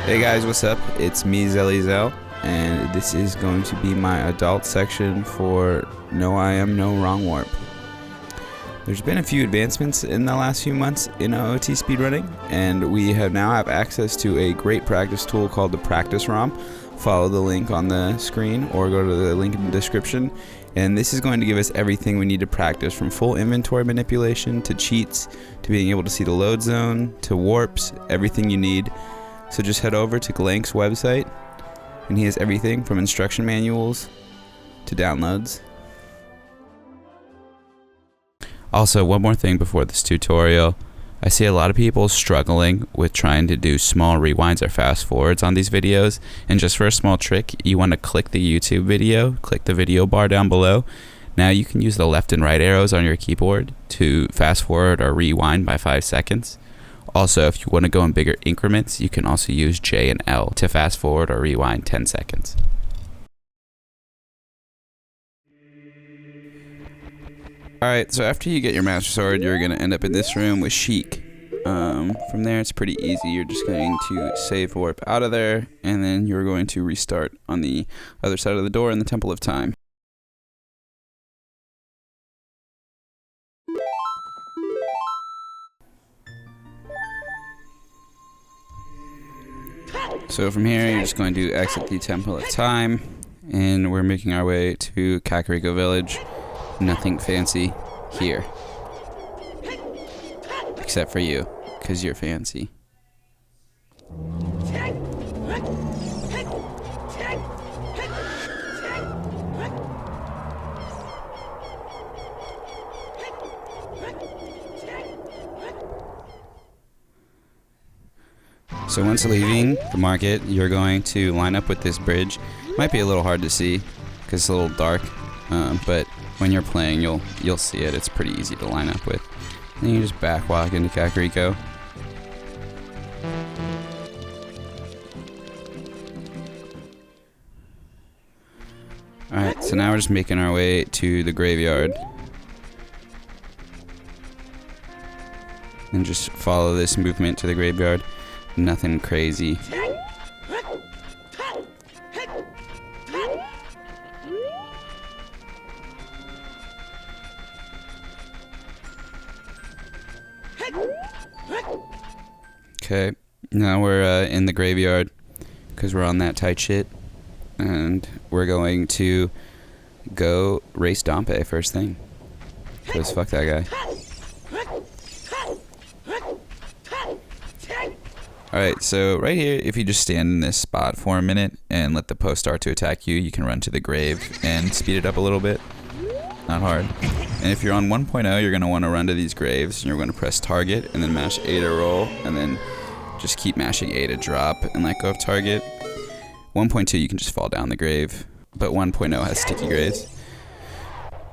Hey guys, what's up? It's me, Zelly, and this is going to be my adult section for No I Am No Wrong Warp. There's been a few advancements in the last few months in OOT speedrunning, and we now have access to a great practice tool called the Practice ROM. Follow the link on the screen or go to the link in the description, and this is going to give us everything we need to practice, from full inventory manipulation to cheats to being able to see the load zone to warps, everything you need. So just head over to Glank's website, and he has everything from instruction manuals to downloads. Also, one more thing before this tutorial. I see a lot of people struggling with trying to do small rewinds or fast forwards on these videos, and just for a small trick, you want to click the YouTube video, click the video bar down below. Now you can use the left and right arrows on your keyboard to fast forward or rewind by 5 seconds. Also, if you want to go in bigger increments, you can also use J and L to fast forward or rewind 10 seconds. Alright, so after you get your Master Sword, you're going to end up in this room with Sheik. From there, it's pretty easy. You're just going to save warp out of there, and then you're going to restart on the other side of the door in the Temple of Time. So from here, you're just going to exit the Temple of Time, and we're making our way to Kakariko Village. Nothing fancy here. Except for you, because you're fancy. So once leaving the market, you're going to line up with this bridge. Might be a little hard to see because it's a little dark, but when you're playing, you'll see it. It's pretty easy to line up with. And you just back walk into Kakariko. Alright, so now we're just making our way to the graveyard. And just follow this movement to the graveyard. Nothing crazy. Okay, now we're in the graveyard because we're on that tight shit, and we're going to go race Dampe first thing. Because fuck that guy. Alright, so right here, if you just stand in this spot for a minute and let the post start to attack you, you can run to the grave and speed it up a little bit. Not hard. And if you're on 1.0, you're going to want to run to these graves, and you're going to press target and then mash A to roll, and then just keep mashing A to drop and let go of target. 1.2, you can just fall down the grave, but 1.0 has sticky graves.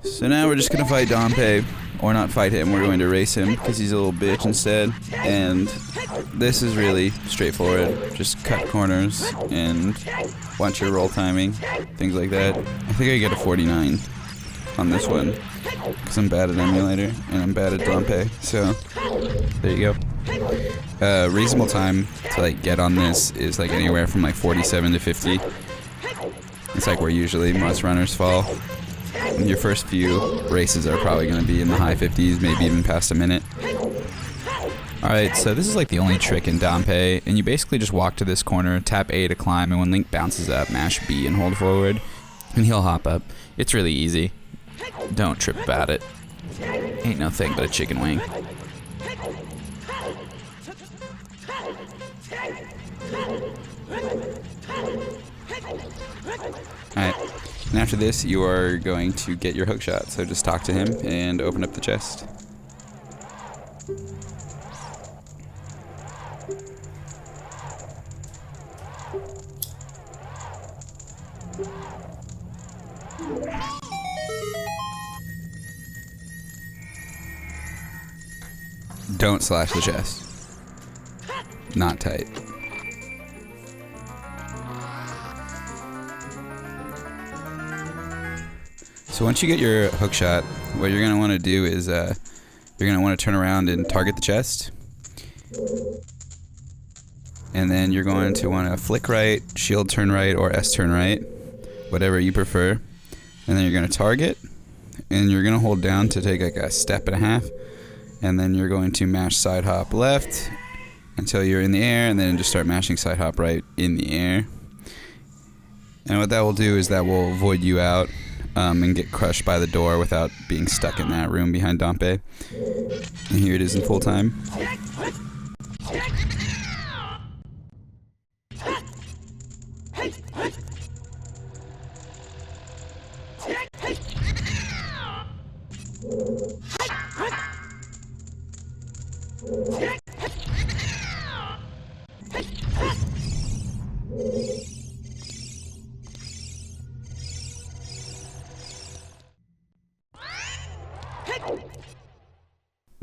So now we're just going to fight Dampe, or not fight him, we're going to race him because he's a little bitch instead. And this is really straightforward. Just cut corners and watch your roll timing, things like that. I think I get a 49 on this one because I'm bad at emulator and I'm bad at Dampe. So there you go. Reasonable time to like get on this is like anywhere from like 47 to 50. It's like where usually most runners fall. Your first few races are probably going to be in the high 50s, maybe even past a minute. Alright, so this is like the only trick in Dampe, and you basically just walk to this corner, tap A to climb, and when Link bounces up, mash B and hold forward, and he'll hop up. It's really easy. Don't trip about it. Ain't no thing but a chicken wing. Alright. And after this, you are going to get your hookshot, so just talk to him and open up the chest. Don't slash the chest. Not tight. So once you get your hookshot, what you're going to want to do is you're going to want to turn around and target the chest. And then you're going to want to flick right, shield turn right, or S turn right, whatever you prefer. And then you're going to target, and you're going to hold down to take like a step and a half. And then you're going to mash side hop left until you're in the air, and then just start mashing side hop right in the air. And what that will do is that will void you out and get crushed by the door without being stuck in that room behind dampe. And here it is in full time.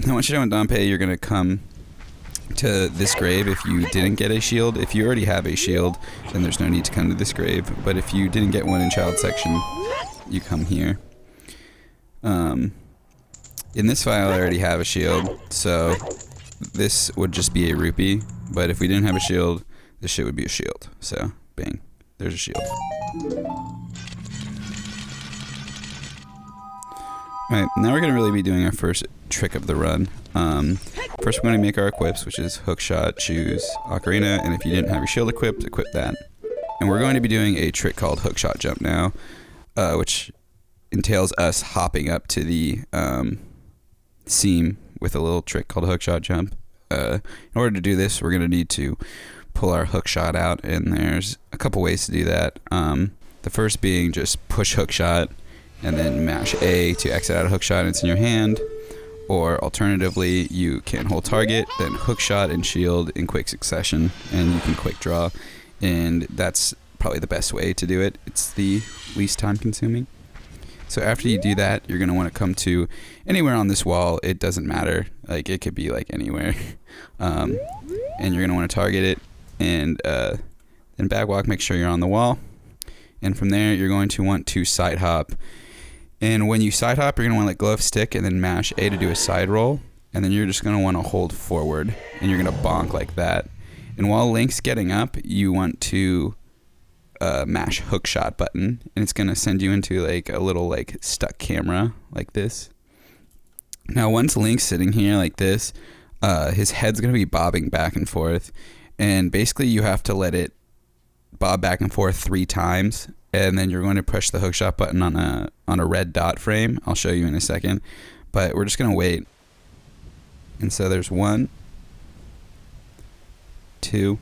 Now once you're done with dampe, you're going to come to this grave if you didn't get a shield. If you already have a shield, then there's no need to come to this grave. But if you didn't get one in child section, you come here. In this file, I already have a shield, so this would just be a rupee. But if we didn't have a shield, this shit would be a shield. So, bang, there's a shield. Alright, now we're going to really be doing our first trick of the run. First we're going to make our equips, which is hookshot, chus, ocarina, and if you didn't have your shield equipped, equip that. And we're going to be doing a trick called hookshot jump now, which entails us hopping up to the seam with a little trick called a hookshot jump. In order to do this, we're going to need to pull our hookshot out, and there's a couple ways to do that. The first being just push hookshot, and then mash A to exit out a hookshot and it's in your hand. Or alternatively, you can hold target, then hookshot and shield in quick succession, and you can quick draw. And that's probably the best way to do it. It's the least time consuming. So after you do that, you're going to want to come to anywhere on this wall. It doesn't matter. Like, it could be like anywhere. And you're going to want to target it, and then backwalk, make sure you're on the wall. And from there, you're going to want to side hop. And when you side hop, you're going to want to let go of stick and then mash A to do a side roll. And then you're just going to want to hold forward, and you're going to bonk like that. And while Link's getting up, you want to mash hookshot button, and it's going to send you into like a little like stuck camera like this. Now once Link's sitting here like this, his head's going to be bobbing back and forth. And basically you have to let it bob back and forth 3 times. And then you're going to push the hookshot button on a red dot frame. I'll show you in a second. But we're just going to wait. And so there's 1, 2,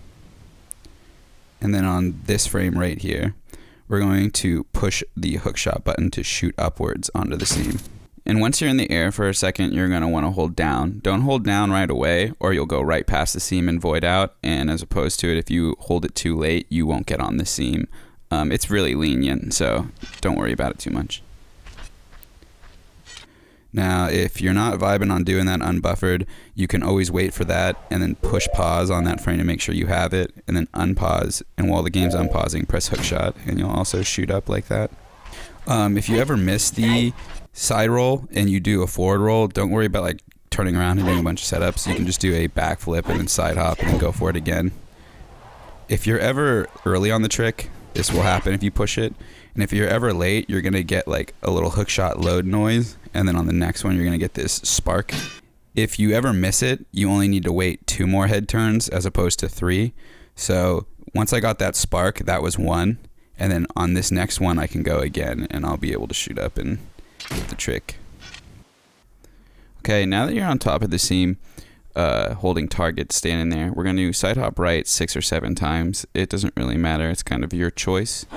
and then on this frame right here, we're going to push the hookshot button to shoot upwards onto the seam. And once you're in the air for a second, you're going to want to hold down. Don't hold down right away, or you'll go right past the seam and void out. And as opposed to it, if you hold it too late, you won't get on the seam. It's really lenient, so don't worry about it too much. Now, if you're not vibing on doing that unbuffered, you can always wait for that and then push pause on that frame to make sure you have it, and then unpause. And while the game's unpausing, press hookshot, and you'll also shoot up like that. If you ever miss the side roll and you do a forward roll, don't worry about like turning around and doing a bunch of setups. You can just do a backflip and then side hop and then go for it again. If you're ever early on the trick, this will happen if you push it. And if you're ever late, you're going to get like a little hookshot load noise. And then on the next one, you're going to get this spark. If you ever miss it, you only need to wait 2 more head turns as opposed to 3. So once I got that spark, that was 1. And then on this next one, I can go again and I'll be able to shoot up and get the trick. Okay, now that you're on top of the seam, holding target, standing there, we're going to side hop right 6 or 7 times. It doesn't really matter. It's kind of your choice.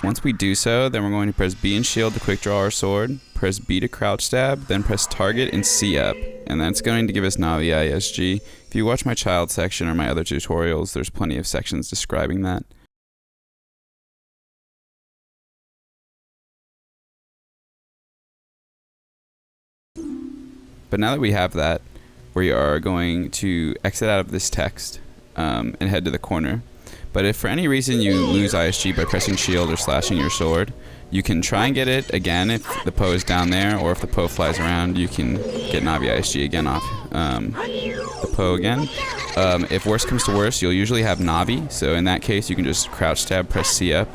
Once we do so, then we're going to press B and shield to quick draw our sword, press B to crouch stab, then press target and C up. And that's going to give us Navi ISG. If you watch my child section or my other tutorials, there's plenty of sections describing that. But now that we have that, we are going to exit out of this text and head to the corner. But if for any reason you lose ISG by pressing shield or slashing your sword, you can try and get it again if the Poe is down there, or if the Poe flies around, you can get Navi ISG again off the Poe again. If worst comes to worst, you'll usually have Navi, so in that case you can just crouch tab, press C up.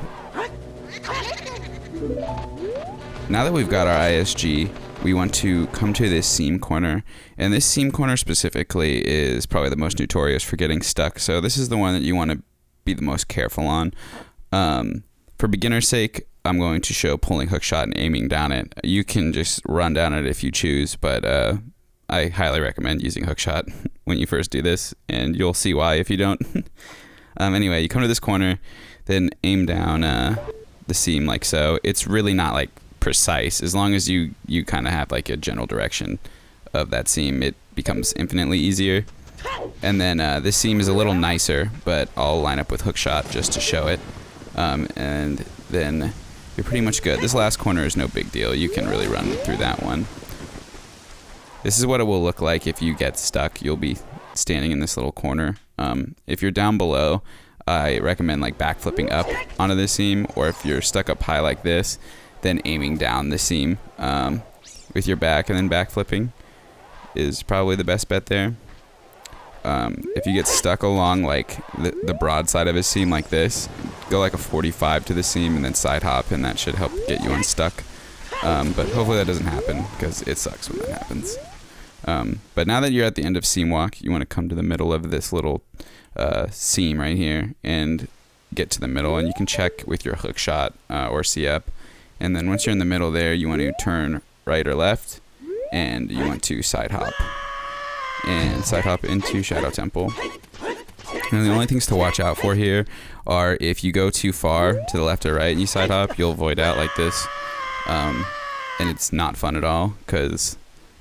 Now that we've got our ISG, we want to come to this seam corner, and this seam corner specifically is probably the most notorious for getting stuck, so this is the one that you want to be the most careful on. For beginner's sake, I'm going to show pulling hookshot and aiming down it. You can just run down it if you choose, but I highly recommend using hookshot when you first do this, and you'll see why if you don't. Anyway, you come to this corner, then aim down the seam like so. It's really not like precise. As long as you kind of have like a general direction of that seam, it becomes infinitely easier. And then this seam is a little nicer, but I'll line up with hookshot just to show it. And then you're pretty much good. This last corner is no big deal. You can really run through that one. This is what it will look like if you get stuck. You'll be standing in this little corner. If you're down below, I recommend like backflipping up onto the seam, or if you're stuck up high like this, then aiming down the seam with your back and then backflipping is probably the best bet there. If you get stuck along like the broad side of a seam like this, go like a 45 to the seam and then side hop, and that should help get you unstuck. But hopefully that doesn't happen, because it sucks when that happens. But now that you're at the end of seam walk, you want to come to the middle of this little seam right here and get to the middle, and you can check with your hook shot or C up. And then once you're in the middle there, you want to turn right or left, and you want to side hop. And side hop into Shadow Temple. And the only things to watch out for here are if you go too far to the left or right and you side hop, you'll void out like this. And it's not fun at all, because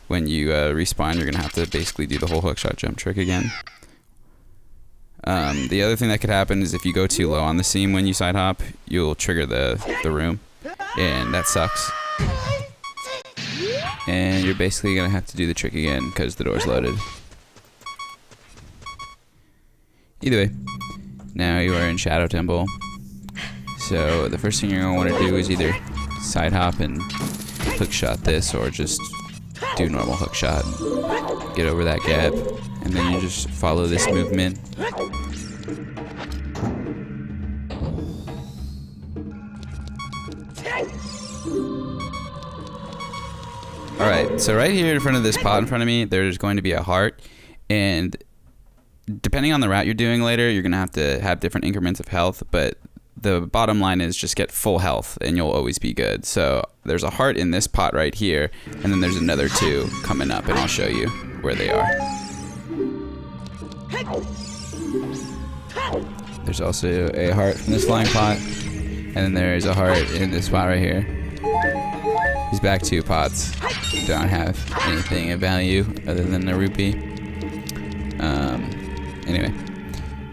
when you respawn, you're going to have to basically do the whole hookshot jump trick again. The other thing that could happen is if you go too low on the seam when you side hop, you'll trigger the room, and that sucks. And you're basically going to have to do the trick again because the door's loaded. Either way, now you are in Shadow Temple. So the first thing you're going to want to do is either side hop and hook shot this, or just do normal hook shot, get over that gap, and then you just follow this movement. Alright, so right here in front of this pot in front of me, there's going to be a heart, and depending on the route you're doing later, you're going to have different increments of health, but the bottom line is just get full health and you'll always be good. So there's a heart in this pot right here, and then there's another two coming up, and I'll show you where they are. There's also a heart from this flying pot, and then there's a heart in this spot right here. These back two pots don't have anything of value other than a rupee. Anyway,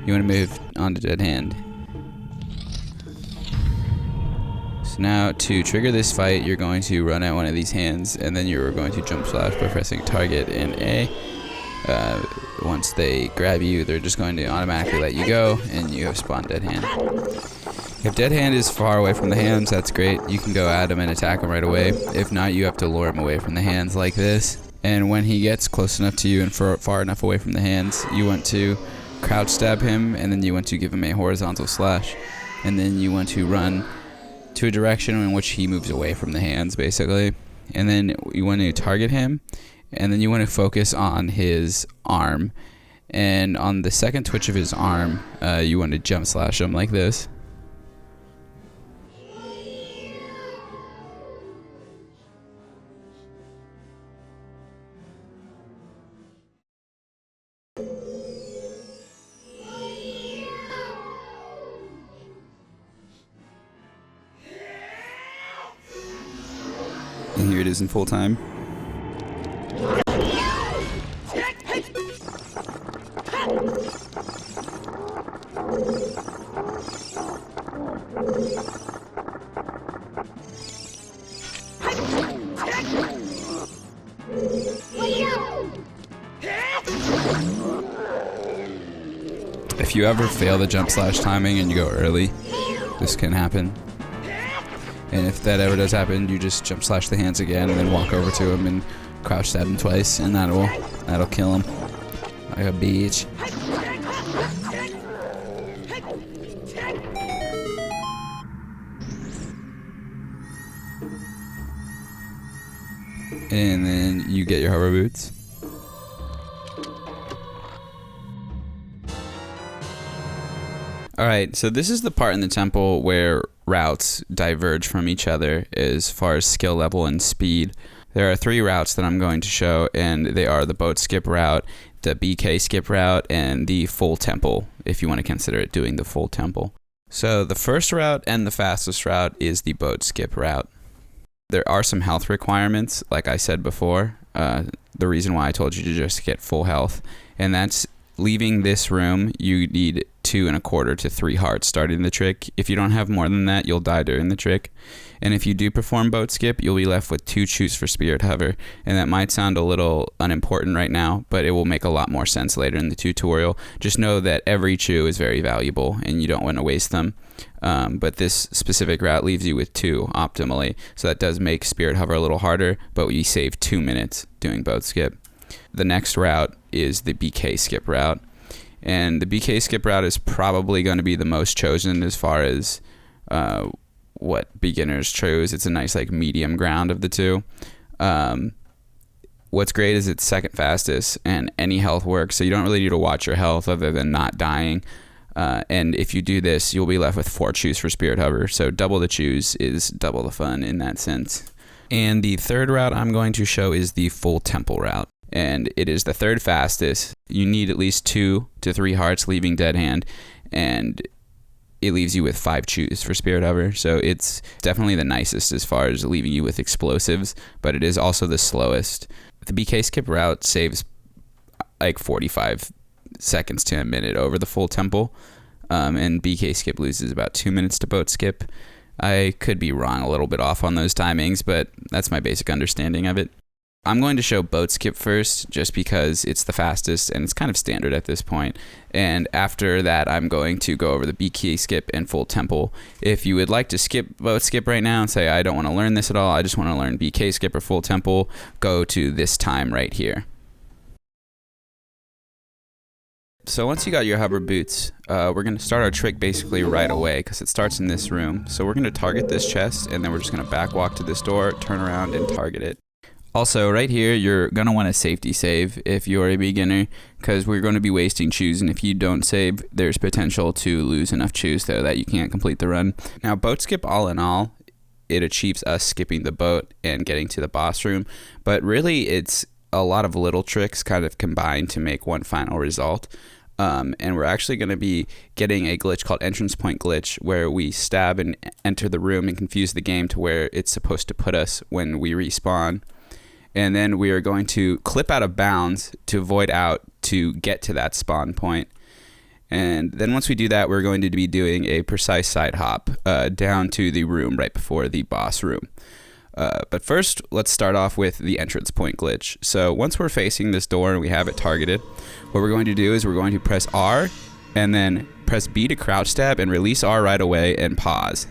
you want to move on to dead hand. So now to trigger this fight, you're going to run at one of these hands, and then you're going to jump slash by pressing target and A. Once they grab you, they're just going to automatically let you go, and you have spawned dead hand. If dead hand is far away from the hands, that's great. You can go at him and attack him right away. If not, you have to lure him away from the hands like this. And when he gets close enough to you and far enough away from the hands, you want to crouch stab him, and then you want to give him a horizontal slash. And then you want to run to a direction in which he moves away from the hands, basically. And then you want to target him, and then you want to focus on his arm. And on the second twitch of his arm, you want to jump slash him like this. And here it is in full time. If you ever fail the jump slash timing and you go early, this can happen. And if that ever does happen, you just jump slash the hands again and then walk over to him and crouch stab him twice, and that'll kill him. Like a bitch. And then you get your hover boots. Alright, so this is the part in the temple where routes diverge from each other as far as skill level and speed. There are 3 routes that I'm going to show, and they are the boat skip route, the BK skip route, and the full temple, if you want to consider it doing the full temple. So the first route and the fastest route is the boat skip route. There are some health requirements, like I said before. The reason why I told you to just get full health, and that's leaving this room, you need 2 1/4 to 3 hearts starting the trick. If you don't have more than that, you'll die during the trick. And if you do perform boat skip, you'll be left with 2 chus for spirit hover. And that might sound a little unimportant right now, but it will make a lot more sense later in the tutorial. Just know that every chu is very valuable and you don't want to waste them. But this specific route leaves you with 2 optimally. So that does make spirit hover a little harder, but we save 2 minutes doing boat skip. The next route is the BK skip route. And the BK skip route is probably going to be the most chosen as far as what beginners chose. It's a nice like medium ground of the 2. What's great is it's second fastest and any health works, so you don't really need to watch your health other than not dying. And if you do this, you'll be left with 4 chus for spirit hover, so double the chus is double the fun in that sense. And the third route I'm going to show is the full temple route. And it is the 3rd fastest. You need at least 2 to 3 hearts leaving dead hand, and it leaves you with 5 chus for spirit hover. So it's definitely the nicest as far as leaving you with explosives, but it is also the slowest. The BK skip route saves like 45 seconds to a minute over the full temple, and BK skip loses about 2 minutes to boat skip. I could be wrong a little bit off on those timings, but that's my basic understanding of it. I'm going to show boat skip first just because it's the fastest and it's kind of standard at this point. And after that, I'm going to go over the BK skip and full temple. If you would like to skip boat skip right now and say, I don't want to learn this at all, I just want to learn BK skip or full temple, go to this time right here. So once you got your hover boots, we're going to start our trick basically right away because it starts in this room. So we're going to target this chest, and then we're just going to back walk to this door, turn around, and target it. Also, right here, you're going to want to safety save if you're a beginner, because we're going to be wasting chus, and if you don't save, there's potential to lose enough chus, though, that you can't complete the run. Now, boat skip all in all, it achieves us skipping the boat and getting to the boss room, but really it's a lot of little tricks kind of combined to make one final result. And we're actually going to be getting a glitch called entrance point glitch, where we stab and enter the room and confuse the game to where it's supposed to put us when we respawn. And then we are going to clip out of bounds to void out to get to that spawn point. And then once we do that, we're going to be doing a precise side hop down to the room right before the boss room. But first, let's start off with the entrance point glitch. So once we're facing this door and we have it targeted, what we're going to do is we're going to press R and then press B to crouch stab and release R right away and pause.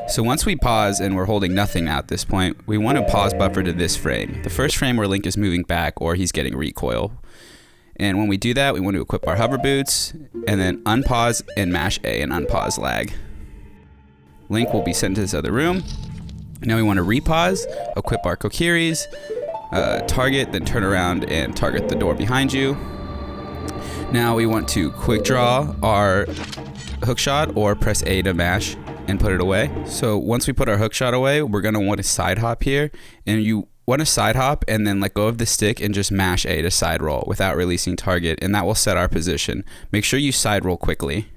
So once we pause and we're holding nothing at this point, we want to pause buffer to this frame. The first frame where Link is moving back or he's getting recoil. And when we do that, we want to equip our hover boots and then unpause and mash A and unpause lag. Link will be sent to this other room. Now we want to repause, equip our kokiris, target, then turn around and target the door behind you. Now we want to quick draw our hookshot or press A to mash and put it away. So once we put our hookshot away, we're going to want to side hop here, and you want to side hop and then let go of the stick and just mash A to side roll without releasing target, and that will set our position. Make sure you side roll quickly.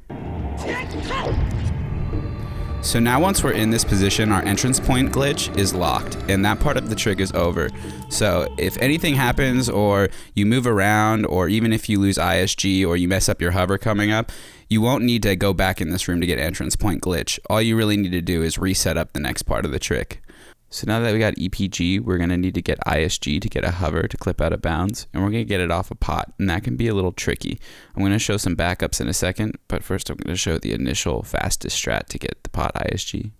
So now once we're in this position, our entrance point glitch is locked, and that part of the trick is over. So if anything happens, or you move around, or even if you lose ISG or you mess up your hover coming up, you won't need to go back in this room to get entrance point glitch. All you really need to do is reset up the next part of the trick. So now that we got EPG, we're going to need to get ISG to get a hover to clip out of bounds, and we're going to get it off a pot, and that can be a little tricky. I'm going to show some backups in a second, but first I'm going to show the initial fastest strat to get the pot ISG.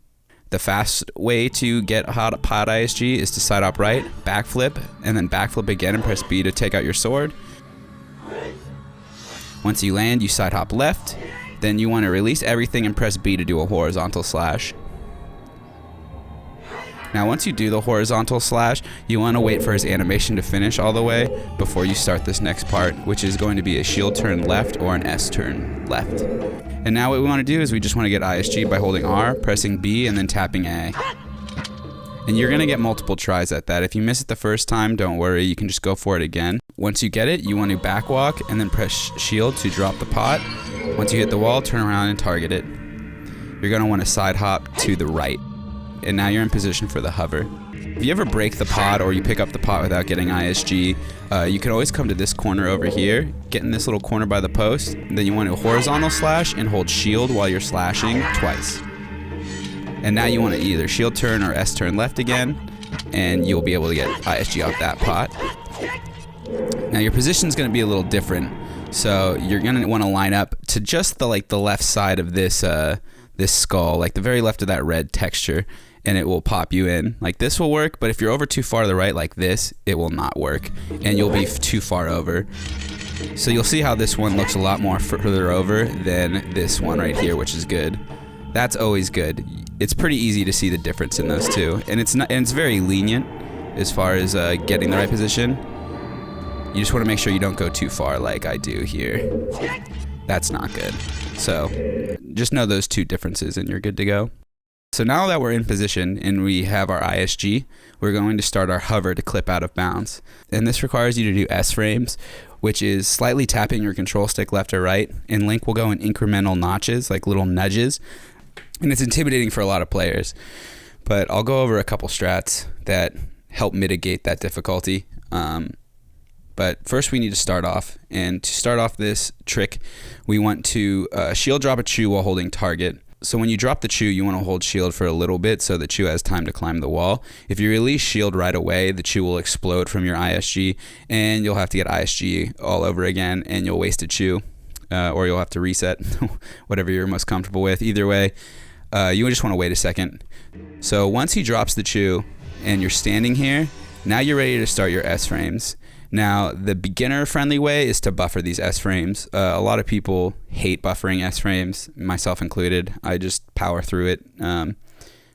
The fast way to get pot ISG is to side hop right, backflip, and then backflip again and press B to take out your sword. Once you land, you side hop left, then you want to release everything and press B to do a horizontal slash. Now once you do the horizontal slash, you want to wait for his animation to finish all the way before you start this next part, which is going to be a shield turn left or an S turn left. And now what we want to do is we just want to get ISG by holding R, pressing B, and then tapping A. And you're going to get multiple tries at that. If you miss it the first time, don't worry, you can just go for it again. Once you get it, you want to back walk and then press shield to drop the pot. Once you hit the wall, turn around and target it. You're going to want to side hop to the right. And now you're in position for the hover. If you ever break the pot or you pick up the pot without getting ISG, you can always come to this corner over here, get in this little corner by the post, then you want to horizontal slash and hold shield while you're slashing twice. And now you want to either shield turn or S turn left again, and you'll be able to get ISG off that pot. Now your position's going to be a little different, so you're going to want to line up to just the left side of this this skull, like the very left of that red texture, and it will pop you in. Like this will work, but if you're over too far to the right like this, it will not work, and you'll be too far over. So you'll see how this one looks a lot more further over than this one right here, which is good. That's always good. It's pretty easy to see the difference in those two, and it's very lenient as far as getting the right position. You just want to make sure you don't go too far like I do here. That's not good. So just know those two differences and you're good to go. So now that we're in position and we have our ISG, we're going to start our hover to clip out of bounds. And this requires you to do S frames, which is slightly tapping your control stick left or right. And Link will go in incremental notches, like little nudges. And it's intimidating for a lot of players. But I'll go over a couple strats that help mitigate that difficulty. But first we need to start off. And to start off this trick, we want to shield drop a chew while holding target. So when you drop the chew, you want to hold shield for a little bit so the chew has time to climb the wall. If you release shield right away, the chew will explode from your ISG, and you'll have to get ISG all over again, and you'll waste a chew, or you'll have to reset, whatever you're most comfortable with. Either way, you just want to wait a second. So once he drops the chew, and you're standing here, now you're ready to start your S frames. Now, the beginner-friendly way is to buffer these S-frames. A lot of people hate buffering S-frames, myself included. I just power through it,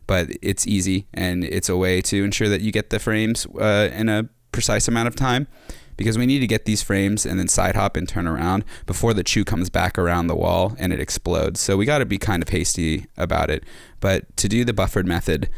but it's easy, and it's a way to ensure that you get the frames in a precise amount of time, because we need to get these frames and then side hop and turn around before the chew comes back around the wall and it explodes. So we got to be kind of hasty about it. But to do the buffered method,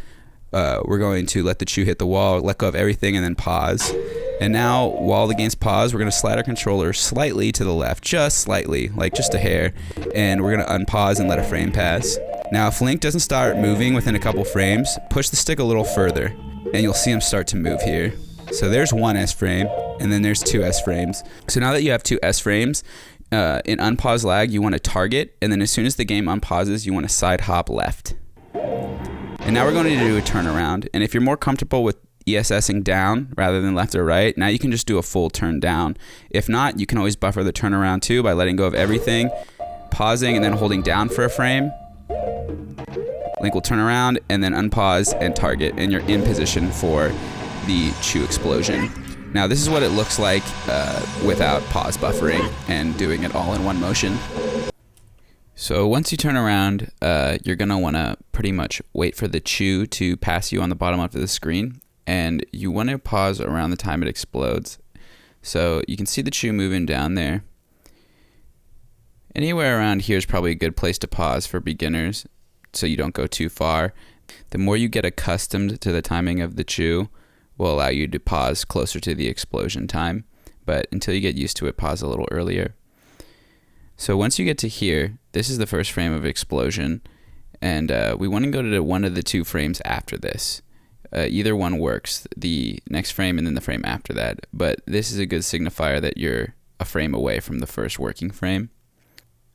we're going to let the chew hit the wall, let go of everything, and then pause. And now, while the game's paused, we're going to slide our controller slightly to the left, just slightly, like just a hair, and we're going to unpause and let a frame pass. Now, if Link doesn't start moving within a couple frames, push the stick a little further, and you'll see him start to move here. So there's one S frame, and then there's two S frames. So now that you have two S frames, in unpause lag, you want to target, and then as soon as the game unpauses, you want to side hop left. And now we're going to do a turnaround, and if you're more comfortable with ESSing down rather than left or right, now you can just do a full turn down. If not, you can always buffer the turnaround too by letting go of everything, pausing and then holding down for a frame. Link will turn around and then unpause and target, and you're in position for the chew explosion. Now this is what it looks like without pause buffering and doing it all in one motion. So once you turn around, you're going to want to pretty much wait for the chew to pass you on the bottom left of the screen. And you want to pause around the time it explodes. So you can see the chew moving down there. Anywhere around here is probably a good place to pause for beginners, so you don't go too far. The more you get accustomed to the timing of the chew will allow you to pause closer to the explosion time. But until you get used to it, pause a little earlier. So once you get to here, this is the first frame of explosion. And we want to go to one of the two frames after this. Either one works, the next frame and then the frame after that. But this is a good signifier that you're a frame away from the first working frame.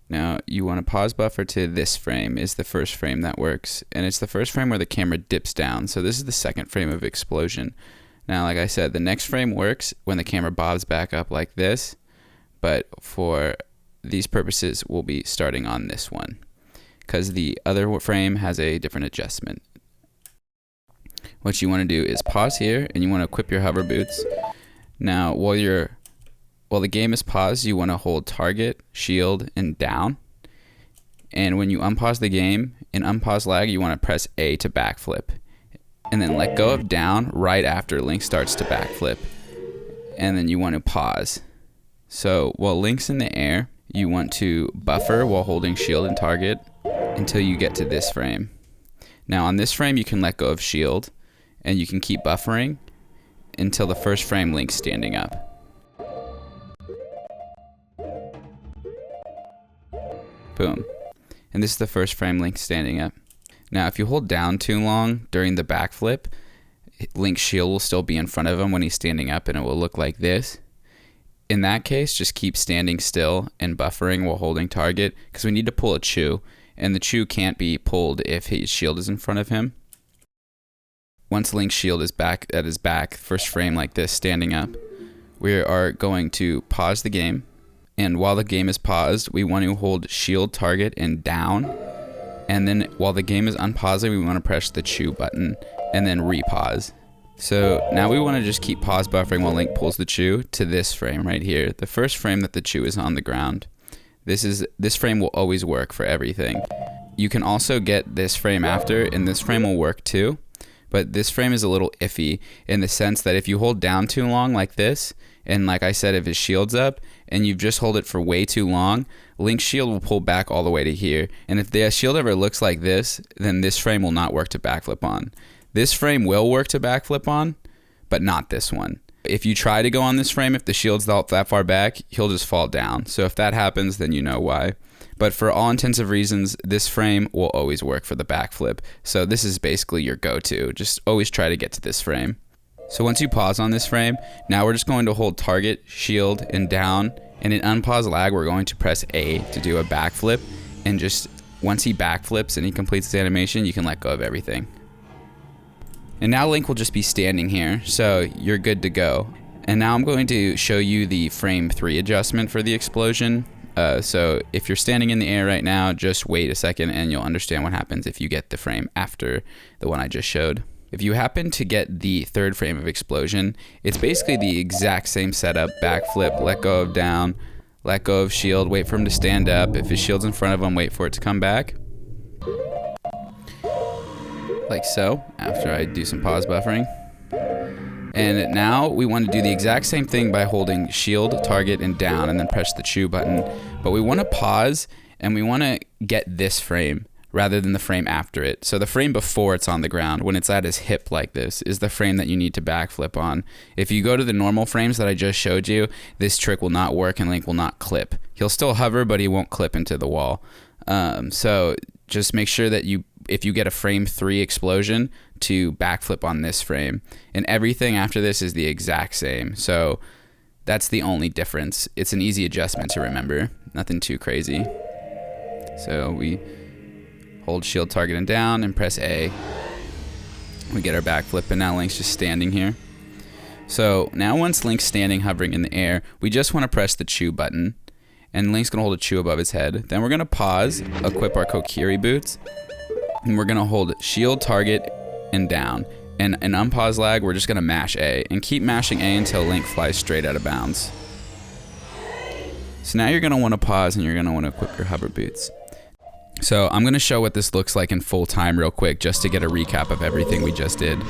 Now you want to pause buffer to this frame is the first frame that works, and it's the first frame where the camera dips down. So this is the second frame of explosion. Now, like I said, the next frame works when the camera bobs back up like this, but for these purposes, we'll be starting on this one because the other frame has a different adjustment. What you want to do is pause here, and you want to equip your hover boots. Now, while the game is paused, you want to hold target, shield, and down. And when you unpause the game, in unpause lag, you want to press A to backflip. And then let go of down right after Link starts to backflip. And then you want to pause. So while Link's in the air, you want to buffer while holding shield and target until you get to this frame. Now on this frame, you can let go of shield, and you can keep buffering until the first frame Link's standing up. Boom. And this is the first frame Link standing up. Now, if you hold down too long during the backflip, Link's shield will still be in front of him when he's standing up, and it will look like this. In that case, just keep standing still and buffering while holding target, because we need to pull a chew, and the chew can't be pulled if his shield is in front of him. Once Link's shield is back at his back, first frame like this, standing up, we are going to pause the game. And while the game is paused, we want to hold shield, target, and down. And then while the game is unpausing, we want to press the chew button and then repause. So now we want to just keep pause buffering while Link pulls the chew to this frame right here. The first frame that the chew is on the ground. This frame will always work for everything. You can also get this frame after, and this frame will work too. But this frame is a little iffy in the sense that if you hold down too long like this, and like I said, if his shield's up and you just hold it for way too long, Link's shield will pull back all the way to here. And if the shield ever looks like this, then this frame will not work to backflip on. This frame will work to backflip on, but not this one. If you try to go on this frame, if the shield's that far back, he'll just fall down. So if that happens, then you know why. But for all intents and reasons, this frame will always work for the backflip. So this is basically your go-to. Just always try to get to this frame. So once you pause on this frame, now we're just going to hold target, shield, and down. And in unpause lag, we're going to press A to do a backflip. And just once he backflips and he completes his animation, you can let go of everything. And now Link will just be standing here, so you're good to go. And now I'm going to show you the frame 3 adjustment for the explosion. So if you're standing in the air right now, just wait a second and you'll understand what happens if you get the frame after the one I just showed. If you happen to get the third frame of explosion, it's basically the exact same setup. Backflip, let go of down, let go of shield, wait for him to stand up. If his shield's in front of him, wait for it to come back. Like so, after I do some pause buffering. And now we want to do the exact same thing by holding shield, target, and down, and then press the chew button. But we want to pause, and we want to get this frame rather than the frame after it. So the frame before it's on the ground, when it's at his hip like this, is the frame that you need to backflip on. If you go to the normal frames that I just showed you, this trick will not work and Link will not clip. He'll still hover, but he won't clip into the wall. So just make sure that if you get a frame 3 explosion, to backflip on this frame. And everything after this is the exact same. So that's the only difference. It's an easy adjustment to remember. Nothing too crazy. So we hold shield, target, and down, and press A. We get our backflip, and now Link's just standing here. So now once Link's standing, hovering in the air, we just want to press the chew button. And Link's going to hold a chew above his head. Then we're going to pause, equip our Kokiri boots. And we're going to hold shield, target, and down. And in unpause lag, we're just going to mash A. And keep mashing A until Link flies straight out of bounds. So now you're going to want to pause and you're going to want to equip your hover boots. So I'm going to show what this looks like in full time real quick just to get a recap of everything we just did.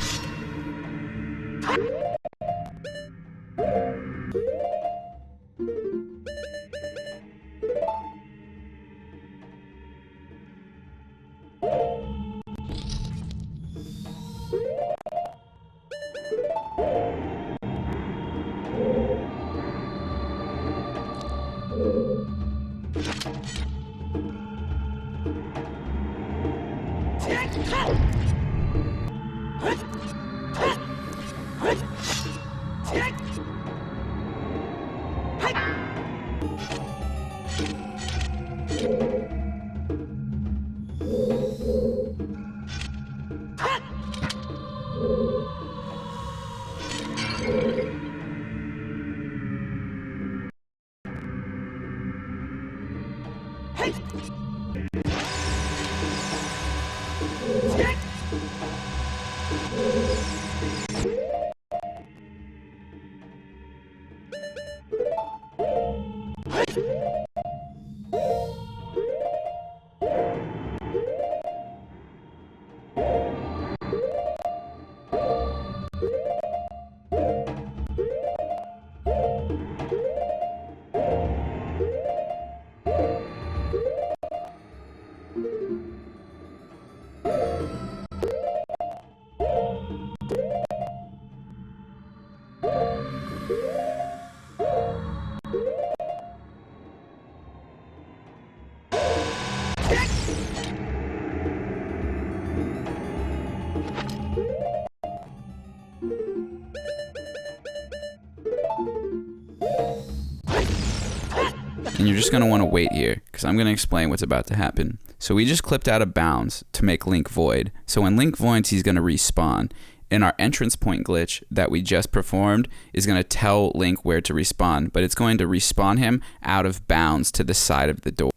And you're just going to want to wait here, because I'm going to explain what's about to happen. So we just clipped out of bounds to make Link void. So when Link voids, he's going to respawn. And our entrance point glitch that we just performed is going to tell Link where to respawn, but it's going to respawn him out of bounds to the side of the door.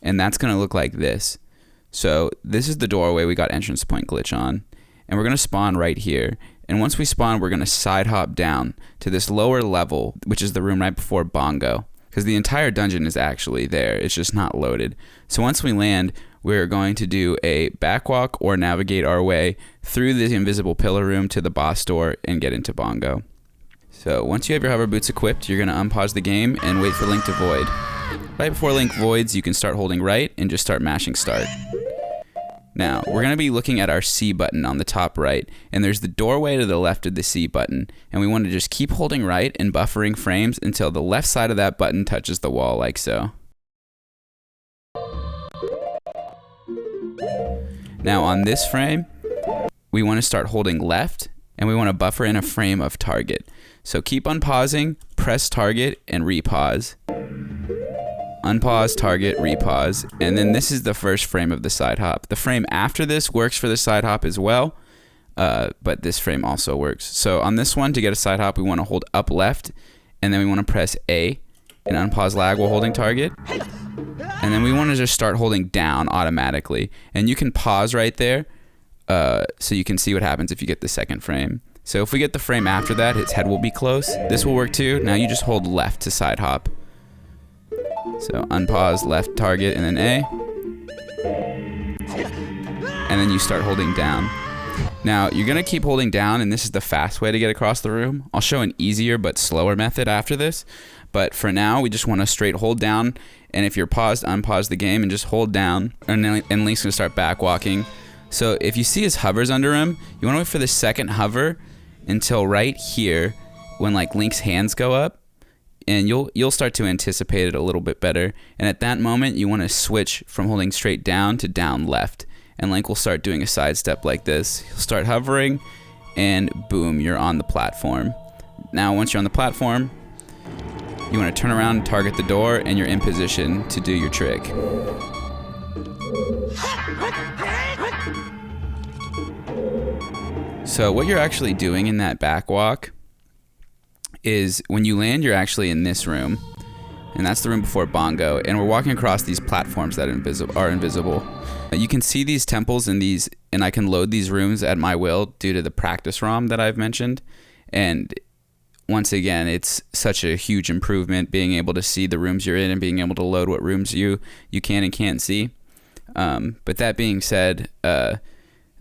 And that's going to look like this. So this is the doorway we got entrance point glitch on. And we're going to spawn right here. And once we spawn, we're going to side hop down to this lower level, which is the room right before bongo. Because the entire dungeon is actually there, it's just not loaded. So once we land, we're going to do a backwalk or navigate our way through the invisible pillar room to the boss door and get into bongo. So once you have your hover boots equipped, you're going to unpause the game and wait for Link to void. Right before Link voids, you can start holding right and just start mashing start. Now, we're going to be looking at our C button on the top right, and there's the doorway to the left of the C button, and we want to just keep holding right and buffering frames until the left side of that button touches the wall like so. Now on this frame, we want to start holding left, and we want to buffer in a frame of target. So keep unpausing, press target, and repause. Unpause, target, repause, and then this is the first frame of the side hop. The frame after this works for the side hop as well, but this frame also works. So on this one, to get a side hop, we want to hold up left, and then we want to press A and unpause lag while holding target. And then we want to just start holding down automatically. And you can pause right there so you can see what happens if you get the second frame. So if we get the frame after that, his head will be close. This will work too. Now you just hold left to side hop. So unpause, left target, and then A. And then you start holding down. Now, you're going to keep holding down, and this is the fast way to get across the room. I'll show an easier but slower method after this. But for now, we just want to straight hold down. And if you're paused, unpause the game and just hold down. And Link's going to start backwalking. So if you see his hovers under him, you want to wait for the second hover until right here when like Link's hands go up. And you'll start to anticipate it a little bit better. And at that moment, you want to switch from holding straight down to down left. And Link will start doing a side step like this. He'll start hovering, and boom, you're on the platform. Now, once you're on the platform, you want to turn around and target the door, and you're in position to do your trick. So what you're actually doing in that backwalk is when you land, you're actually in this room, and that's the room before bongo, and we're walking across these platforms that are invisible. You can see these temples and I can load these rooms at my will due to the practice ROM that I've mentioned. And once again, it's such a huge improvement being able to see the rooms you're in and being able to load what rooms you can and can't see. But that being said, the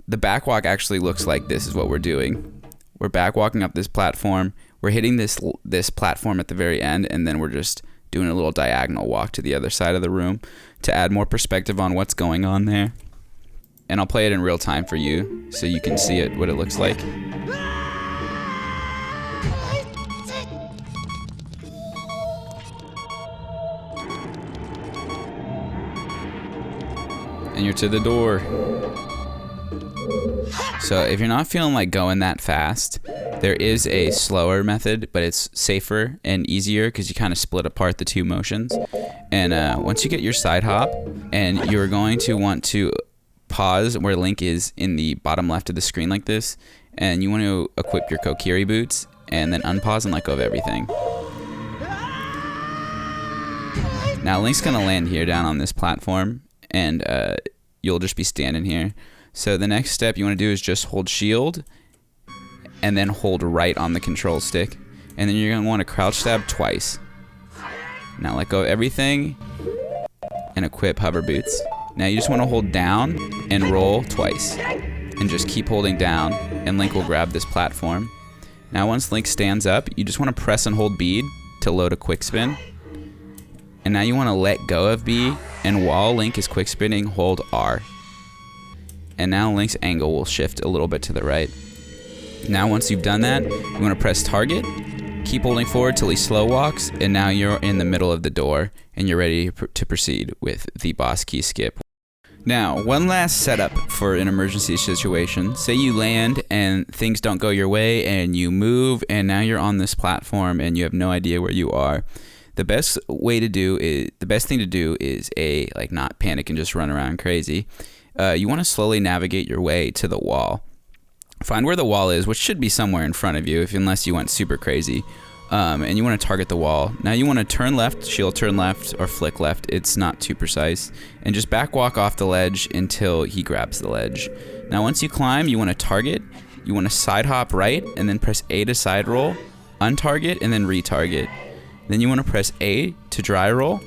backwalk actually looks like this is what we're doing. We're backwalking up this platform. We're hitting this platform at the very end, and then we're just doing a little diagonal walk to the other side of the room to add more perspective on what's going on there. And I'll play it in real time for you so you can see what it looks like. And you're to the door. So if you're not feeling like going that fast, there is a slower method, but it's safer and easier because you kind of split apart the two motions. And once you get your side hop, and you're going to want to pause where Link is in the bottom left of the screen like this, and you want to equip your Kokiri boots, and then unpause and let go of everything. Now Link's gonna land here down on this platform, and you'll just be standing here. So the next step you want to do is just hold shield, and then hold right on the control stick, and then you're gonna want to crouch stab twice. Now let go of everything, and equip hover boots. Now you just want to hold down and roll twice, and just keep holding down, and Link will grab this platform. Now once Link stands up, you just want to press and hold B to load a quick spin. And now you want to let go of B, and while Link is quick spinning, hold R. And now Link's angle will shift a little bit to the right. Now once you've done that, you want to press target, keep holding forward till he slow walks, and now you're in the middle of the door, and you're ready to proceed with the boss key skip. Now, one last setup for an emergency situation. Say you land and things don't go your way, and you move, and now you're on this platform, and you have no idea where you are. The best thing to do is not panic and just run around crazy. You want to slowly navigate your way to the wall. Find where the wall is, which should be somewhere in front of you, unless you went super crazy. And you want to target the wall. Now you want to turn left, shield turn left, or flick left. It's not too precise. And just back walk off the ledge until he grabs the ledge. Now once you climb, you want to target. You want to side hop right, and then press A to side roll, untarget, and then retarget. Then you want to press A to dry roll,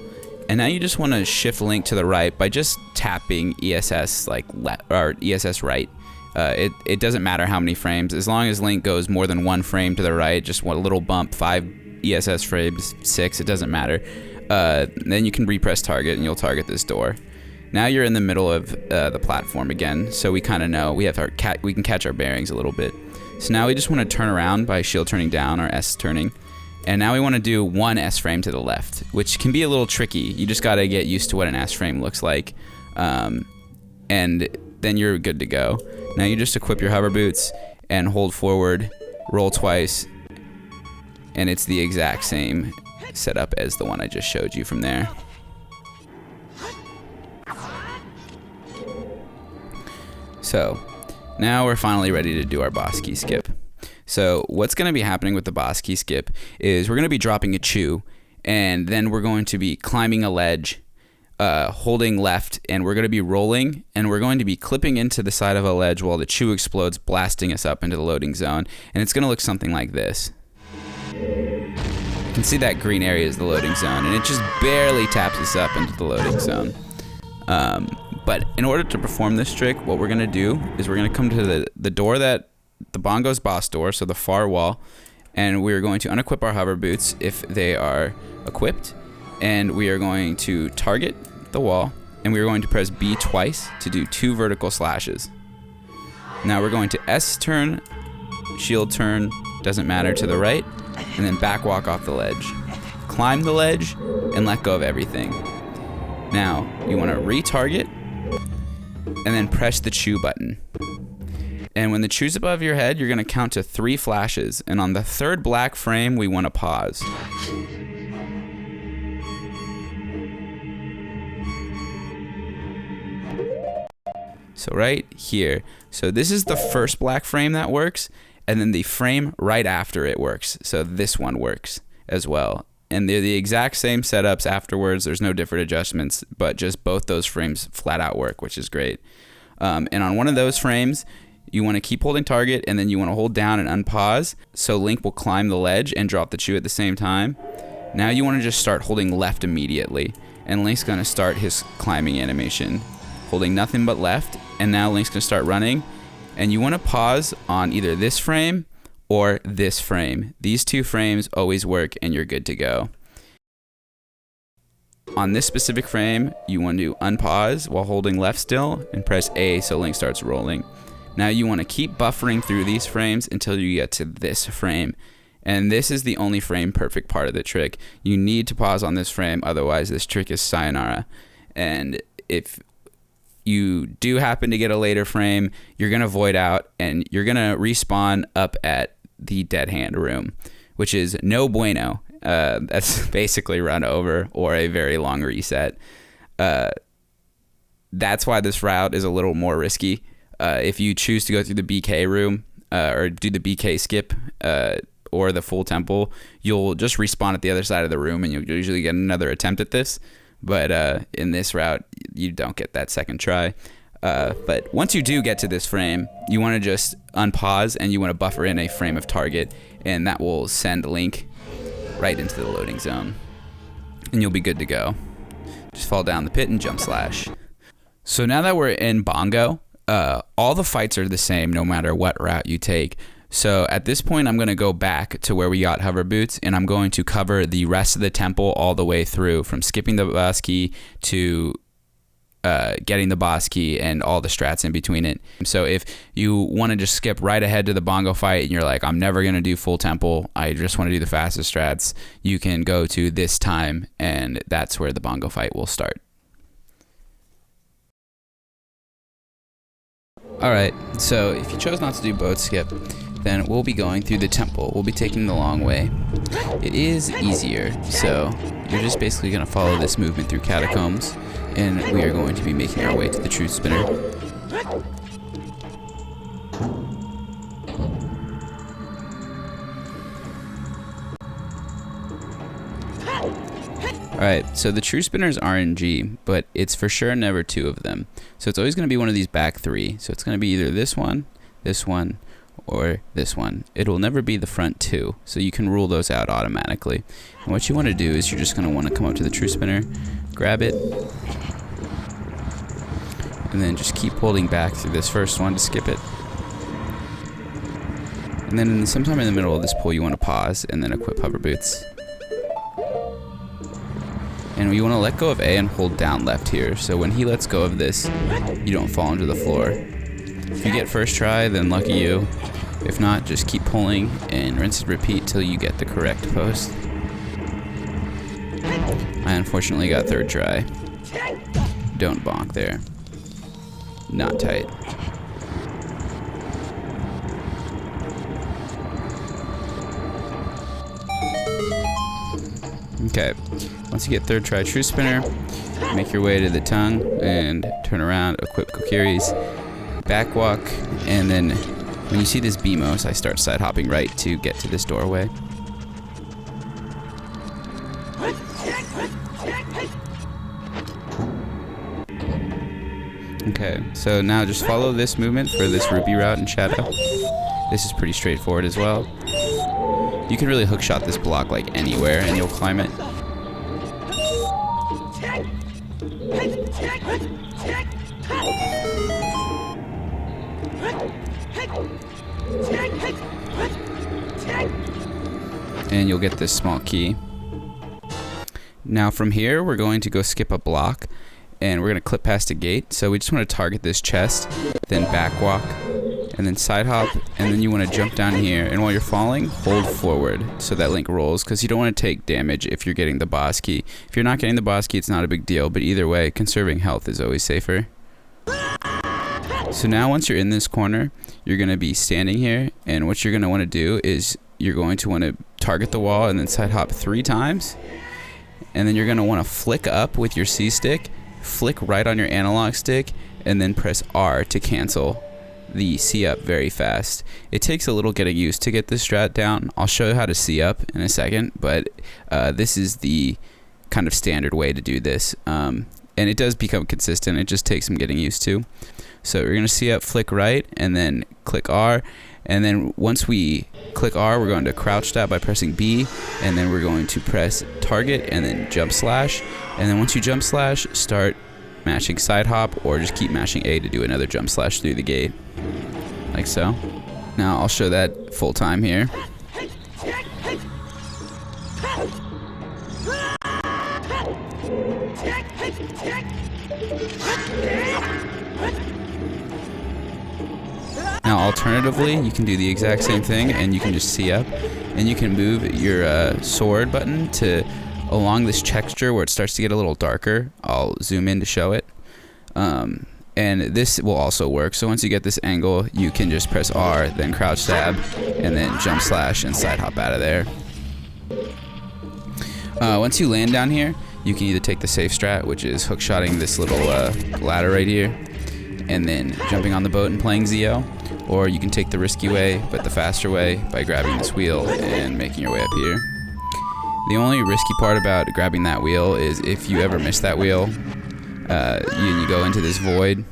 and now you just want to shift Link to the right by just tapping ESS ESS right. It doesn't matter how many frames, as long as Link goes more than one frame to the right, just one little bump, 5 ESS frames, 6, it doesn't matter. Then you can repress target, and you'll target this door. Now you're in the middle of the platform again, so we kind of know we can catch our bearings a little bit. So now we just want to turn around by shield turning down or S turning. And now we want to do one S frame to the left, which can be a little tricky. You just got to get used to what an S frame looks like. And then you're good to go. Now you just equip your hover boots and hold forward, roll twice, and it's the exact same setup as the one I just showed you from there. So now we're finally ready to do our boss key skip. So what's going to be happening with the boss key skip is we're going to be dropping a chew, and then we're going to be climbing a ledge, holding left, and we're going to be rolling, and we're going to be clipping into the side of a ledge while the chew explodes, blasting us up into the loading zone. And it's going to look something like this. You can see that green area is the loading zone, and it just barely taps us up into the loading zone. But in order to perform this trick, what we're going to do is we're going to come to the door that the bongo's boss door, so the far wall, and we're going to unequip our hover boots if they are equipped, and we are going to target the wall, and we are going to press B twice to do 2 vertical slashes. Now we're going to S turn, shield turn, doesn't matter, to the right, and then back walk off the ledge. Climb the ledge and let go of everything. Now you want to retarget and then press the chew button. And when the chew's above your head, you're going to count to 3 flashes. And on the 3rd black frame, we want to pause. So right here. So this is the first black frame that works. And then the frame right after it works. So this one works as well. And they're the exact same setups afterwards. There's no different adjustments. But just both those frames flat out work, which is great. And on one of those frames, you want to keep holding target, and then you want to hold down and unpause, so Link will climb the ledge and drop the chew at the same time. Now you want to just start holding left immediately, and Link's going to start his climbing animation, holding nothing but left, and now Link's going to start running, and you want to pause on either this frame or this frame. These 2 frames always work, and you're good to go. On this specific frame, you want to unpause while holding left still, and press A so Link starts rolling. Now you want to keep buffering through these frames until you get to this frame. And this is the only frame perfect part of the trick. You need to pause on this frame, otherwise this trick is sayonara. And if you do happen to get a later frame, you're going to void out and you're going to respawn up at the deadhand room, which is no bueno. That's basically run over or a very long reset. That's why this route is a little more risky. If you choose to go through the BK room or do the BK skip or the full temple, you'll just respawn at the other side of the room and you'll usually get another attempt at this. but in this route, you don't get that second try. But once you do get to this frame, you want to just unpause and you want to buffer in a frame of target, and that will send Link right into the loading zone. And you'll be good to go. Just fall down the pit and jump slash. So now that we're in Bongo, all the fights are the same no matter what route you take. So at this point, I'm going to go back to where we got hover boots, and I'm going to cover the rest of the temple all the way through, from skipping the boss key to getting the boss key and all the strats in between it. So if you want to just skip right ahead to the Bongo fight and you're like, I'm never going to do full temple, I just want to do the fastest strats, you can go to this time, and that's where the Bongo fight will start. Alright, so if you chose not to do boat skip, then we'll be going through the temple. We'll be taking the long way. It is easier, so you're just basically going to follow this movement through catacombs, and we are going to be making our way to the truth spinner. Alright, so the true spinner is RNG, but it's for sure never two of them. So it's always going to be one of these back three. So it's going to be either this one, or this one. It'll never be the front two, so you can rule those out automatically. And what you want to do is you're just going to want to come up to the true spinner, grab it, and then just keep holding back through this first one to skip it. And then sometime in the middle of this pull, you want to pause and then equip hover boots. And you want to let go of A and hold down left here, so when he lets go of this, you don't fall into the floor. If you get first try, then lucky you. If not, just keep pulling and rinse and repeat till you get the correct post. I unfortunately got third try. Don't bonk there. Not tight. Okay, once you get third try true spinner, make your way to the tongue and turn around, equip Kokiri's back walk, and then when you see this BMOS, I start side hopping right to get to this doorway. Okay, so now just follow this movement for this rupee route in Shadow. This is pretty straightforward as well. You can really hookshot this block like anywhere and you'll climb it. And you'll get this small key. Now from here, we're going to go skip a block and we're going to clip past a gate. So we just want to target this chest, then back walk, and then side hop, and then you want to jump down here, and while you're falling, hold forward so that Link rolls, because you don't want to take damage if you're getting the boss key. If you're not getting the boss key, it's not a big deal, but either way, conserving health is always safer. So now once you're in this corner, you're going to be standing here, and what you're going to want to do is you're going to want to target the wall and then side hop 3 times, and then you're going to want to flick up with your C stick, flick right on your analog stick, and then press R to cancel the C up very fast. It takes a little getting used to get this strat down. I'll show you how to C up in a second, but this is the kind of standard way to do this. And it does become consistent. It just takes some getting used to. So we're going to C up, flick right, and then click R. And then once we click R, we're going to crouch stab by pressing B, and then we're going to press target and then jump slash. And then once you jump slash, start mashing side hop, or just keep mashing A to do another jump slash through the gate, like so. Now I'll show that full time here. Now alternatively, you can do the exact same thing and you can just C up, and you can move your sword button to along this texture where it starts to get a little darker. I'll zoom in to show it. And this will also work. So once you get this angle, you can just press R, then crouch stab, and then jump slash and side hop out of there. Once you land down here, you can either take the safe strat, which is hookshotting this little ladder right here, and then jumping on the boat and playing Zio, or you can take the risky way, but the faster way, by grabbing this wheel and making your way up here. The only risky part about grabbing that wheel is if you ever miss that wheel, you go into this void,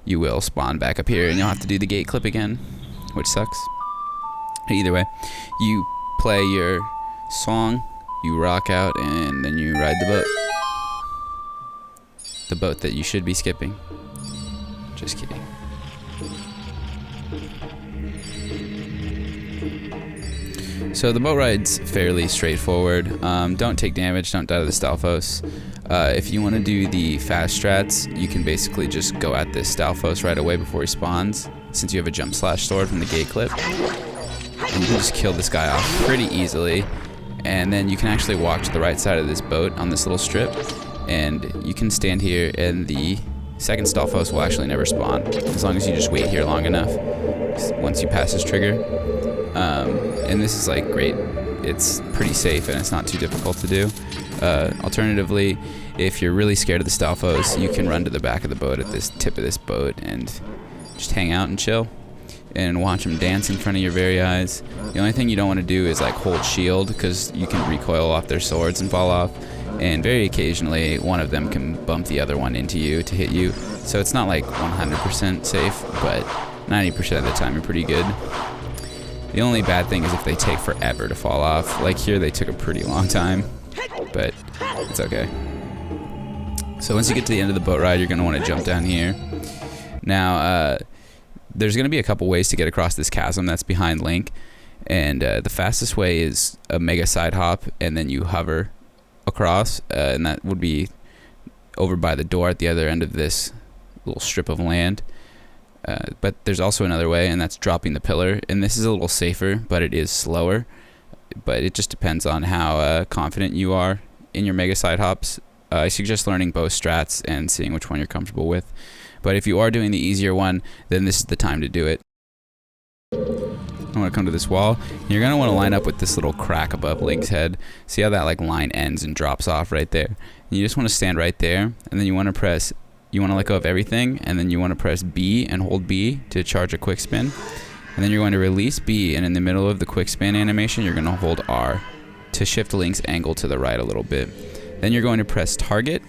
you will spawn back up here and you'll have to do the gate clip again, which sucks. Either way, you play your song, you rock out, and then you ride the boat. The boat that you should be skipping. Just kidding. So the boat ride's fairly straightforward. Don't take damage, don't die to the stalfos. If you want to do the fast strats, you can basically just go at this stalfos right away before he spawns, since you have a jump slash stored from the gate clip. And you can just kill this guy off pretty easily. And then you can actually walk to the right side of this boat on this little strip, and you can stand here and the second stalfos will actually never spawn, as long as you just wait here long enough once you pass this trigger. And this is like great. It's pretty safe and it's not too difficult to do. Alternatively, if you're really scared of the stalfos, you can run to the back of the boat at this tip of this boat and just hang out and chill and watch them dance in front of your very eyes. The only thing you don't want to do is like hold shield, because you can recoil off their swords and fall off, and very occasionally one of them can bump the other one into you to hit you. So it's not like 100% safe, but 90% of the time you're pretty good. The only bad thing is if they take forever to fall off. Like here, they took a pretty long time, but it's okay. So once you get to the end of the boat ride, you're going to want to jump down here. Now, there's going to be a couple ways to get across this chasm that's behind Link, and the fastest way is a megasidehop, and then you hover across, and that would be over by the door at the other end of this little strip of land. But there's also another way, and that's dropping the pillar, and this is a little safer, but it is slower. But it just depends on how confident you are in your megasidhops. I suggest learning both strats and seeing which one you're comfortable with. But if you are doing the easier one, then this is the time to do it. I want to come to this wall. You're going to want to line up with this little crack above Link's head. See how that like line ends and drops off right there? And you just want to stand right there, and then you want to let go of everything, and then you want to press B and hold B to charge a quick spin. And then you're going to release B, and in the middle of the quick spin animation, you're going to hold R to shift Link's angle to the right a little bit. Then you're going to press target,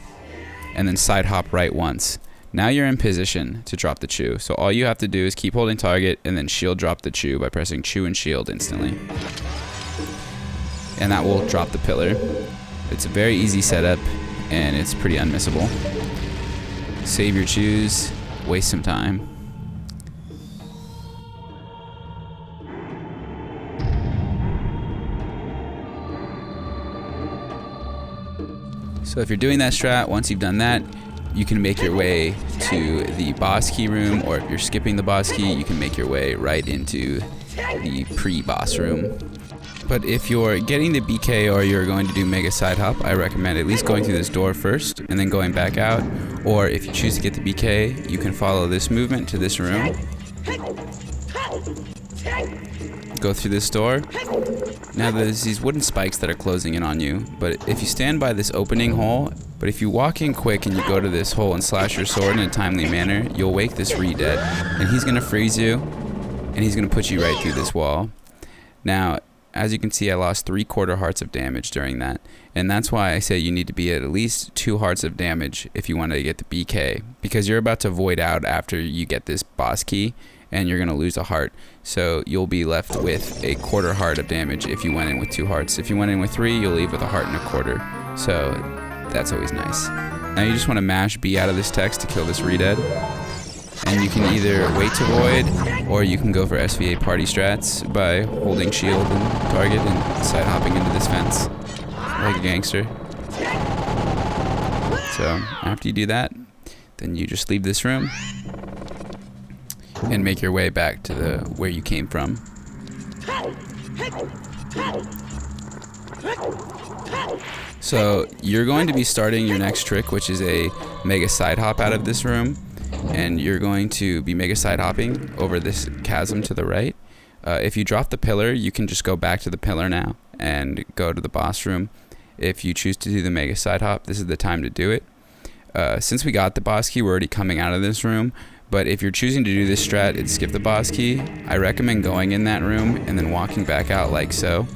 and then side hop right once. Now you're in position to drop the chew. So all you have to do is keep holding target and then shield drop the chew by pressing chew and shield instantly. And that will drop the pillar. It's a very easy setup, and it's pretty unmissable. Save your chews, waste some time. So if you're doing that strat, once you've done that, you can make your way to the boss key room, or if you're skipping the boss key, you can make your way right into the pre-boss room. But if you're getting the BK or you're going to do megasidehop, I recommend at least going through this door first and then going back out. Or if you choose to get the BK, you can follow this movement to this room. Go through this door. Now there's these wooden spikes that are closing in on you, but if you stand by this opening hole, but if you walk in quick and you go to this hole and slash your sword in a timely manner, you'll wake this re-dead, and he's going to freeze you, and he's going to put you right through this wall. Now, as you can see, I lost 3/4 hearts of damage during that, and that's why I say you need to be at least 2 hearts of damage if you want to get the BK, because you're about to void out after you get this boss key, and you're going to lose a heart. So you'll be left with 1/4 heart of damage if you went in with 2 hearts. If you went in with 3, you'll leave with 1.25. So that's always nice. Now you just want to mash B out of this text to kill this re-dead. And you can either wait to void, or you can go for SVA party strats by holding shield and target and side hopping into this fence like a gangster. So after you do that, then you just leave this room and make your way back to where you came from. So you're going to be starting your next trick, which is a megasidehop out of this room. And you're going to be megasidehoping over this chasm to the right. If you drop the pillar, you can just go back to the pillar now and go to the boss room. If you choose to do the megasidehop, this is the time to do it. Since we got the boss key, we're already coming out of this room. But if you're choosing to do this strat and skip the boss key, I recommend going in that room and then walking back out like so.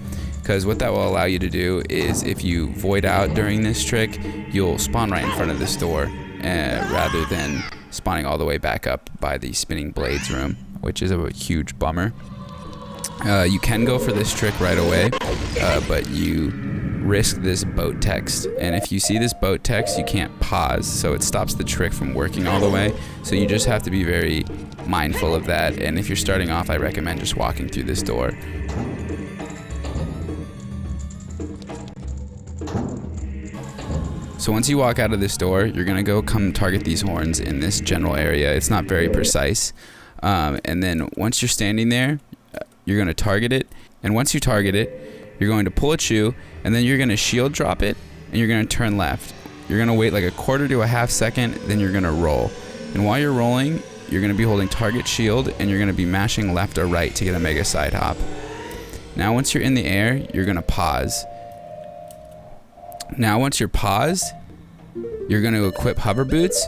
because what that will allow you to do is if you void out during this trick, you'll spawn right in front of this door rather than spawning all the way back up by the spinning blades room, which is a huge bummer. You can go for this trick right away, but you risk this boat text, and if you see this boat text, you can't pause, so it stops the trick from working all the way. So you just have to be very mindful of that, and if you're starting off, I recommend just walking through this door. So once you walk out of this door, you're gonna go come target these horns in this general area. It's not very precise, and then once you're standing there, you're gonna target it, and once you target it, you're going to pull a chew, and then you're gonna shield drop it, and you're gonna turn left. You're gonna wait like a quarter to a half second, then you're gonna roll. And while you're rolling, you're gonna be holding target shield, and you're gonna be mashing left or right to get a mega sidehop. Now once you're in the air, you're gonna pause. Now once you're paused, you're gonna equip hover boots,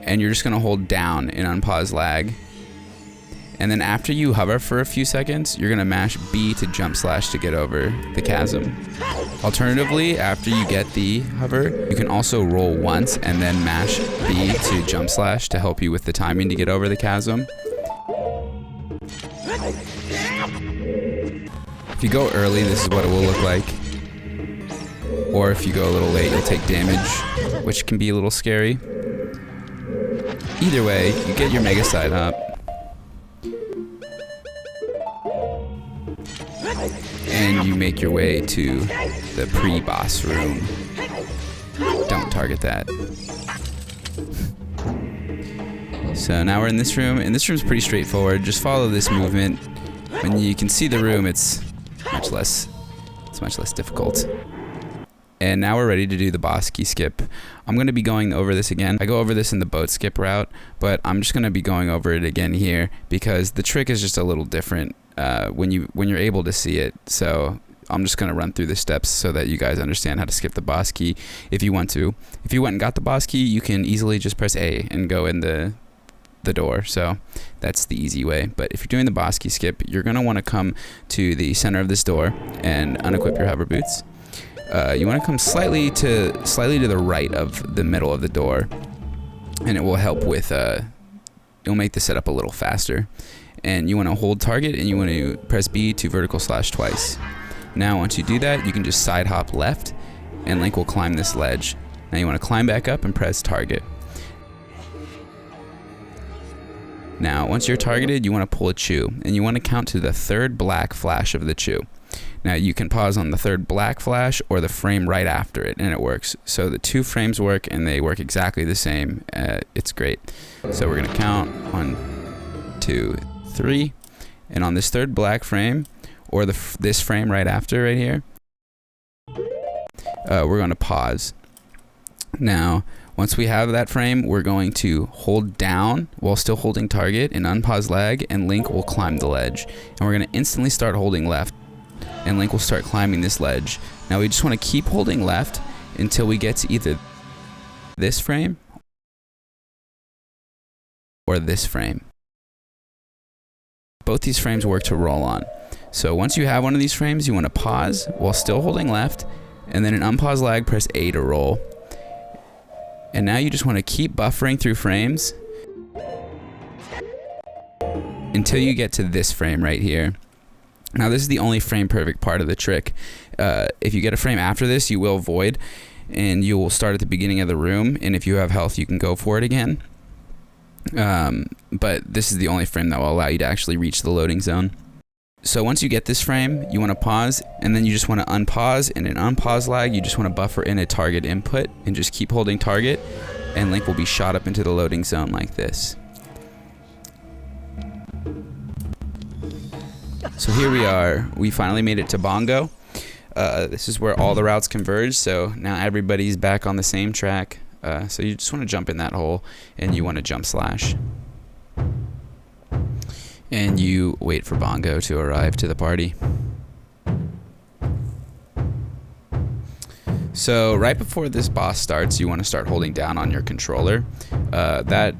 and you're just gonna hold down in unpause lag. And then after you hover for a few seconds, you're gonna mash B to jump slash to get over the chasm. Alternatively, after you get the hover, you can also roll once and then mash B to jump slash to help you with the timing to get over the chasm. If you go early, this is what it will look like. Or if you go a little late, you'll take damage, which can be a little scary. Either way, you get your mega sidehop. And you make your way to the pre-boss room. Don't target that. So now we're in this room, and this room's pretty straightforward. Just follow this movement. When you can see the room, it's much less difficult. And now we're ready to do the boss key skip. I'm going to be going over this again. I go over this in the boat skip route, but I'm just going to be going over it again here because the trick is just a little different when you're able to see it. So I'm just going to run through the steps so that you guys understand how to skip the boss key if you want to. If you went and got the boss key, you can easily just press A and go in the door. So that's the easy way. But if you're doing the boss key skip, you're going to want to come to the center of this door and unequip your hover boots. You want to come slightly to the right of the middle of the door, and it will help with it'll make the setup a little faster. And you want to hold target, and you want to press B to vertical slash twice. Now once you do that, you can just side hop left, and Link will climb this ledge. Now you want to climb back up and press target. Now once you're targeted, you want to pull a chew, and you want to count to the third black flash of the chew. Now you can pause on the third black flash or the frame right after it, and it works. So the two frames work, and they work exactly the same. It's great. So we're gonna count 1, 2, 3, and on this third black frame or this frame right after right here, we're gonna pause. Now once we have that frame, we're going to hold down while still holding target and unpause lag, and Link will climb the ledge. And we're gonna instantly start holding left, and Link will start climbing this ledge. Now we just want to keep holding left until we get to either this frame or this frame. Both these frames work to roll on. So once you have one of these frames, you want to pause while still holding left, and then in unpause lag, press A to roll. And now you just want to keep buffering through frames until you get to this frame right here. Now this is the only frame perfect part of the trick. If you get a frame after this, you will void, and you will start at the beginning of the room, and if you have health, you can go for it again. But this is the only frame that will allow you to actually reach the loading zone. So once you get this frame, you want to pause, and then you just want to unpause, and in unpause lag, you just want to buffer in a target input, and just keep holding target, and Link will be shot up into the loading zone like this. So here we are. We finally made it to Bongo. This is where all the routes converge, so now everybody's back on the same track. So you just want to jump in that hole, and you want to jump slash. And you wait for Bongo to arrive to the party. So right before this boss starts, you want to start holding down on your controller. That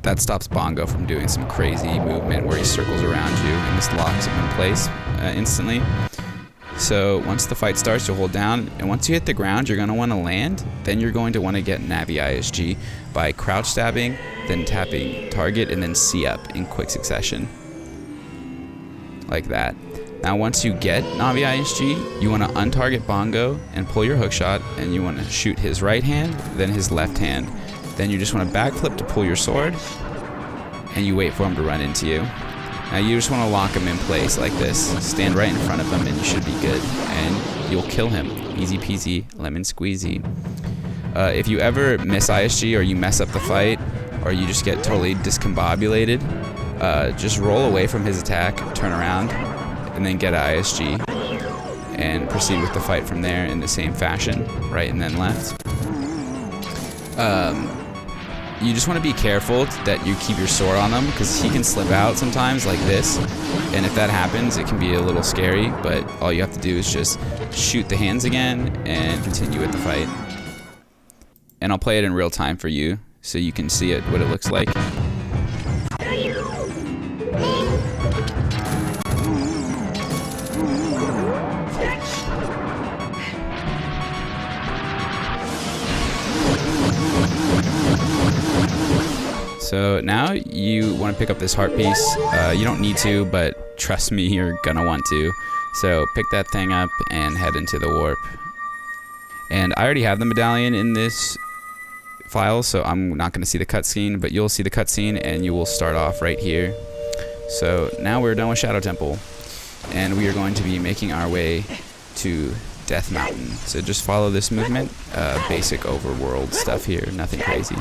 that stops Bongo from doing some crazy movement where he circles around you and just locks him in place instantly. So once the fight starts, you'll hold down, and once you hit the ground, you're going to want to land. Then you're going to want to get Navi ISG by crouch stabbing, then tapping target, and then C up in quick succession. Like that. Now once you get Navi ISG, you want to untarget Bongo and pull your hookshot, and you want to shoot his right hand, then his left hand. Then you just want to backflip to pull your sword, and you wait for him to run into you. Now you just want to lock him in place like this. Stand right in front of him and you should be good. And you'll kill him. Easy peasy, lemon squeezy. If you ever miss ISG or you mess up the fight, or you just get totally discombobulated, just roll away from his attack, turn around, and then get ISG. And proceed with the fight from there in the same fashion, right and then left. You just want to be careful that you keep your sword on him, because he can slip out sometimes like this, and if that happens it can be a little scary, but all you have to do is just shoot the hands again and continue with the fight. And I'll play it in real time for you so you can see what it looks like. So now you want to pick up this heart piece. You don't need to, but trust me, you're gonna want to. So pick that thing up and head into the warp. And I already have the medallion in this file, so I'm not gonna see the cutscene, but you'll see the cutscene and you will start off right here. So now we're done with Shadow Temple, and we are going to be making our way to Death Mountain. So just follow this movement, basic overworld stuff here, nothing crazy.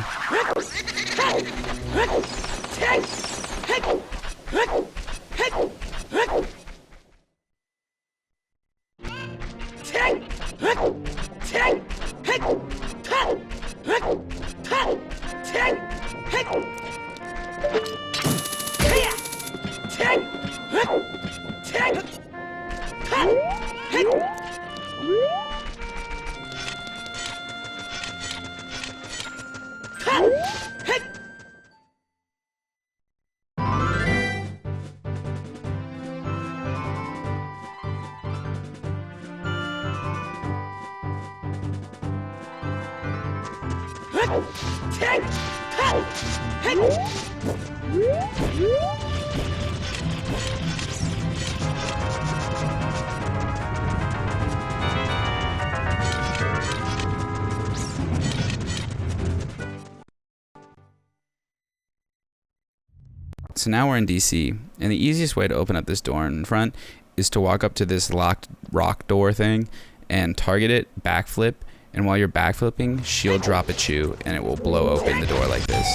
So now we're in DC, and the easiest way to open up this door in front is to walk up to this locked rock door thing and target it, backflip, and while you're backflipping, shield drop a chew, and it will blow open the door like this.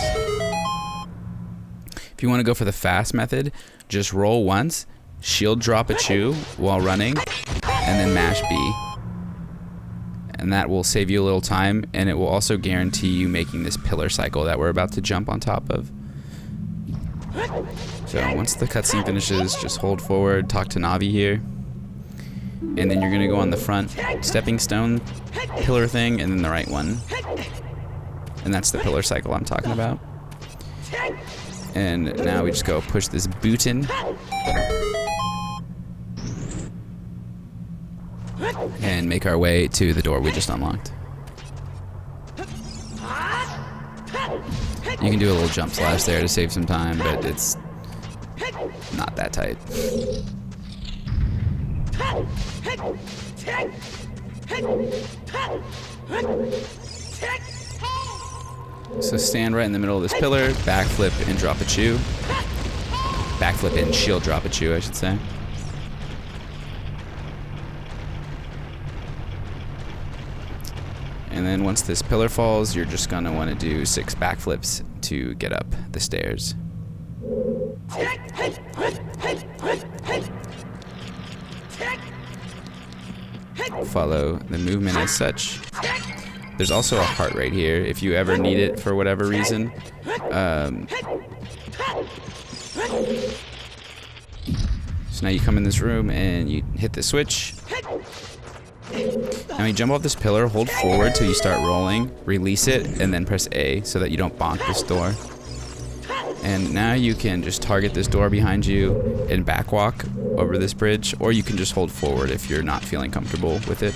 If you want to go for the fast method, just roll once, shield drop a chew while running, and then mash B. And that will save you a little time, and it will also guarantee you making this pillar cycle that we're about to jump on top of. So once the cutscene finishes, just hold forward, talk to Navi here, and then you're going to go on the front stepping stone pillar thing, and then the right one. And that's the pillar cycle I'm talking about. And now we just go push this button. And make our way to the door we just unlocked. You can do a little jump slash there to save some time, but it's not that tight. So stand right in the middle of this pillar, backflip and drop a chew. Backflip and shield drop a chew, I should say. And then once this pillar falls, you're just gonna want to do 6 backflips to get up the stairs. Follow the movement as such. There's also a heart right here if you ever need it for whatever reason. So now you come in this room and you hit the switch. Now you jump off this pillar, hold forward till you start rolling, release it, and then press A so that you don't bonk this door. And now you can just target this door behind you and backwalk over this bridge, or you can just hold forward if you're not feeling comfortable with it.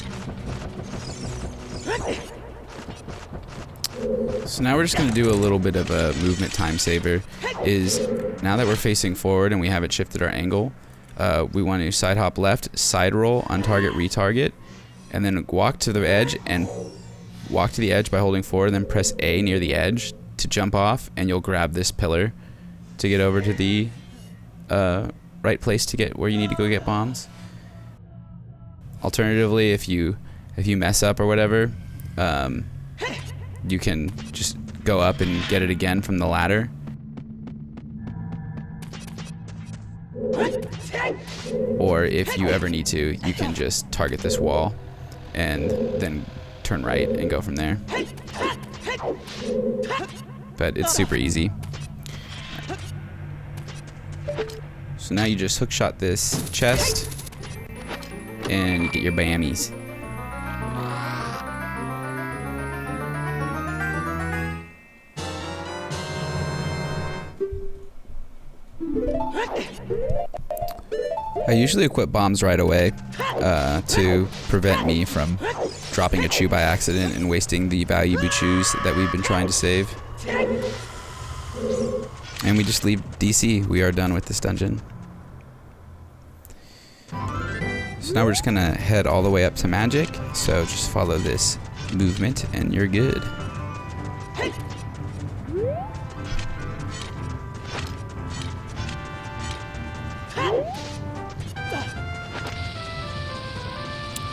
So now we're just going to do a little bit of a movement time saver. Is now that we're facing forward and we haven't shifted our angle, we want to side hop left, side roll, on target, retarget, and then walk to the edge and walk to the edge by holding forward, then press A near the edge to jump off, and you'll grab this pillar to get over to the right place to get where you need to go get bombs. Alternatively, if you mess up or whatever, you can just go up and get it again from the ladder. Or if you ever need to, you can just target this wall and then turn right and go from there. But it's super easy. So now you just hookshot this chest and you get your bammies. I usually equip bombs right away to prevent me from dropping a chew by accident and wasting the valuable chews that we've been trying to save. And we just leave DC. We are done with this dungeon. So now we're just gonna head all the way up to magic. So just follow this movement and you're good.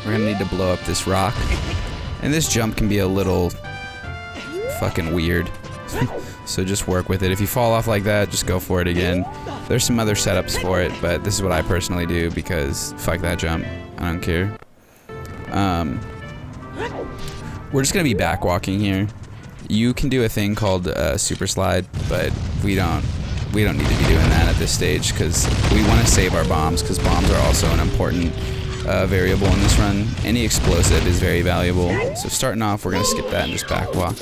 We're gonna need to blow up this rock. And this jump can be a little fucking weird. So just work with it. If you fall off like that, just go for it again. There's some other setups for it, but this is what I personally do because fuck that jump. I don't care. We're just gonna be backwalking here. You can do a thing called superslide, but we don't need to be doing that at this stage because we want to save our bombs, because bombs are also an important variable in this run. Any explosive is very valuable. So starting off, we're gonna skip that and just backwalk.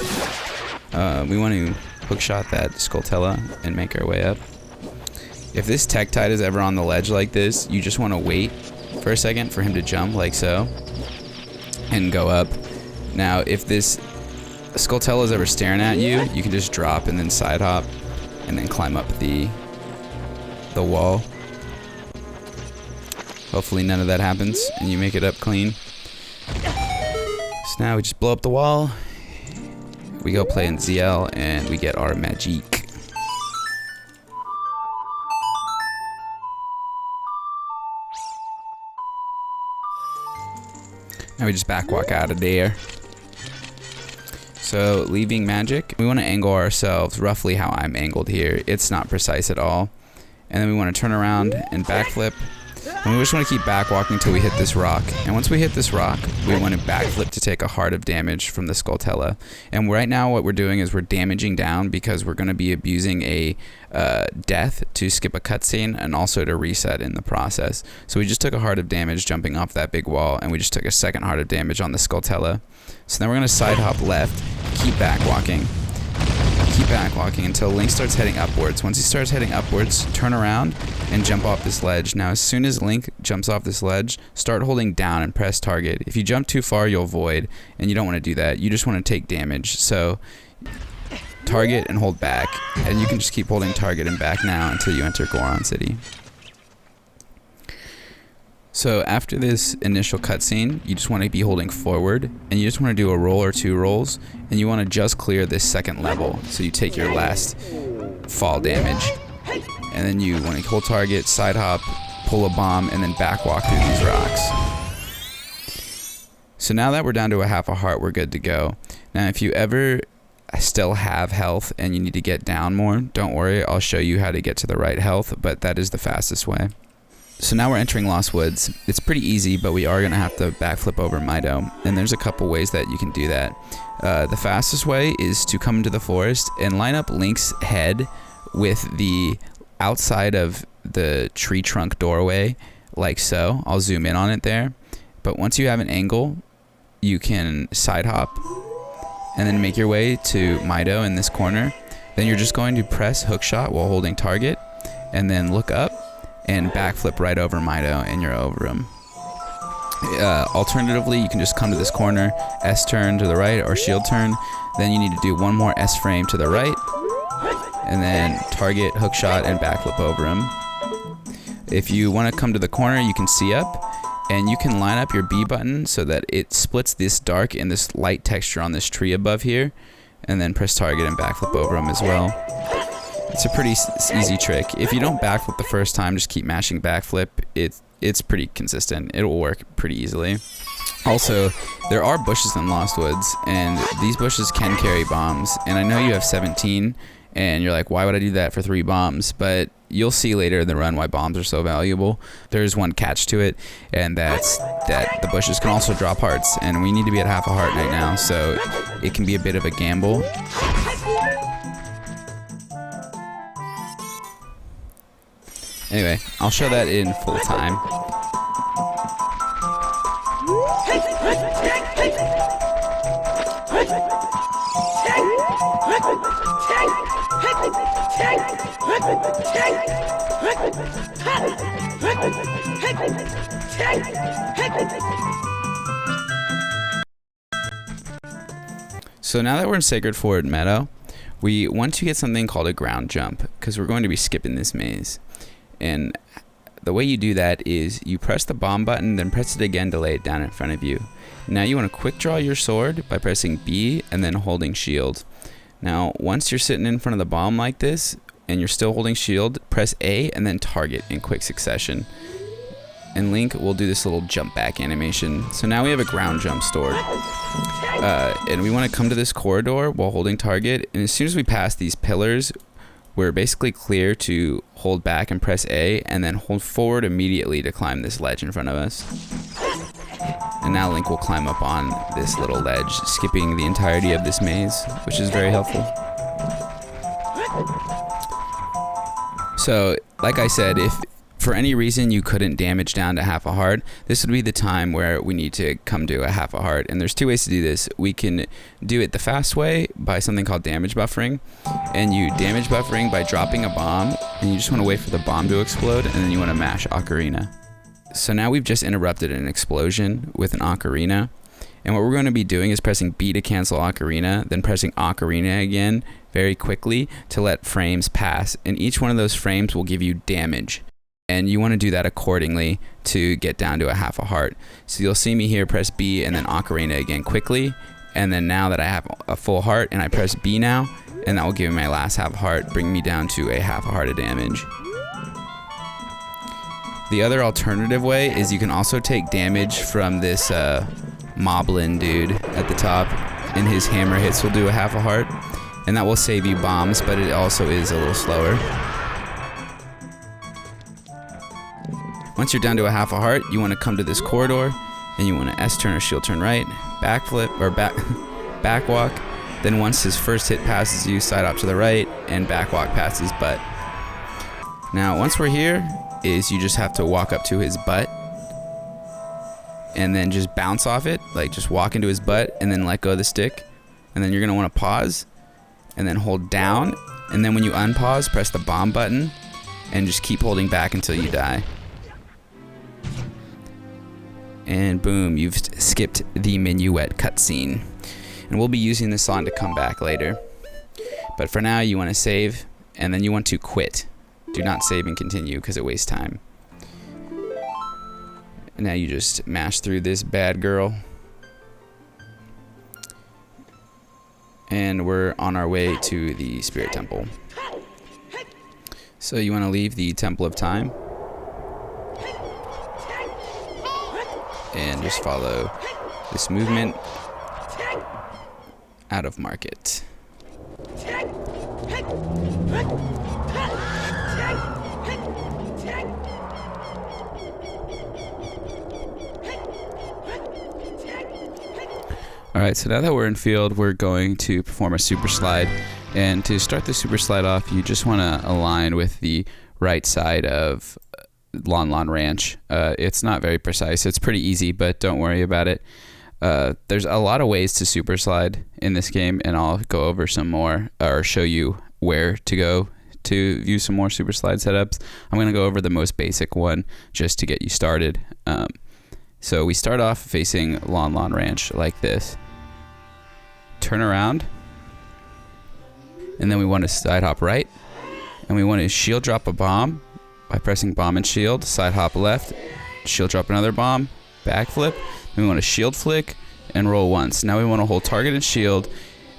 We want to hookshot that Skulltella and make our way up. If this Tektite is ever on the ledge like this, you just want to wait for a second for him to jump like so and go up. Now, if this Skulltella is ever staring at you, you can just drop and then side hop and then climb up the wall. Hopefully none of that happens and you make it up clean. So now we just blow up the wall. We go play in ZL and we get our magic. Now we just backwalk out of there. So leaving magic, we want to angle ourselves roughly how I'm angled here. It's not precise at all. And then we want to turn around and backflip. And we just want to keep backwalking until we hit this rock. And once we hit this rock, we want to backflip to take a heart of damage from the Skulltella. And right now what we're doing is we're damaging down because we're going to be abusing a death to skip a cutscene and also to reset in the process. So we just took a heart of damage jumping off that big wall, and we just took a second heart of damage on the Skulltella. So then we're going to side hop left, keep backwalking. Keep backwalking until Link starts heading upwards. Once he starts heading upwards, turn around and jump off this ledge. Now, as soon as Link jumps off this ledge, start holding down and press target. If you jump too far, you'll void, and you don't want to do that. You just want to take damage. So, target and hold back, and you can just keep holding target and back now until you enter Goron City. So after this initial cutscene, you just want to be holding forward, and you just want to do a roll or two rolls, and you want to just clear this second level, so you take your last fall damage. And then you want to hold target, side hop, pull a bomb, and then backwalk through these rocks. So now that we're down to a half a heart, we're good to go. Now if you ever still have health and you need to get down more, don't worry, I'll show you how to get to the right health, but that is the fastest way. So now we're entering Lost Woods. It's pretty easy, but we are going to have to backflip over Mido, and there's a couple ways that you can do that. The fastest way is to come into the forest and line up Link's head with the outside of the tree trunk doorway, like so. I'll zoom in on it there. But once you have an angle, you can side hop and then make your way to Mido in this corner. Then you're just going to press hookshot while holding target, and then look up and backflip right over mido, and you're over him. Alternatively, you can just come to this corner, S turn to the right or shield turn. Then you need to do one more S frame to the right, and then target, hookshot, and backflip over him. If you want to come to the corner, you can C up, and you can line up your B button so that it splits this dark and this light texture on this tree above here, and then press target and backflip over him as well. It's a pretty easy trick. If you don't backflip the first time, just keep mashing backflip. It's pretty consistent. It will work pretty easily. Also, there are bushes in Lost Woods, and these bushes can carry bombs. And I know you have 17, and you're like, why would I do that for 3 bombs? But you'll see later in the run why bombs are so valuable. There's one catch to it, and that's that the bushes can also drop hearts, and we need to be at half a heart right now, so it can be a bit of a gamble. Anyway, I'll show that in full time. So now that we're in Sacred Ford Meadow, we want to get something called a ground jump, because we're going to be skipping this maze. And the way you do that is you press the bomb button, then press it again to lay it down in front of you. Now you want to quick draw your sword by pressing B and then holding shield. Now once you're sitting in front of the bomb like this and you're still holding shield, press A and then target in quick succession. And Link will do this little jump back animation. So now we have a ground jump stored. And we want to come to this corridor while holding target, and as soon as we pass these pillars, we're basically clear to hold back and press A, and then hold forward immediately to climb this ledge in front of us. And now Link will climb up on this little ledge, skipping the entirety of this maze, which is very helpful. So, like I said, if for any reason you couldn't damage down to half a heart, this would be the time where we need to come to a half a heart. And there's 2 ways to do this. We can do it the fast way by something called damage buffering. And you damage buffering by dropping a bomb, and you just want to wait for the bomb to explode, and then you want to mash Ocarina. So now we've just interrupted an explosion with an Ocarina. And what we're going to be doing is pressing B to cancel Ocarina, then pressing Ocarina again very quickly to let frames pass. And each one of those frames will give you damage. And you want to do that accordingly to get down to a half a heart. So you'll see me here press B and then Ocarina again quickly. And then now that I have a full heart, and I press B now, and that will give me my last half a heart, bring me down to a half a heart of damage. The other alternative way is you can also take damage from this Moblin dude at the top, and his hammer hits will do a half a heart. And that will save you bombs, but it also is a little slower. Once you're down to a half a heart, you want to come to this corridor, and you want to S turn or shield turn right, backflip or back walk. Then once his first hit passes you, side hop to the right, and back walk past his butt. Now once we're here, is you just have to walk up to his butt, and then just bounce off it, like just walk into his butt, and then let go of the stick, and then you're gonna want to pause, and then hold down, and then when you unpause, press the bomb button, and just keep holding back until you die. And boom, you've skipped the minuet cutscene. And we'll be using this song to come back later. But for now, you want to save, and then you want to quit. Do not save and continue, because it wastes time. And now you just mash through this bad girl. And we're on our way to the Spirit Temple. So you want to leave the Temple of Time. And just follow this movement out of market. Alright, so now that we're in field, we're going to perform a super slide. And to start the super slide off, you just want to align with the right side of Lon Lon Ranch. It's not very precise. It's pretty easy, but don't worry about it. There's a lot of ways to super slide in this game, and I'll go over some more, or show you where to go to view some more super slide setups. I'm going to go over the most basic one just to get you started. So we start off facing Lon Lon Ranch like this. Turn around, and then we want to side hop right, and we want to shield drop a bomb by pressing bomb and shield, side hop left, shield drop another bomb, backflip, then we want to shield flick and roll once. Now we want to hold target and shield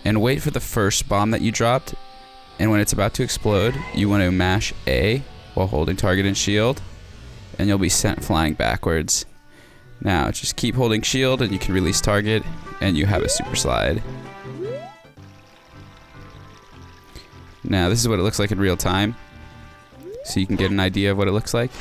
and wait for the first bomb that you dropped, and when it's about to explode, you want to mash A while holding target and shield, and you'll be sent flying backwards. Now just keep holding shield and you can release target and you have a super slide. Now this is what it looks like in real time, so you can get an idea of what it looks like.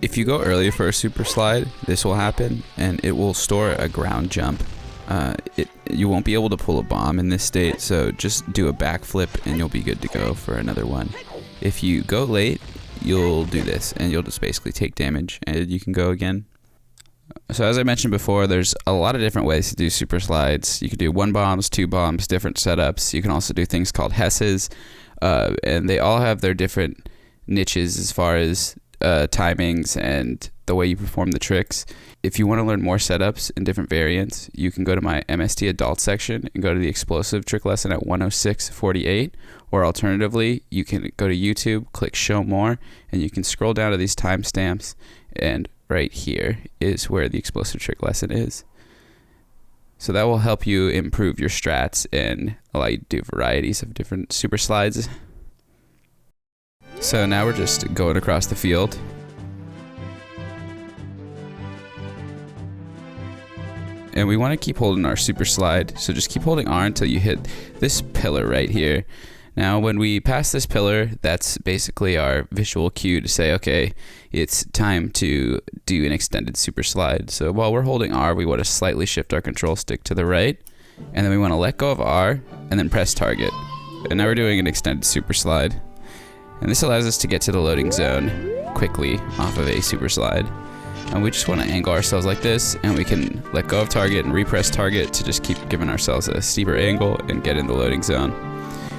If you go early for a super slide, this will happen and it will store a ground jump. You won't be able to pull a bomb in this state, so just do a backflip and you'll be good to go for another one. If you go late, you'll do this and you'll just basically take damage and you can go again. So as I mentioned before, there's a lot of different ways to do super slides. You can do 1 bombs, 2 bombs, different setups. You can also do things called hesses, and they all have their different niches as far as timings and the way you perform the tricks. If you want to learn more setups and different variants, you can go to my MST adult section and go to the explosive trick lesson at 106.48, or alternatively, you can go to YouTube, click show more, and you can scroll down to these timestamps, and right here is where the explosive trick lesson is. So that will help you improve your strats and allow you to do varieties of different super slides. So now we're just going across the field. And we want to keep holding our super slide, so just keep holding R until you hit this pillar right here. Now when we pass this pillar, that's basically our visual cue to say, okay, it's time to do an extended super slide. So while we're holding R, we want to slightly shift our control stick to the right, and then we want to let go of R and then press target. And now we're doing an extended super slide. And this allows us to get to the loading zone quickly off of a super slide. And we just want to angle ourselves like this, and we can let go of target and repress target to just keep giving ourselves a steeper angle and get in the loading zone.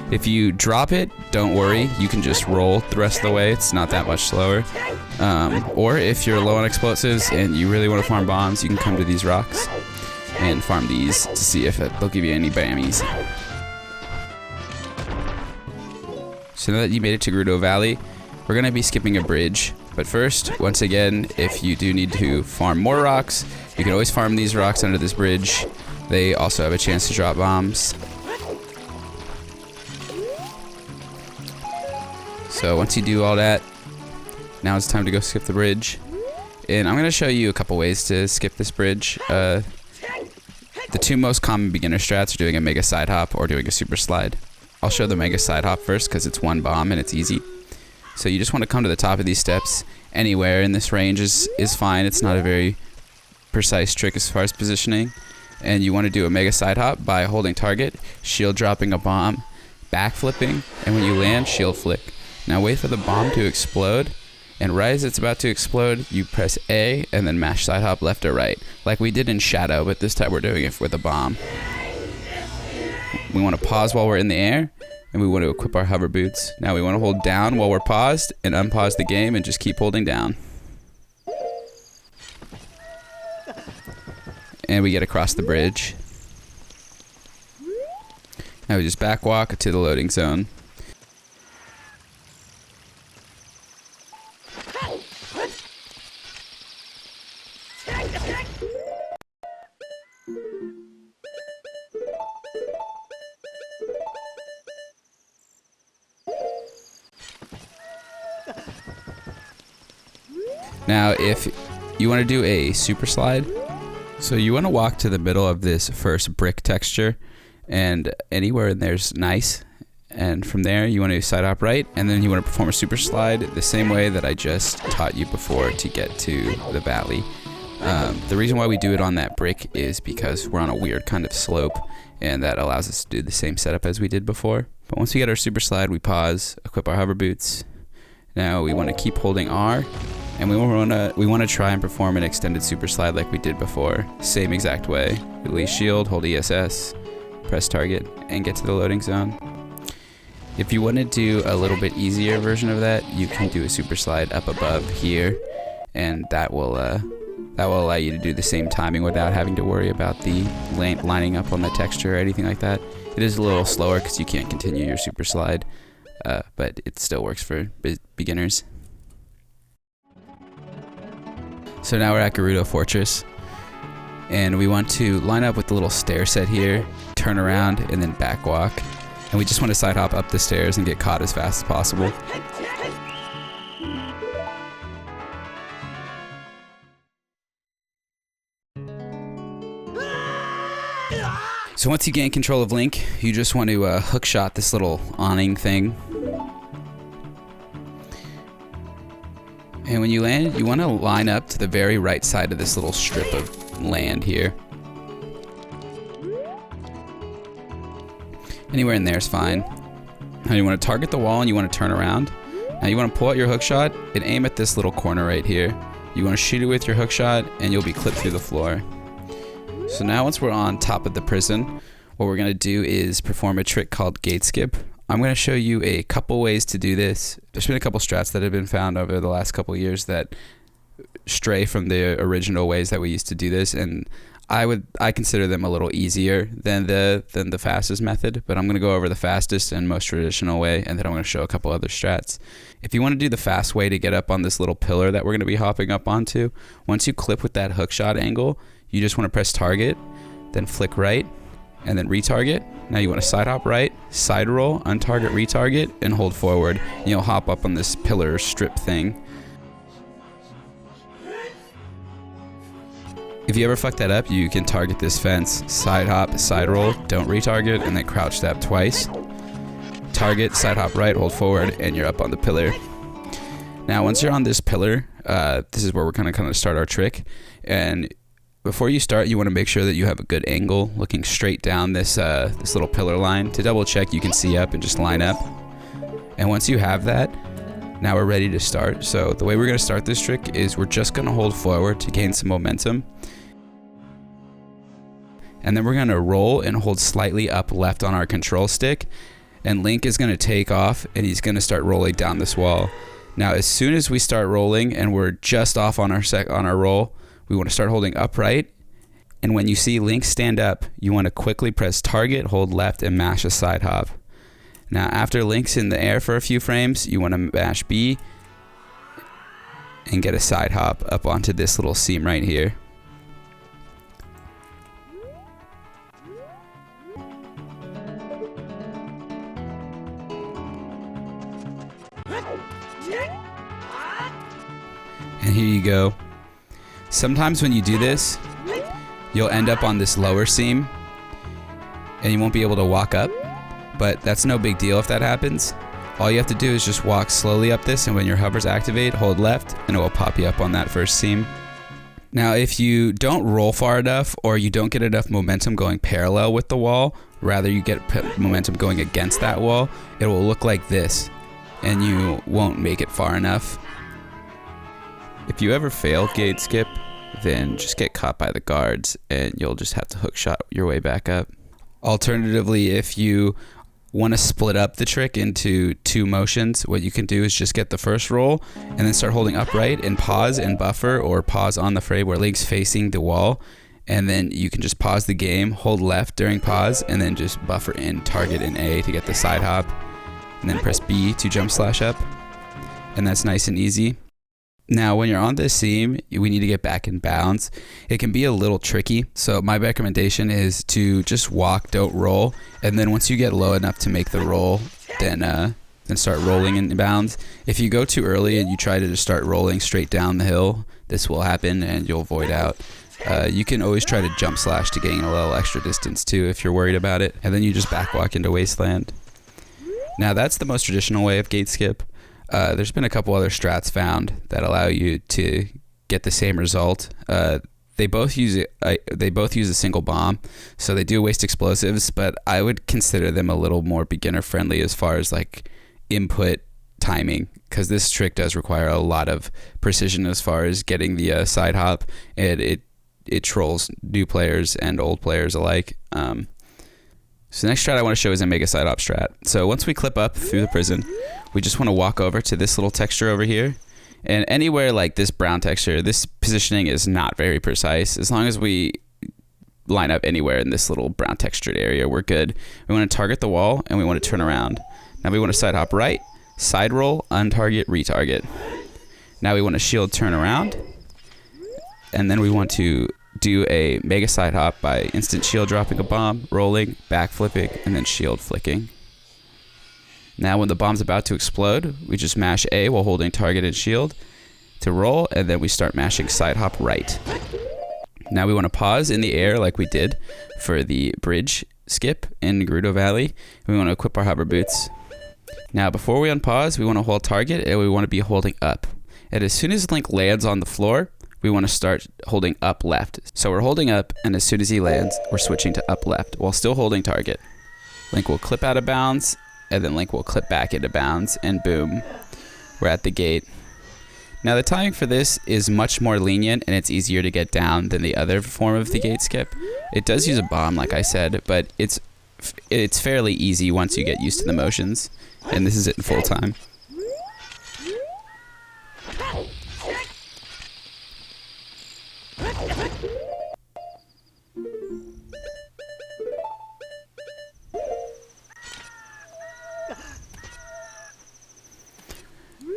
If you drop it, don't worry, you can just roll the rest of the way, it's not that much slower. Or if you're low on explosives and you really want to farm bombs, you can come to these rocks and farm these to see if they'll give you any bammies. So now that you made it to Gerudo Valley, we're going to be skipping a bridge. But first, once again, if you do need to farm more rocks, you can always farm these rocks under this bridge. They also have a chance to drop bombs. So once you do all that, now it's time to go skip the bridge. And I'm going to show you a couple ways to skip this bridge. The 2 most common beginner strats are doing a megasidehop or doing a super slide. I'll show the megasidehop first because it's 1 bomb and it's easy. So you just want to come to the top of these steps. Anywhere in this range is fine. It's not a very precise trick as far as positioning. And you want to do a megasidehop by holding target, shield dropping a bomb, backflipping, and when you land, shield flick. Now wait for the bomb to explode, and right as it's about to explode, you press A and then mash side hop left or right, like we did in Shadow, but this time we're doing it with a bomb. We want to pause while we're in the air, and we want to equip our hover boots. Now we want to hold down while we're paused and unpause the game and just keep holding down. And we get across the bridge. Now we just back walk to the loading zone. Now, if you want to do a super slide, so you want to walk to the middle of this first brick texture, and anywhere in there's nice, and from there you want to side hop right, and then you want to perform a super slide the same way that I just taught you before to get to the valley. The reason why we do it on that brick is because we're on a weird kind of slope, and that allows us to do the same setup as we did before. But once we get our super slide, we pause, equip our hover boots. Now we want to keep holding R, and we want to try and perform an extended super slide like we did before. Same exact way. Release shield, hold ESS, press target, and get to the loading zone. If you want to do a little bit easier version of that, you can do a super slide up above here, and that will allow you to do the same timing without having to worry about the lining up on the texture or anything like that. It is a little slower because you can't continue your super slide, but it still works for beginners. So now we're at Gerudo Fortress, and we want to line up with the little stair set here, turn around, and then back walk. And we just want to side hop up the stairs and get caught as fast as possible. So once you gain control of Link, you just want to hookshot this little awning thing. And when you land, you want to line up to the very right side of this little strip of land here. Anywhere in there is fine. Now you want to target the wall and you want to turn around. Now you want to pull out your hookshot and aim at this little corner right here. You want to shoot it with your hookshot and you'll be clipped through the floor. So now once we're on top of the prison, what we're going to do is perform a trick called gate skip. I'm going to show you a couple ways to do this. There's been a couple strats that have been found over the last couple years that stray from the original ways that we used to do this, and I consider them a little easier than the fastest method, but I'm going to go over the fastest and most traditional way, and then I'm going to show a couple other strats. If you want to do the fast way to get up on this little pillar that we're going to be hopping up onto, once you clip with that hookshot angle, you just want to press target, then flick right, and then retarget. Now you want to side hop right, side roll, untarget, retarget, and hold forward. And you'll hop up on this pillar strip thing. If you ever fuck that up, you can target this fence, side hop, side roll, don't retarget, and then crouch step twice. Target, side hop right, hold forward, and you're up on the pillar. Now once you're on this pillar, this is where we're gonna kind of start our trick. And before you start, you want to make sure that you have a good angle looking straight down this little pillar line. To double check, you can see up and just line up. And once you have that, now we're ready to start. So the way we're going to start this trick is we're just going to hold forward to gain some momentum. And then we're going to roll and hold slightly up left on our control stick. And Link is going to take off and he's going to start rolling down this wall. Now as soon as we start rolling and we're just off on our roll, we want to start holding upright, and when you see Link stand up, you want to quickly press target, hold left, and mash a side hop. Now after Link's in the air for a few frames, you want to mash B and get a side hop up onto this little seam right here. And here you go. Sometimes when you do this, you'll end up on this lower seam and you won't be able to walk up, but that's no big deal if that happens. All you have to do is just walk slowly up this, and when your hovers activate, hold left and it will pop you up on that first seam. Now if you don't roll far enough or you don't get enough momentum going parallel with the wall, rather you get momentum going against that wall, it will look like this and you won't make it far enough. If you ever fail gate skip, then just get caught by the guards and you'll just have to hookshot your way back up. Alternatively, if you want to split up the trick into two motions, what you can do is just get the first roll and then start holding upright and pause and buffer, or pause on the frame where Link's facing the wall, and then you can just pause the game, hold left during pause, and then just buffer in target in A to get the side hop, and then press B to jump slash up, and that's nice and easy. Now, when you're on this seam, we need to get back in bounds. It can be a little tricky, so my recommendation is to just walk, don't roll, and then once you get low enough to make the roll, then start rolling in bounds. If you go too early and you try to just start rolling straight down the hill, this will happen and you'll void out. You can always try to jump slash to gain a little extra distance too if you're worried about it, and then you just back walk into wasteland. Now that's the most traditional way of gate skip. There's been a couple other strats found that allow you to get the same result. They both use a single bomb, so they do waste explosives, but I would consider them a little more beginner friendly as far as like input timing, because this trick does require a lot of precision as far as getting the side hop, and it trolls new players and old players alike. So the next strat I want to show is a megasidehop strat. So once we clip up through the prison, we just want to walk over to this little texture over here. And anywhere like this brown texture, this positioning is not very precise. As long as we line up anywhere in this little brown textured area, we're good. We want to target the wall and we want to turn around. Now we want to side hop right, side roll, untarget, retarget. Now we want to shield turn around. And then we want to do a mega side hop by instant shield dropping a bomb, rolling, back flipping, and then shield flicking. Now when the bomb's about to explode, we just mash A while holding target and shield to roll, and then we start mashing side hop right. Now we want to pause in the air like we did for the bridge skip in Gerudo Valley. We want to equip our hover boots. Now before we unpause, we want to hold target and we want to be holding up. And as soon as Link lands on the floor, we want to start holding up left. So we're holding up, and as soon as he lands, we're switching to up left while still holding target. Link will clip out of bounds, and then Link will clip back into bounds, and boom, we're at the gate. Now the timing for this is much more lenient, and it's easier to get down than the other form of the gate skip. It does use a bomb, like I said, but it's fairly easy once you get used to the motions, and this is it in full time.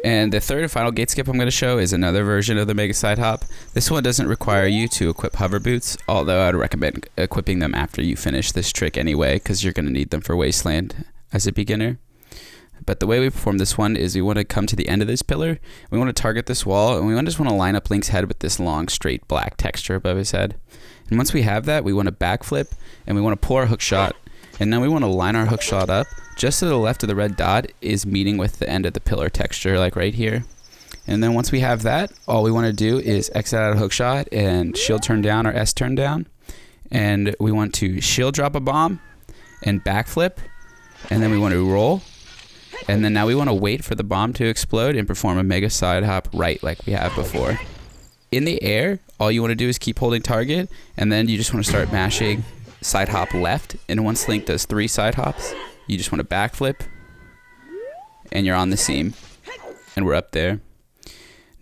And the third and final gate skip I'm going to show is another version of the mega side hop. This one doesn't require you to equip hover boots, although I'd recommend equipping them after you finish this trick anyway, because you're going to need them for Wasteland as a beginner. But the way we perform this one is we want to come to the end of this pillar, we want to target this wall, and we just want to line up Link's head with this long straight black texture above his head. And once we have that, we want to backflip, and we want to pull our hookshot, and now we want to line our hookshot up just to the left of the red dot is meeting with the end of the pillar texture, like right here. And then once we have that, all we want to do is exit out of hookshot and shield turn down or S turn down. And we want to shield drop a bomb and backflip, and then we want to roll. And then now we want to wait for the bomb to explode and perform a mega side hop right like we have before. In the air, all you want to do is keep holding target, and then you just want to start mashing side hop left. And once Link does 3 side hops, you just want to backflip, and you're on the seam, and we're up there.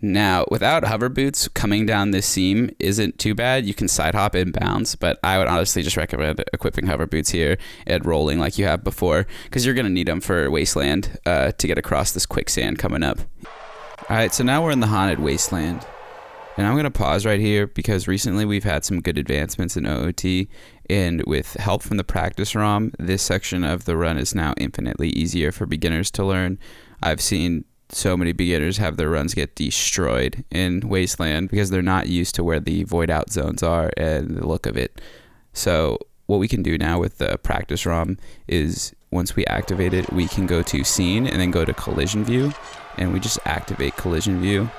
Now, without hover boots, coming down this seam isn't too bad. You can side hop in bounds, but I would honestly just recommend equipping hover boots here and rolling like you have before, because you're going to need them for Wasteland to get across this quicksand coming up. Alright, so now we're in the haunted Wasteland. And I'm going to pause right here because recently we've had some good advancements in OOT, and with help from the practice ROM, this section of the run is now infinitely easier for beginners to learn. I've seen so many beginners have their runs get destroyed in Wasteland because they're not used to where the void out zones are and the look of it. So what we can do now with the practice ROM is once we activate it, we can go to scene and then go to collision view, and we just activate collision view.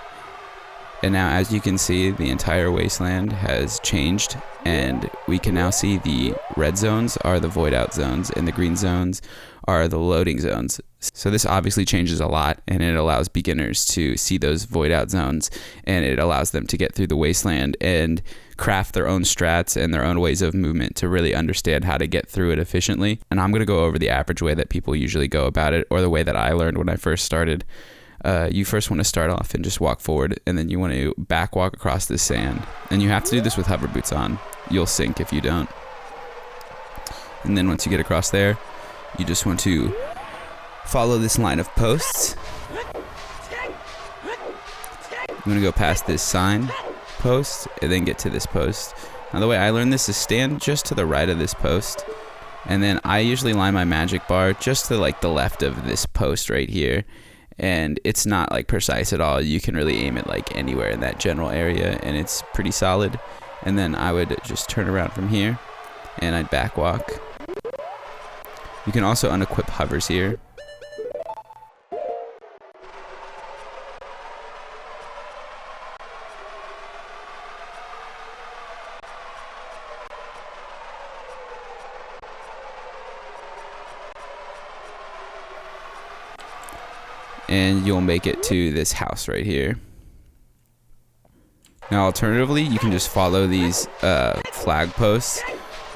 And now, as you can see, the entire Wasteland has changed, and we can now see the red zones are the void out zones and the green zones are the loading zones. So this obviously changes a lot, and it allows beginners to see those void out zones, and it allows them to get through the Wasteland and craft their own strats and their own ways of movement to really understand how to get through it efficiently. And I'm going to go over the average way that people usually go about it, or the way that I learned when I first started. You first want to start off and just walk forward, and then you want to back walk across this sand. And you have to do this with hover boots on. You'll sink if you don't. And then once you get across there, you just want to follow this line of posts. You want to go past this sign post and then get to this post. Now the way I learned this is stand just to the right of this post, and then I usually line my magic bar just to like the left of this post right here. And it's not like precise at all. You can really aim it like anywhere in that general area, and it's pretty solid. And then I would just turn around from here and I'd back walk. You can also unequip hovers here. and you'll make it to this house right here. Now alternatively, you can just follow these flag posts.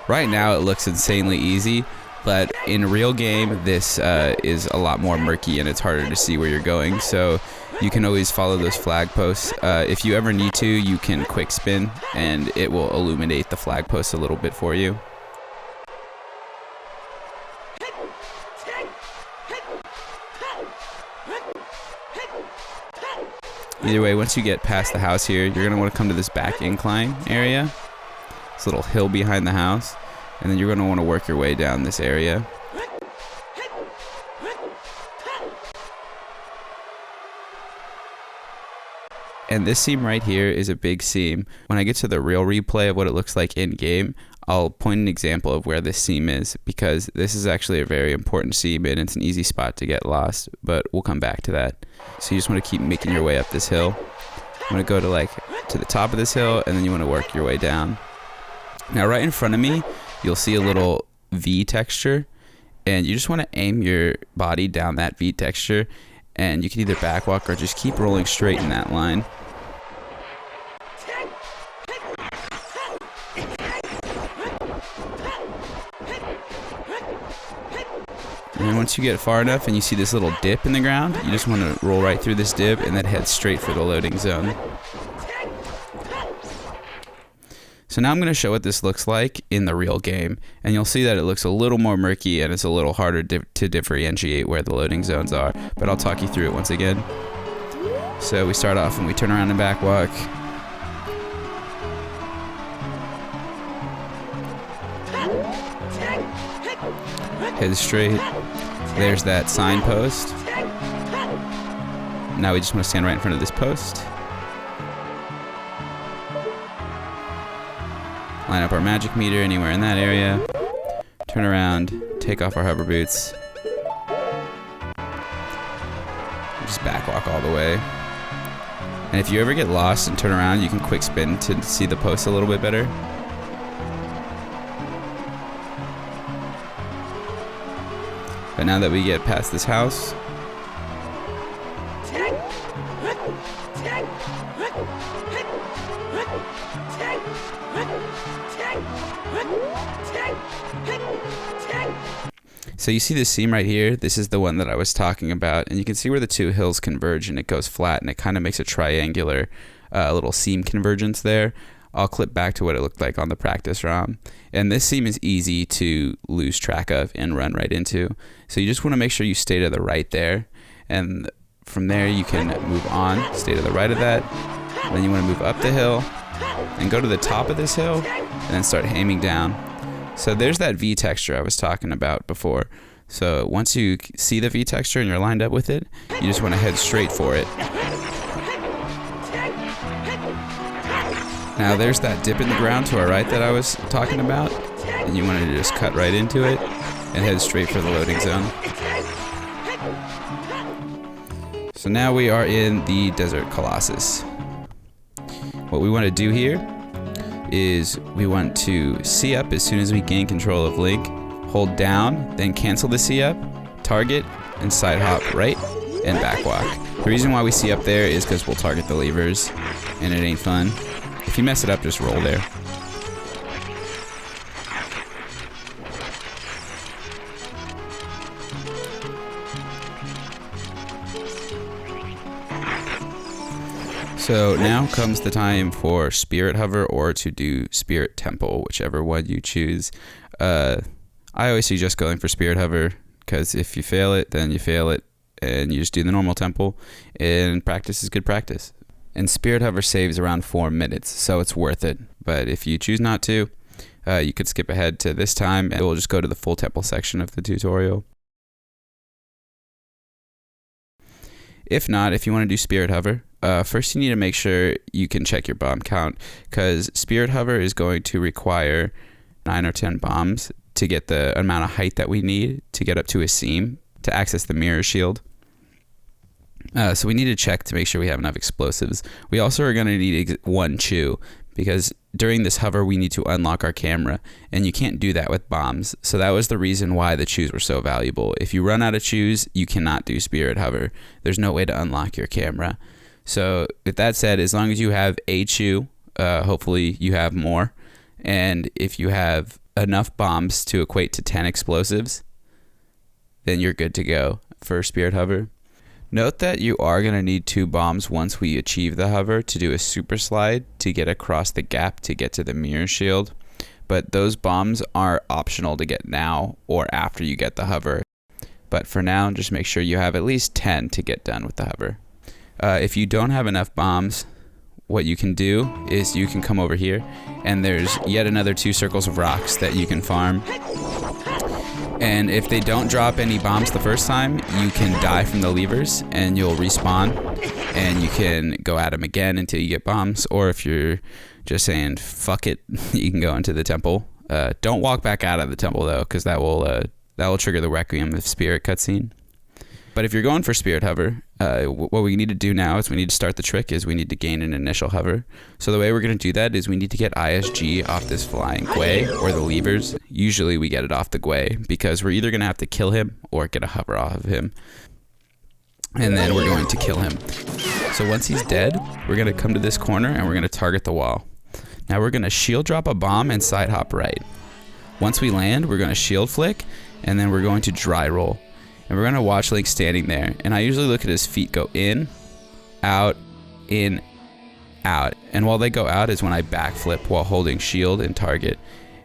Right now it looks insanely easy, but in real game this is a lot more murky and it's harder to see where you're going, so you can always follow those flag posts. If you ever need to, you can quick spin and it will illuminate the flag posts a little bit for you. Either way, once you get past the house here, you're going to want to come to this back incline area. This little hill behind the house. And then you're going to want to work your way down this area. And this seam right here is a big seam. When I get to the real replay of what it looks like in game, I'll point an example of where this seam is, because this is actually a very important seam and it's an easy spot to get lost, but we'll come back to that. So you just want to keep making your way up this hill. You want to go to the top of this hill, and then you want to work your way down. Now right in front of me, you'll see a little V texture, and you just want to aim your body down that V texture, and you can either backwalk or just keep rolling straight in that line. And then once you get far enough and you see this little dip in the ground, you just want to roll right through this dip and then head straight for the loading zone. So now I'm going to show what this looks like in the real game, and you'll see that it looks a little more murky and it's a little harder to differentiate where the loading zones are, but I'll talk you through it once again. So we start off and we turn around and backwalk. Head straight. There's that signpost. Now we just want to stand right in front of this post. Line up our magic meter anywhere in that area. Turn around, take off our hover boots. Just backwalk all the way. And if you ever get lost and turn around, you can quick spin to see the post a little bit better. But now that we get past this house, so you see this seam right here. This is the one that I was talking about, and you can see where the two hills converge and it goes flat, and it kind of makes a triangular little seam convergence there. I'll clip back to what it looked like on the practice ROM. And this seam is easy to lose track of and run right into. So you just want to make sure you stay to the right there. And from there you can move on, stay to the right of that. And then you want to move up the hill and go to the top of this hill and then start aiming down. So there's that V texture I was talking about before. So once you see the V texture and you're lined up with it, you just want to head straight for it. Now there's that dip in the ground to our right that I was talking about, and you want to just cut right into it and head straight for the loading zone. So now we are in the Desert Colossus. What we want to do here is we want to C up as soon as we gain control of Link, hold down, then cancel the C up, target, and side hop right and backwalk. The reason why we C up there is because we'll target the levers, and it ain't fun. If you mess it up, just roll there. So now comes the time for Spirit Hover or to do Spirit Temple, whichever one you choose. I always suggest going for Spirit Hover, because if you fail it, then you fail it, and you just do the normal temple, and practice is good practice. And Spirit Hover saves around 4 minutes, so it's worth it. But if you choose not to, you could skip ahead to this time, and we'll just go to the full temple section of the tutorial. If not, if you want to do Spirit Hover, first you need to make sure you can check your bomb count, because Spirit Hover is going to require 9 or 10 bombs to get the amount of height that we need to get up to a seam to access the mirror shield. So we need to check to make sure we have enough explosives. We also are going to need 1 chew, because during this hover we need to unlock our camera, and you can't do that with bombs. So that was the reason why the chus were so valuable. If you run out of chus, you cannot do spirit hover. There's no way to unlock your camera. So with that said, as long as you have a chu, hopefully you have more, and if you have enough bombs to equate to 10 explosives, then you're good to go for spirit hover. Note that you are going to need 2 bombs once we achieve the hover to do a super slide to get across the gap to get to the mirror shield, but those bombs are optional to get now or after you get the hover. But for now, just make sure you have at least 10 to get done with the hover. If you don't have enough bombs, what you can do is you can come over here, and there's yet another 2 circles of rocks that you can farm. And if they don't drop any bombs the first time, you can die from the levers and you'll respawn, and you can go at them again until you get bombs. Or if you're just saying fuck it, you can go into the temple. Don't walk back out of the temple though, because that will trigger the Requiem of Spirit cutscene. But if you're going for spirit hover, what we need to do now is we need to start the trick is we need to gain an initial hover. So the way we're going to do that is we need to get ISG off this flying Gwei or the levers. Usually we get it off the Gwei because we're either going to have to kill him or get a hover off of him. And then we're going to kill him. So once he's dead, we're going to come to this corner and we're going to target the wall. Now we're going to shield drop a bomb and side hop right. Once we land, we're going to shield flick, and then we're going to dry roll. And we're going to watch Link standing there. And I usually look at his feet go in, out, in, out. And while they go out is when I backflip while holding shield and target.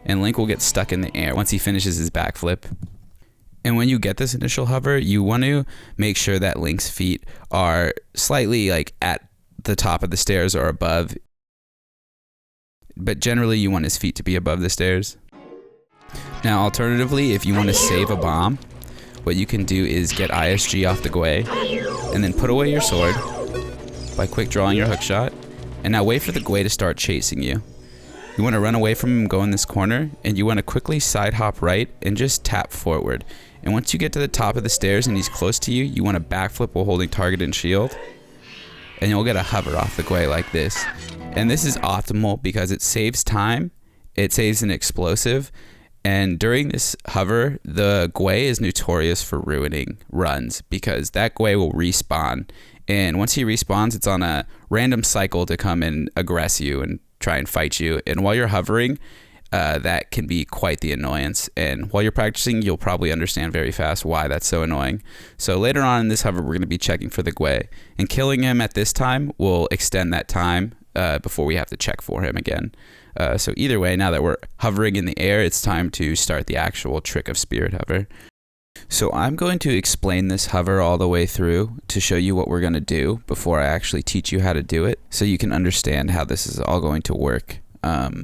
And Link will get stuck in the air once he finishes his backflip. And when you get this initial hover, you want to make sure that Link's feet are slightly like at the top of the stairs or above. But generally you want his feet to be above the stairs. Now alternatively, if you want to save a bomb, what you can do is get ISG off the Gwei, and then put away your sword by quick drawing your hookshot, and now wait for the Gwei to start chasing you. You want to run away from him, go in this corner, and you want to quickly side hop right and just tap forward. And once you get to the top of the stairs and he's close to you, you want to backflip while holding target and shield, and you'll get a hover off the Gwei like this. And this is optimal because it saves time, it saves an explosive, and during this hover, the Gwei is notorious for ruining runs because that Gwei will respawn. And once he respawns, it's on a random cycle to come and aggress you and try and fight you. And while you're hovering, that can be quite the annoyance. And while you're practicing, you'll probably understand very fast why that's so annoying. So later on in this hover, we're going to be checking for the Gwei. And killing him at this time will extend that time before we have to check for him again. So either way, now that we're hovering in the air, it's time to start the actual trick of spirit hover. So I'm going to explain this hover all the way through to show you what we're going to do before I actually teach you how to do it, so you can understand how this is all going to work.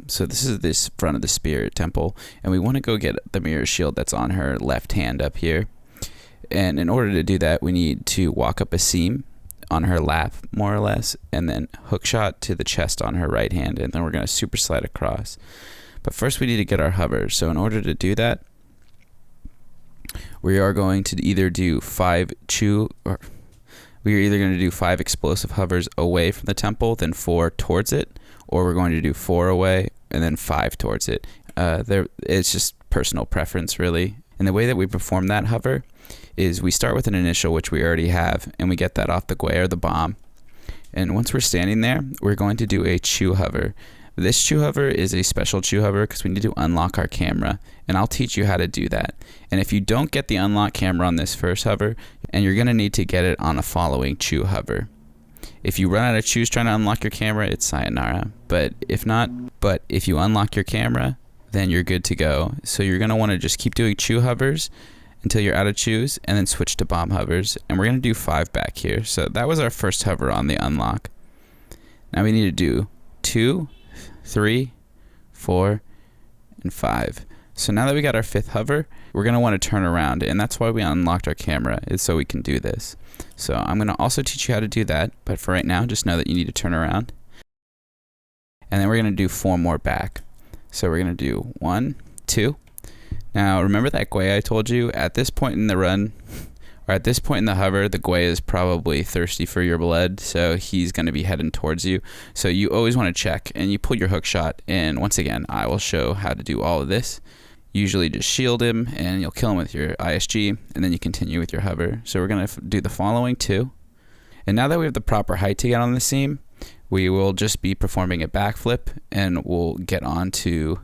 So this is this front of the spirit temple, and we want to go get the mirror shield that's on her left hand up here. And in order to do that, we need to walk up a seam on her lap, more or less, and then hookshot to the chest on her right hand, and then we're going to super slide across. But first we need to get our hover. So in order to do that, we are going to either do 5 explosive hovers away from the temple, then 4 towards it, or we're going to do 4 away and then 5 towards it. It's just personal preference, really. And the way that we perform that hover is we start with an initial, which we already have, and we get that off the Gwei or the bomb. And once we're standing there, we're going to do a chu hover. This chu hover is a special chu hover because we need to unlock our camera, and I'll teach you how to do that. And if you don't get the unlock camera on this first hover, and you're going to need to get it on a following chu hover. If you run out of chus trying to unlock your camera, it's sayonara. But if you unlock your camera, then you're good to go. So you're going to want to just keep doing chu hovers until you're out of chus, and then switch to bomb hovers. And we're going to do 5 back here. So that was our first hover on the unlock. Now we need to do 2, 3, 4, and 5. So now that we got our 5th hover, we're going to want to turn around, and that's why we unlocked our camera, is so we can do this. So I'm going to also teach you how to do that, but for right now, just know that you need to turn around. And then we're going to do 4 more back. So we're going to do 1, 2. Now remember that Gwei I told you? At this point in the run, At this point in the hover, the Gwei is probably thirsty for your blood, so he's going to be heading towards you. So you always want to check, and you pull your hook shot, and once again, I will show how to do all of this. Usually just shield him, and you'll kill him with your ISG, and then you continue with your hover. So we're going to do the following two. And now that we have the proper height to get on the seam, we will just be performing a backflip, and we'll get onto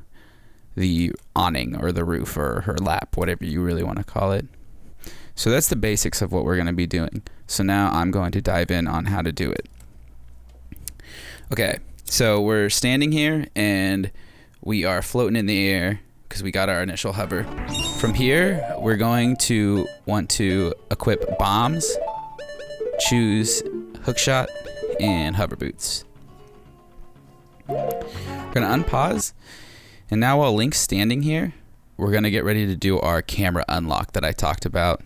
the awning or the roof or her lap, whatever you really want to call it. So that's the basics of what we're going to be doing. So now I'm going to dive in on how to do it. Okay, so we're standing here and we are floating in the air because we got our initial hover. From here, we're going to want to equip bombs, choose hookshot, and hover boots. We're going to unpause, and now while Link's standing here, we're going to get ready to do our camera unlock that I talked about.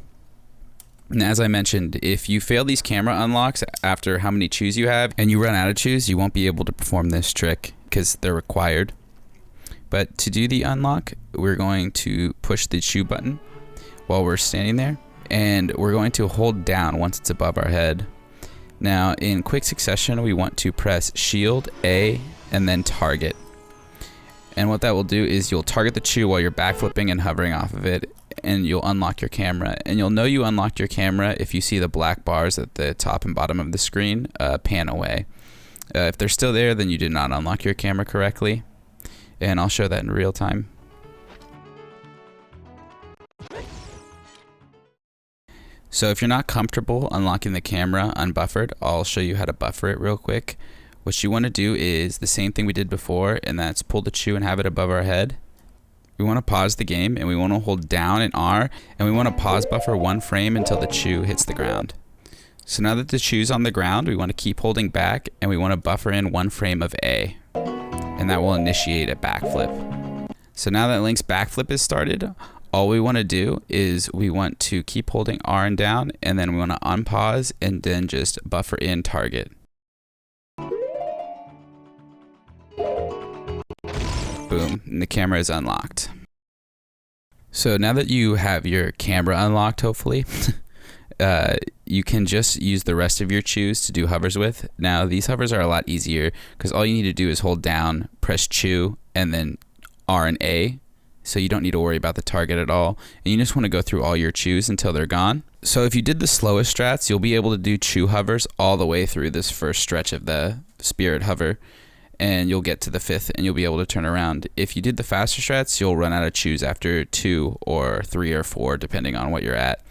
And as I mentioned, if you fail these camera unlocks after how many chews you have and you run out of chews, you won't be able to perform this trick because they're required. But to do the unlock, we're going to push the chew button while we're standing there, and we're going to hold down once it's above our head. Now in quick succession, we want to press shield, A, and then target. And what that will do is you'll target the chew while you're backflipping and hovering off of it, and you'll unlock your camera. And you'll know you unlocked your camera if you see the black bars at the top and bottom of the screen pan away. If they're still there, then you did not unlock your camera correctly. And I'll show that in real time. So if you're not comfortable unlocking the camera unbuffered, I'll show you how to buffer it real quick. What you want to do is the same thing we did before, and that's pull the chew and have it above our head. We want to pause the game, and we want to hold down and R, and we want to pause buffer 1 frame until the chew hits the ground. So now that the chew's on the ground, we want to keep holding back, and we want to buffer in 1 frame of A, and that will initiate a backflip. So now that Link's backflip is started, all we want to do is we want to keep holding R and down, and then we want to unpause and then just buffer in target. Boom, and the camera is unlocked. So now that you have your camera unlocked, hopefully, you can just use the rest of your chews to do hovers with. Now these hovers are a lot easier because all you need to do is hold down, press chew, and then R and A. So you don't need to worry about the target at all. And you just want to go through all your chews until they're gone. So if you did the slowest strats, you'll be able to do chew hovers all the way through this first stretch of the spirit hover. And you'll get to the 5th and you'll be able to turn around. If you did the faster strats, you'll run out of chews after 2 or 3 or 4, depending on what you're at.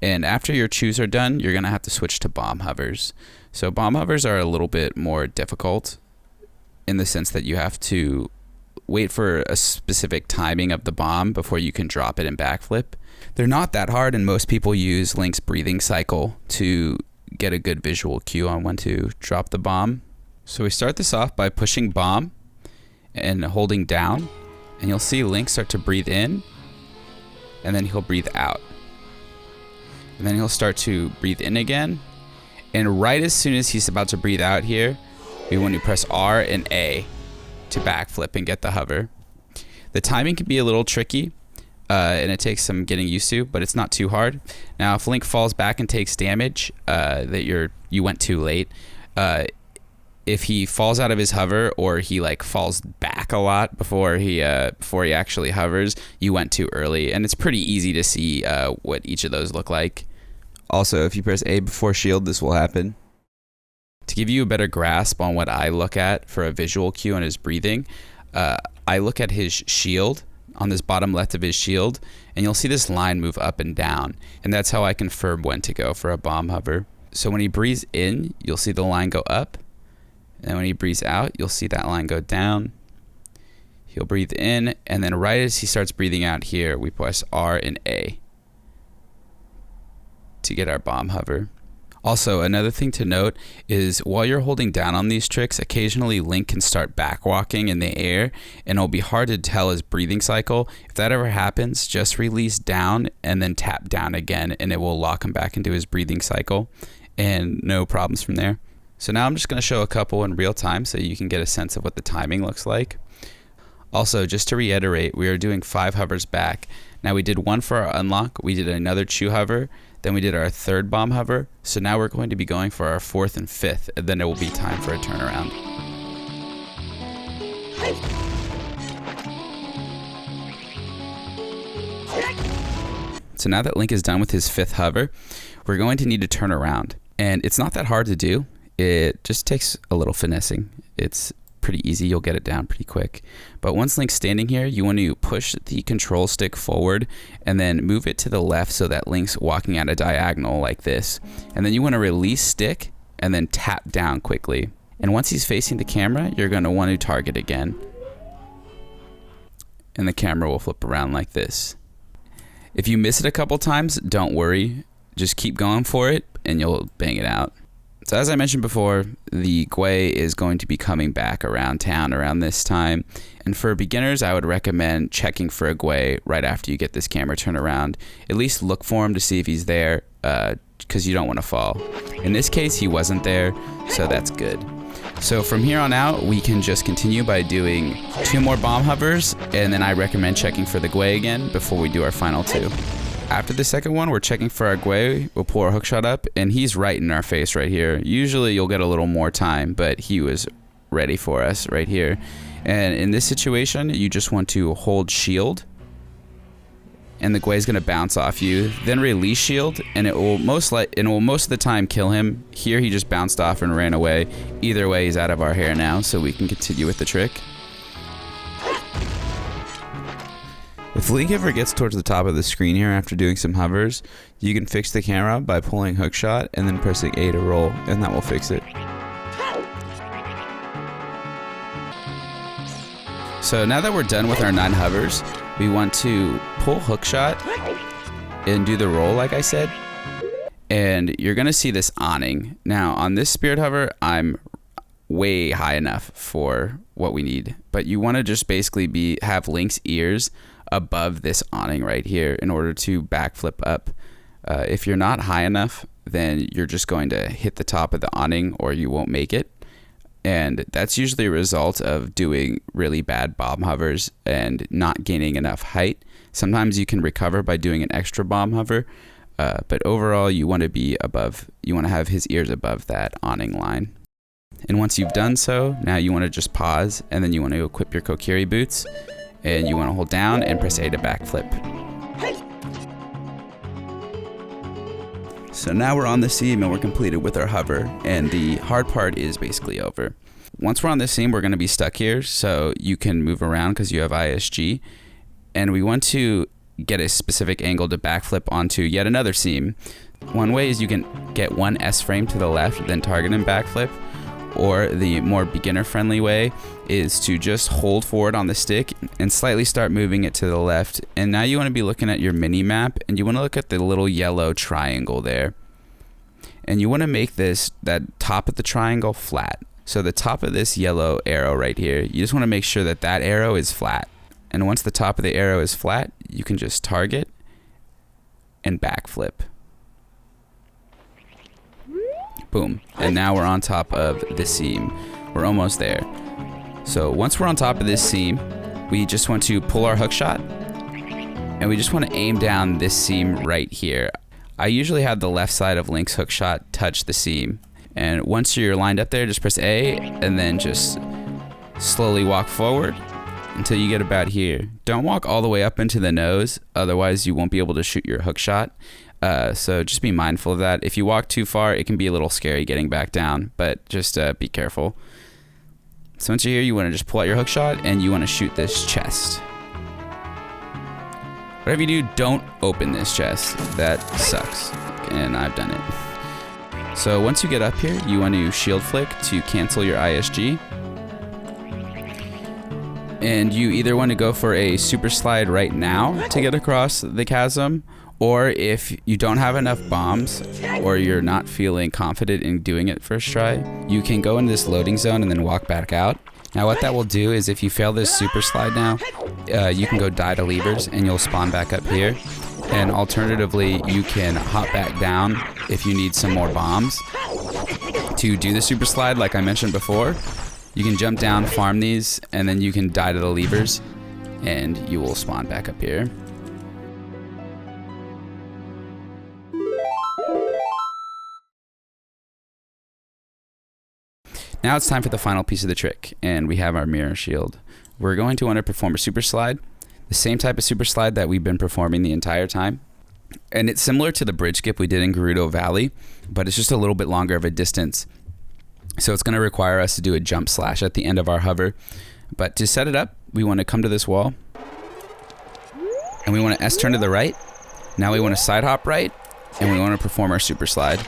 And after your chews are done, you're gonna have to switch to bomb hovers. So bomb hovers are a little bit more difficult in the sense that you have to wait for a specific timing of the bomb before you can drop it and backflip. They're not that hard, and most people use Link's breathing cycle to get a good visual cue on when to drop the bomb. So we start this off by pushing bomb and holding down, and you'll see Link start to breathe in, and then he'll breathe out. And then he'll start to breathe in again, and right as soon as he's about to breathe out here, we want to press R and A to backflip and get the hover. The timing can be a little tricky, and it takes some getting used to, but it's not too hard. Now, if Link falls back and takes damage that you went too late, if he falls out of his hover or he like falls back a lot before he actually hovers, you went too early, and it's pretty easy to see what each of those look like. Also, if you press A before shield, this will happen. To give you a better grasp on what I look at for a visual cue on his breathing, I look at his shield, on this bottom left of his shield, and you'll see this line move up and down, and that's how I confirm when to go for a bomb hover. So when he breathes in, you'll see the line go up, and when he breathes out, you'll see that line go down. He'll breathe in, and then right as he starts breathing out here, we press R and A to get our bomb hover. Also, another thing to note is while you're holding down on these tricks, occasionally Link can start backwalking in the air, and it'll be hard to tell his breathing cycle. If that ever happens, just release down and then tap down again, and it will lock him back into his breathing cycle, and no problems from there. So now I'm just going to show a couple in real time so you can get a sense of what the timing looks like. Also, just to reiterate, we are doing 5 hovers back. Now we did 1 for our unlock, we did another chew hover, then we did our 3rd bomb hover, so now we're going to be going for our 4th and 5th, and then it will be time for a turnaround. So now that Link is done with his 5th hover, we're going to need to turn around. And it's not that hard to do, it just takes a little finessing. It's pretty easy, you'll get it down pretty quick. But once Link's standing here, you want to push the control stick forward and then move it to the left so that Link's walking at a diagonal like this. And then you want to release stick and then tap down quickly. And once he's facing the camera, you're going to want to target again. And the camera will flip around like this. If you miss it a couple times, don't worry. Just keep going for it and you'll bang it out. So as I mentioned before, the Gwei is going to be coming back around town around this time. And for beginners, I would recommend checking for a Gwei right after you get this camera turned around. At least look for him to see if he's there, because you don't want to fall. In this case, he wasn't there, so that's good. So from here on out, we can just continue by doing 2 more bomb hovers, and then I recommend checking for the Gwei again before we do our final 2. After the second one, we're checking for our Gwei. We'll pull our hookshot up, and he's right in our face right here. Usually you'll get a little more time, but he was ready for us right here. And in this situation, you just want to hold shield, and the Gwei is going to bounce off you. Then release shield, and it will most of the time kill him. Here he just bounced off and ran away. Either way, he's out of our hair now, so we can continue with the trick. If Link ever gets towards the top of the screen here after doing some hovers, you can fix the camera by pulling hookshot and then pressing A to roll, and that will fix it. So now that we're done with our 9 hovers, we want to pull hookshot and do the roll like I said. And you're going to see this awning. Now on this spirit hover, I'm way high enough for what we need. But you want to just basically have Link's ears above this awning right here in order to backflip up. If you're not high enough, then you're just going to hit the top of the awning or you won't make it. And that's usually a result of doing really bad bomb hovers and not gaining enough height. Sometimes you can recover by doing an extra bomb hover, but overall you want to have his ears above that awning line. And once you've done so, now you want to just pause, and then you want to equip your Kokiri boots, and you want to hold down and press A to backflip. So now we're on the seam and we're completed with our hover, and the hard part is basically over. Once we're on the seam, we're going to be stuck here, so you can move around because you have ISG, and we want to get a specific angle to backflip onto yet another seam. One way is you can get one S frame to the left, then target and backflip, or the more beginner-friendly way is to just hold forward on the stick and slightly start moving it to the left. And now you want to be looking at your mini-map, and you want to look at the little yellow triangle there. And you want to make that top of the triangle flat. So the top of this yellow arrow right here, you just want to make sure that that arrow is flat. And once the top of the arrow is flat, you can just target and backflip. Boom. And now we're on top of the seam. We're almost there. So once we're on top of this seam, we just want to pull our hookshot, and we just want to aim down this seam right here. I usually have the left side of Link's hookshot touch the seam. And once you're lined up there, just press A, and then just slowly walk forward until you get about here. Don't walk all the way up into the nose, otherwise you won't be able to shoot your hookshot. So just be mindful of that. If you walk too far, it can be a little scary getting back down, but just be careful. So once you're here, you want to just pull out your hookshot and you want to shoot this chest. Whatever you do, don't open this chest. That sucks, and I've done it. So once you get up here, you want to shield flick to cancel your ISG. And you either want to go for a super slide right now to get across the chasm, or if you don't have enough bombs or you're not feeling confident in doing it first try, you can go into this loading zone and then walk back out. Now what that will do is if you fail this super slide now, you can go die to levers and you'll spawn back up here. And alternatively, you can hop back down if you need some more bombs to do the super slide like I mentioned before. You can jump down, farm these, and then you can die to the levers, and you will spawn back up here. Now it's time for the final piece of the trick, and we have our mirror shield. We're going to want to perform a super slide, the same type of super slide that we've been performing the entire time. And it's similar to the bridge skip we did in Gerudo Valley, but it's just a little bit longer of a distance. So it's going to require us to do a jump slash at the end of our hover. But to set it up, we want to come to this wall, and we want to S turn to the right. Now we want to side hop right, and we want to perform our super slide.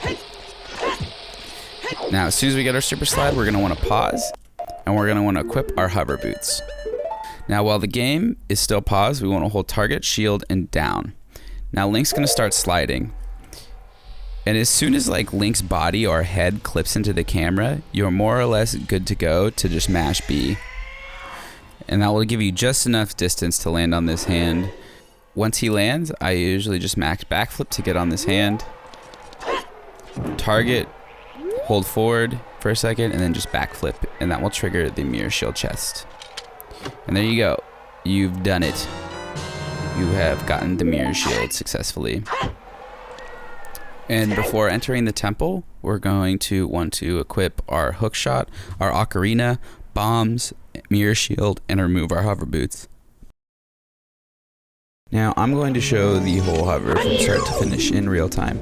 Now, as soon as we get our super slide, we're going to want to pause, and we're going to want to equip our hover boots. Now, while the game is still paused, we want to hold target, shield, and down. Now, Link's going to start sliding. And as soon as like Link's body or head clips into the camera, you're more or less good to go to just mash B. And that will give you just enough distance to land on this hand. Once he lands, I usually just max backflip to get on this hand. Target, hold forward for a second, and then just backflip, and that will trigger the mirror shield chest. And there you go. You've done it. You have gotten the mirror shield successfully. And before entering the temple, we're going to want to equip our hookshot, our ocarina, bombs, mirror shield, and remove our hover boots. Now I'm going to show the whole hover from start to finish in real time.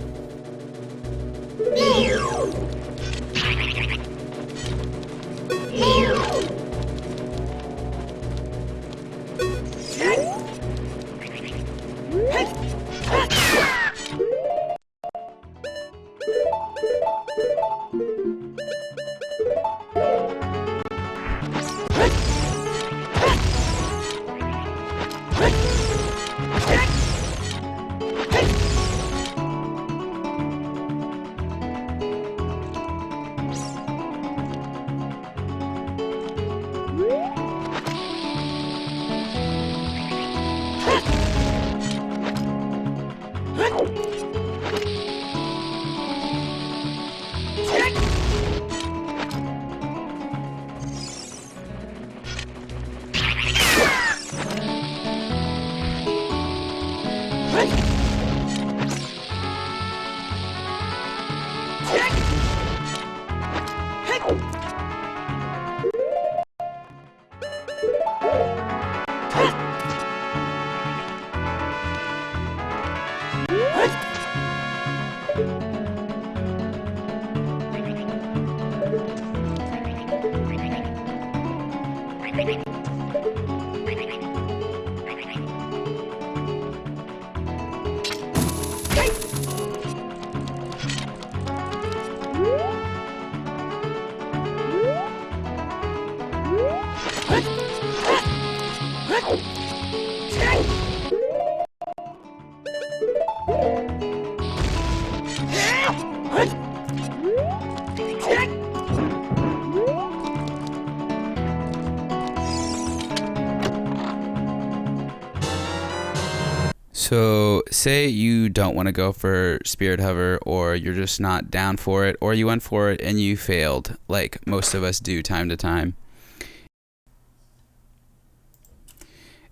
So say you don't want to go for spirit hover, or you're just not down for it, or you went for it and you failed, like most of us do time to time.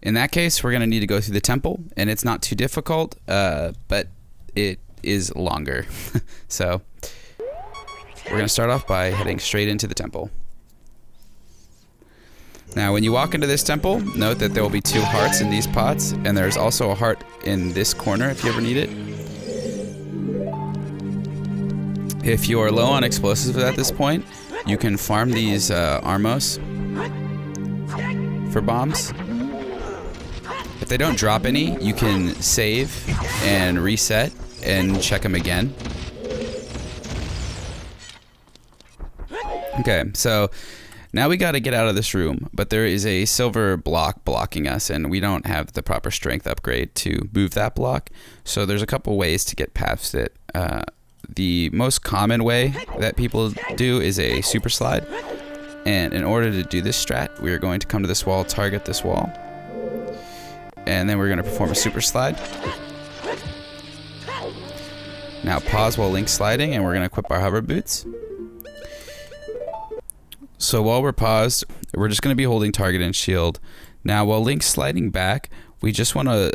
In that case, we're going to need to go through the temple, and it's not too difficult, but it is longer. So we're going to start off by heading straight into the temple. Now, when you walk into this temple, note that there will be 2 hearts in these pots, and there's also a heart in this corner if you ever need it. If you are low on explosives at this point, you can farm these armos for bombs. If they don't drop any, you can save and reset and check them again. Okay, so now we got to get out of this room, but there is a silver block blocking us, and we don't have the proper strength upgrade to move that block. So there's a couple ways to get past it. The most common way that people do is a super slide. And in order to do this strat, we are going to come to this wall, target this wall, and then we're going to perform a super slide. Now pause while Link's sliding, and we're going to equip our hover boots. So while we're paused, we're just going to be holding target and shield. Now while Link's sliding back, we just want to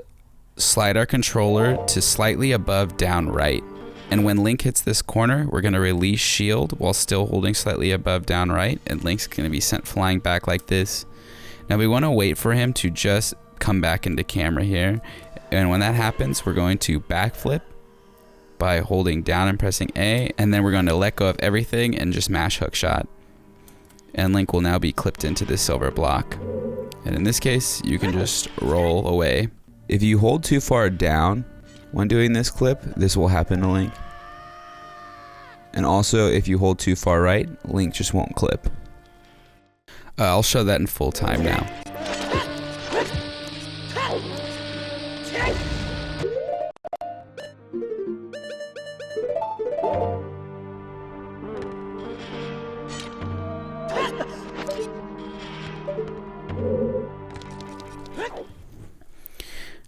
slide our controller to slightly above down right. And when Link hits this corner, we're going to release shield while still holding slightly above down right, and Link's going to be sent flying back like this. Now we want to wait for him to just come back into camera here. And when that happens, we're going to backflip by holding down and pressing A, and then we're going to let go of everything and just mash hookshot. And Link will now be clipped into this silver block. And in this case, you can just roll away. If you hold too far down when doing this clip, this will happen to Link. And also, if you hold too far right, Link just won't clip. I'll show that in full time now.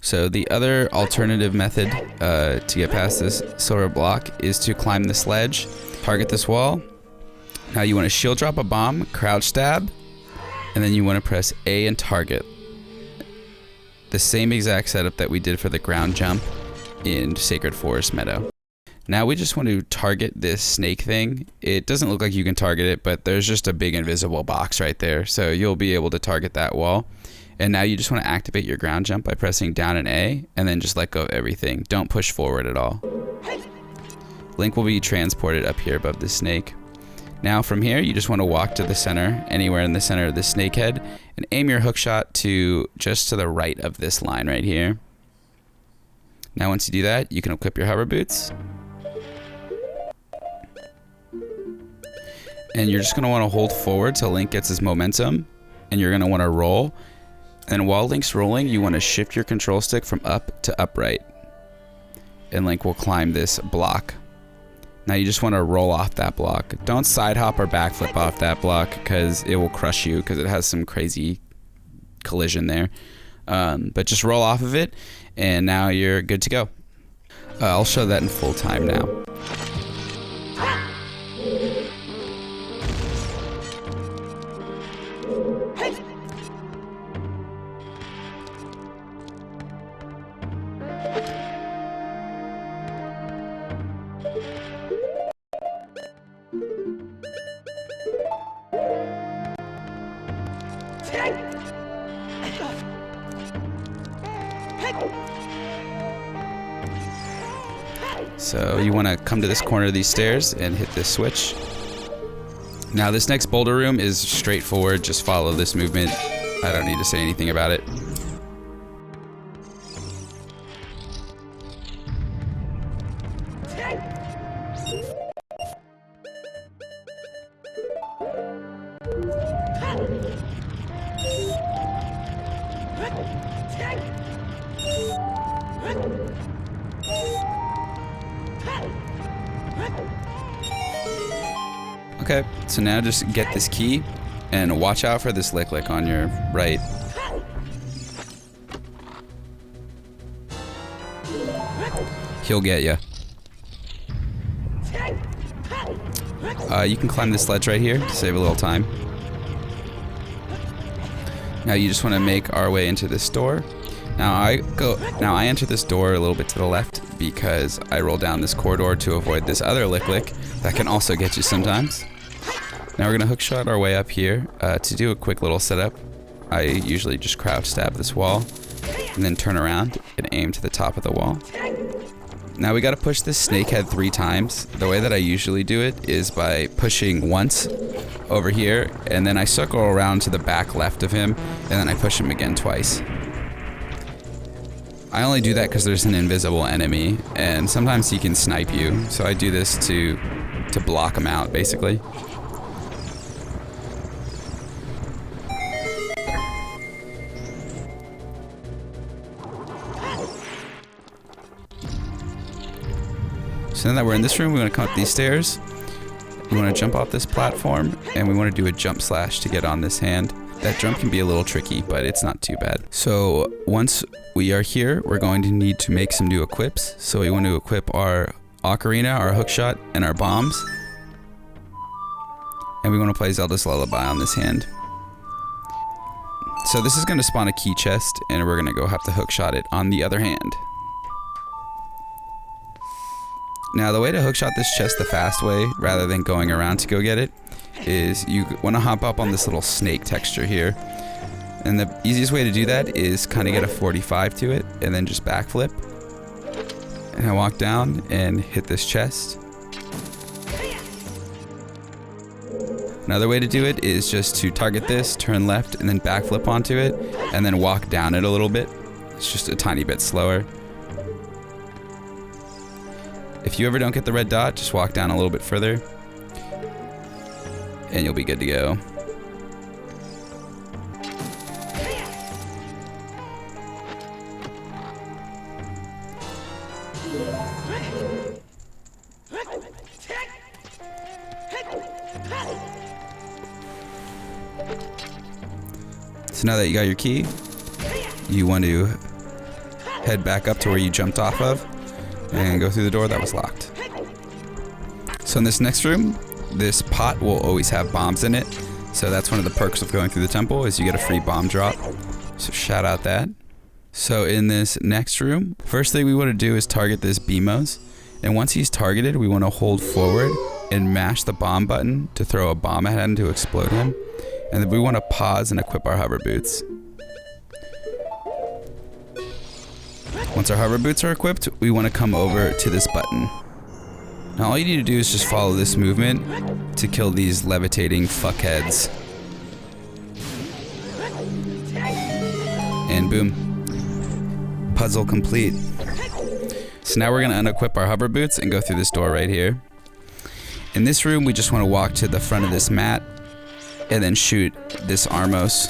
So the other alternative method to get past this silver block is to climb this ledge, target this wall. Now you want to shield drop a bomb, crouch stab, and then you want to press A and target. The same exact setup that we did for the ground jump in Sacred Forest Meadow. Now we just want to target this snake thing. It doesn't look like you can target it, but there's just a big invisible box right there, so you'll be able to target that wall. And now you just want to activate your ground jump by pressing down and A, and then just let go of everything. Don't push forward at all. Link will be transported up here above the snake. Now from here, you just want to walk to the center, anywhere in the center of the snake head, and aim your hookshot to just to the right of this line right here. Now once you do that, you can equip your hover boots. And you're just going to want to hold forward till Link gets his momentum, and you're going to want to roll. And while Link's rolling, you want to shift your control stick from up to upright. And Link will climb this block. Now you just want to roll off that block. Don't side hop or backflip off that block because it will crush you because it has some crazy collision there. But just roll off of it and now you're good to go. I'll show that in full time now. So you want to come to this corner of these stairs and hit this switch. Now this next boulder room is straightforward, just follow this movement. I don't need to say anything about it. Okay, so now just get this key and watch out for this lick on your right. He'll get you. You can climb this ledge right here to save a little time. Now you just want to make our way into this door. Now I enter this door a little bit to the left because I roll down this corridor to avoid this other lick that can also get you sometimes. Now we're gonna hookshot our way up here. To do a quick little setup, I usually just crouch stab this wall and then turn around and aim to the top of the wall. Now we gotta push this snake head 3 times. The way that I usually do it is by pushing once over here, and then I circle around to the back left of him, and then I push him again twice. I only do that because there's an invisible enemy, and sometimes he can snipe you, so I do this to block him out, basically. So now that we're in this room, we want to come up these stairs. We want to jump off this platform, and we want to do a jump slash to get on this hand. That jump can be a little tricky, but it's not too bad. So once we are here, we're going to need to make some new equips. So we want to equip our ocarina, our hookshot, and our bombs. And we want to play Zelda's Lullaby on this hand. So this is going to spawn a key chest, and we're going to go have to hookshot it on the other hand. Now the way to hookshot this chest the fast way, rather than going around to go get it, is you want to hop up on this little snake texture here. And the easiest way to do that is kind of get a 45 to it, and then just backflip. And I walk down and hit this chest. Another way to do it is just to target this, turn left, and then backflip onto it, and then walk down it a little bit. It's just a tiny bit slower. If you ever don't get the red dot, just walk down a little bit further, and you'll be good to go. So now that you got your key, you want to head back up to where you jumped off of and go through the door that was locked. So in this next room, this pot will always have bombs in it. So that's one of the perks of going through the temple, is you get a free bomb drop. So shout out that. So in this next room, first thing we want to do is target this Beamos. And once he's targeted, we want to hold forward and mash the bomb button to throw a bomb at him to explode him. And then we want to pause and equip our hover boots. Once our hover boots are equipped, we want to come over to this button. Now all you need to do is just follow this movement to kill these levitating fuckheads. And boom. Puzzle complete. So now we're going to unequip our hover boots and go through this door right here. In this room, we just want to walk to the front of this mat and then shoot this Armos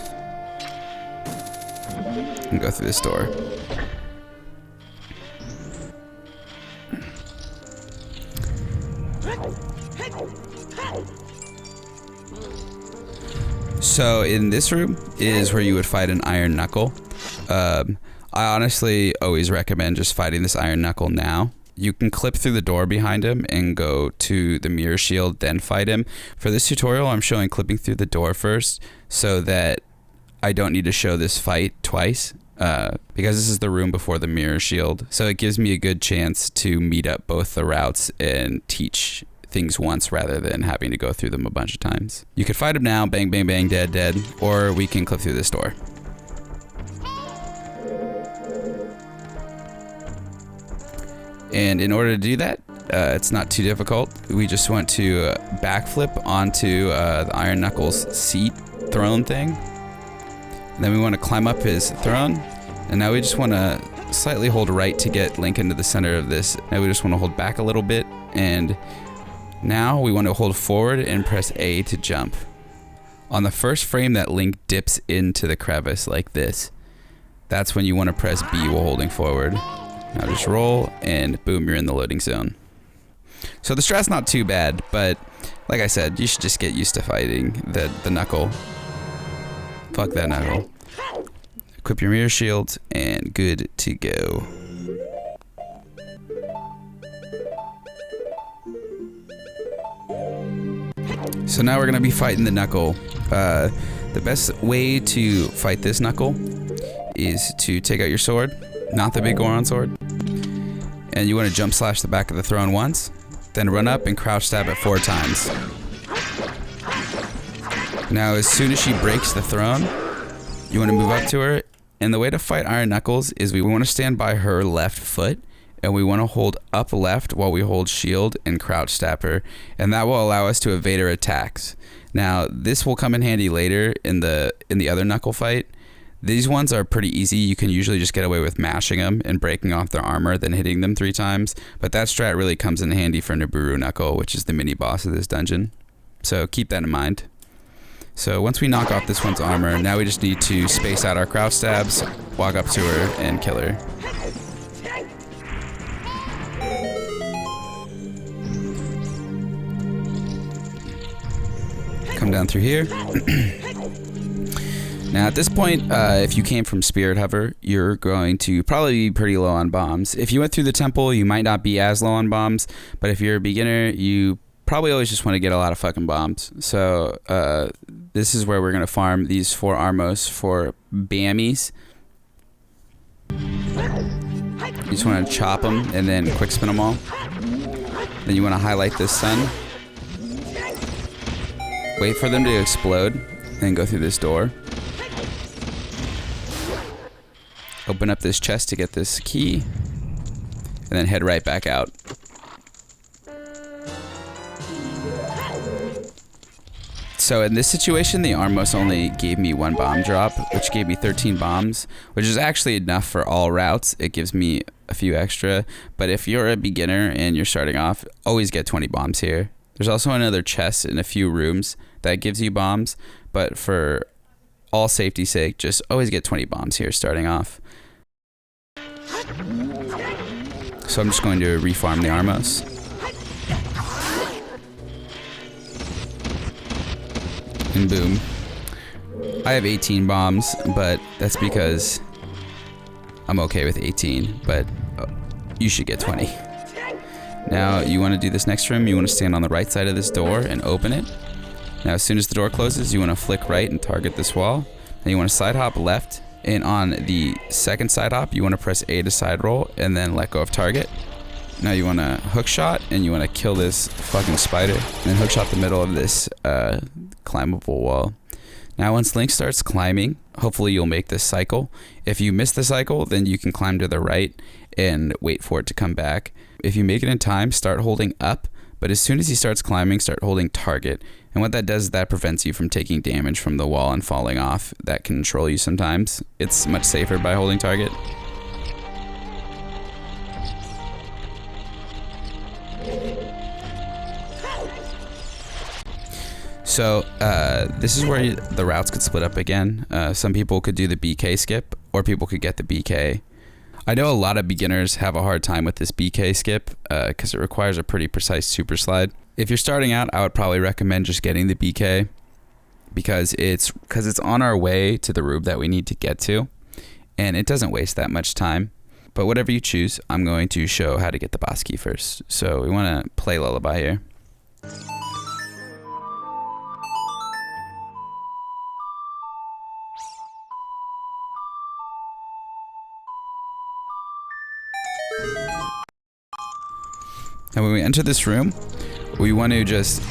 and go through this door. So in this room is where you would fight an iron knuckle. I honestly always recommend just fighting this iron knuckle now. You can clip through the door behind him and go to the mirror shield, then fight him. For this tutorial, I'm showing clipping through the door first so that I don't need to show this fight twice, because this is the room before the mirror shield. So it gives me a good chance to meet up both the routes and teach things once rather than having to go through them a bunch of times. You could fight him now, bang, bang, bang, dead, dead, or we can clip through this door. And in order to do that, it's not too difficult. We just want to backflip onto the Iron Knuckles seat throne thing. And then we want to climb up his throne. And now we just want to slightly hold right to get Link into the center of this. Now we just want to hold back a little bit. And now we want to hold forward and press A to jump. On the first frame that Link dips into the crevice like this, that's when you want to press B while holding forward. Now just roll, and boom, you're in the loading zone. So the strat's not too bad, but like I said, you should just get used to fighting the knuckle. Fuck that knuckle. Equip your mirror shield, and good to go. So now we're gonna be fighting the knuckle. The best way to fight this knuckle is to take out your sword, not the big Goron sword, and you want to jump slash the back of the throne once, then run up and crouch stab it 4 times. Now as soon as she breaks the throne, you want to move up to her, and the way to fight Iron Knuckles is we want to stand by her left foot, and we want to hold up left while we hold shield and crouch stab her, and that will allow us to evade her attacks. Now this will come in handy later in the other knuckle fight. These ones are pretty easy. You can usually just get away with mashing them and breaking off their armor, then hitting them 3 times. But that strat really comes in handy for Nabooru Knuckle, which is the mini boss of this dungeon. So keep that in mind. So once we knock off this one's armor, now we just need to space out our crouch stabs, walk up to her, and kill her. Come down through here. Now at this point, if you came from Spirit Hover, you're going to probably be pretty low on bombs. If you went through the temple, you might not be as low on bombs, but if you're a beginner, you probably always just want to get a lot of fucking bombs. So this is where we're going to farm these 4 armos for bammies. You just want to chop them and then quick spin them all. Then you want to highlight this sun. Wait for them to explode, then go through this door. Open up this chest to get this key, and then head right back out. So in this situation, the Armos only gave me 1 bomb drop, which gave me 13 bombs, which is actually enough for all routes. It gives me a few extra, but if you're a beginner and you're starting off, always get 20 bombs here. There's also another chest in a few rooms that gives you bombs, but for all safety's sake, just always get 20 bombs here starting off. So I'm just going to refarm the Armos. And boom. I have 18 bombs, but that's because I'm okay with 18, but you should get 20. Now you want to do this next room. You want to stand on the right side of this door and open it. Now as soon as the door closes, you want to flick right and target this wall. Then you want to side hop left, and on the second side hop, you want to press A to side roll and then let go of target. Now you want to hook shot and you want to kill this fucking spider, and then hook shot the middle of this climbable wall. Now once Link starts climbing, hopefully you'll make this cycle. If you miss the cycle, then you can climb to the right and wait for it to come back. If you make it in time, start holding up, but as soon as he starts climbing, start holding target. And what that does is that prevents you from taking damage from the wall and falling off. That can control you sometimes. It's much safer by holding target. So this is where the routes could split up again. Some people could do the BK skip, or people could get the BK. I know a lot of beginners have a hard time with this BK skip because it requires a pretty precise super slide. If you're starting out, I would probably recommend just getting the BK because it's on our way to the room that we need to get to, and it doesn't waste that much time. But whatever you choose, I'm going to show how to get the boss key first. So we want to play Lullaby here. And when we enter this room, we want to just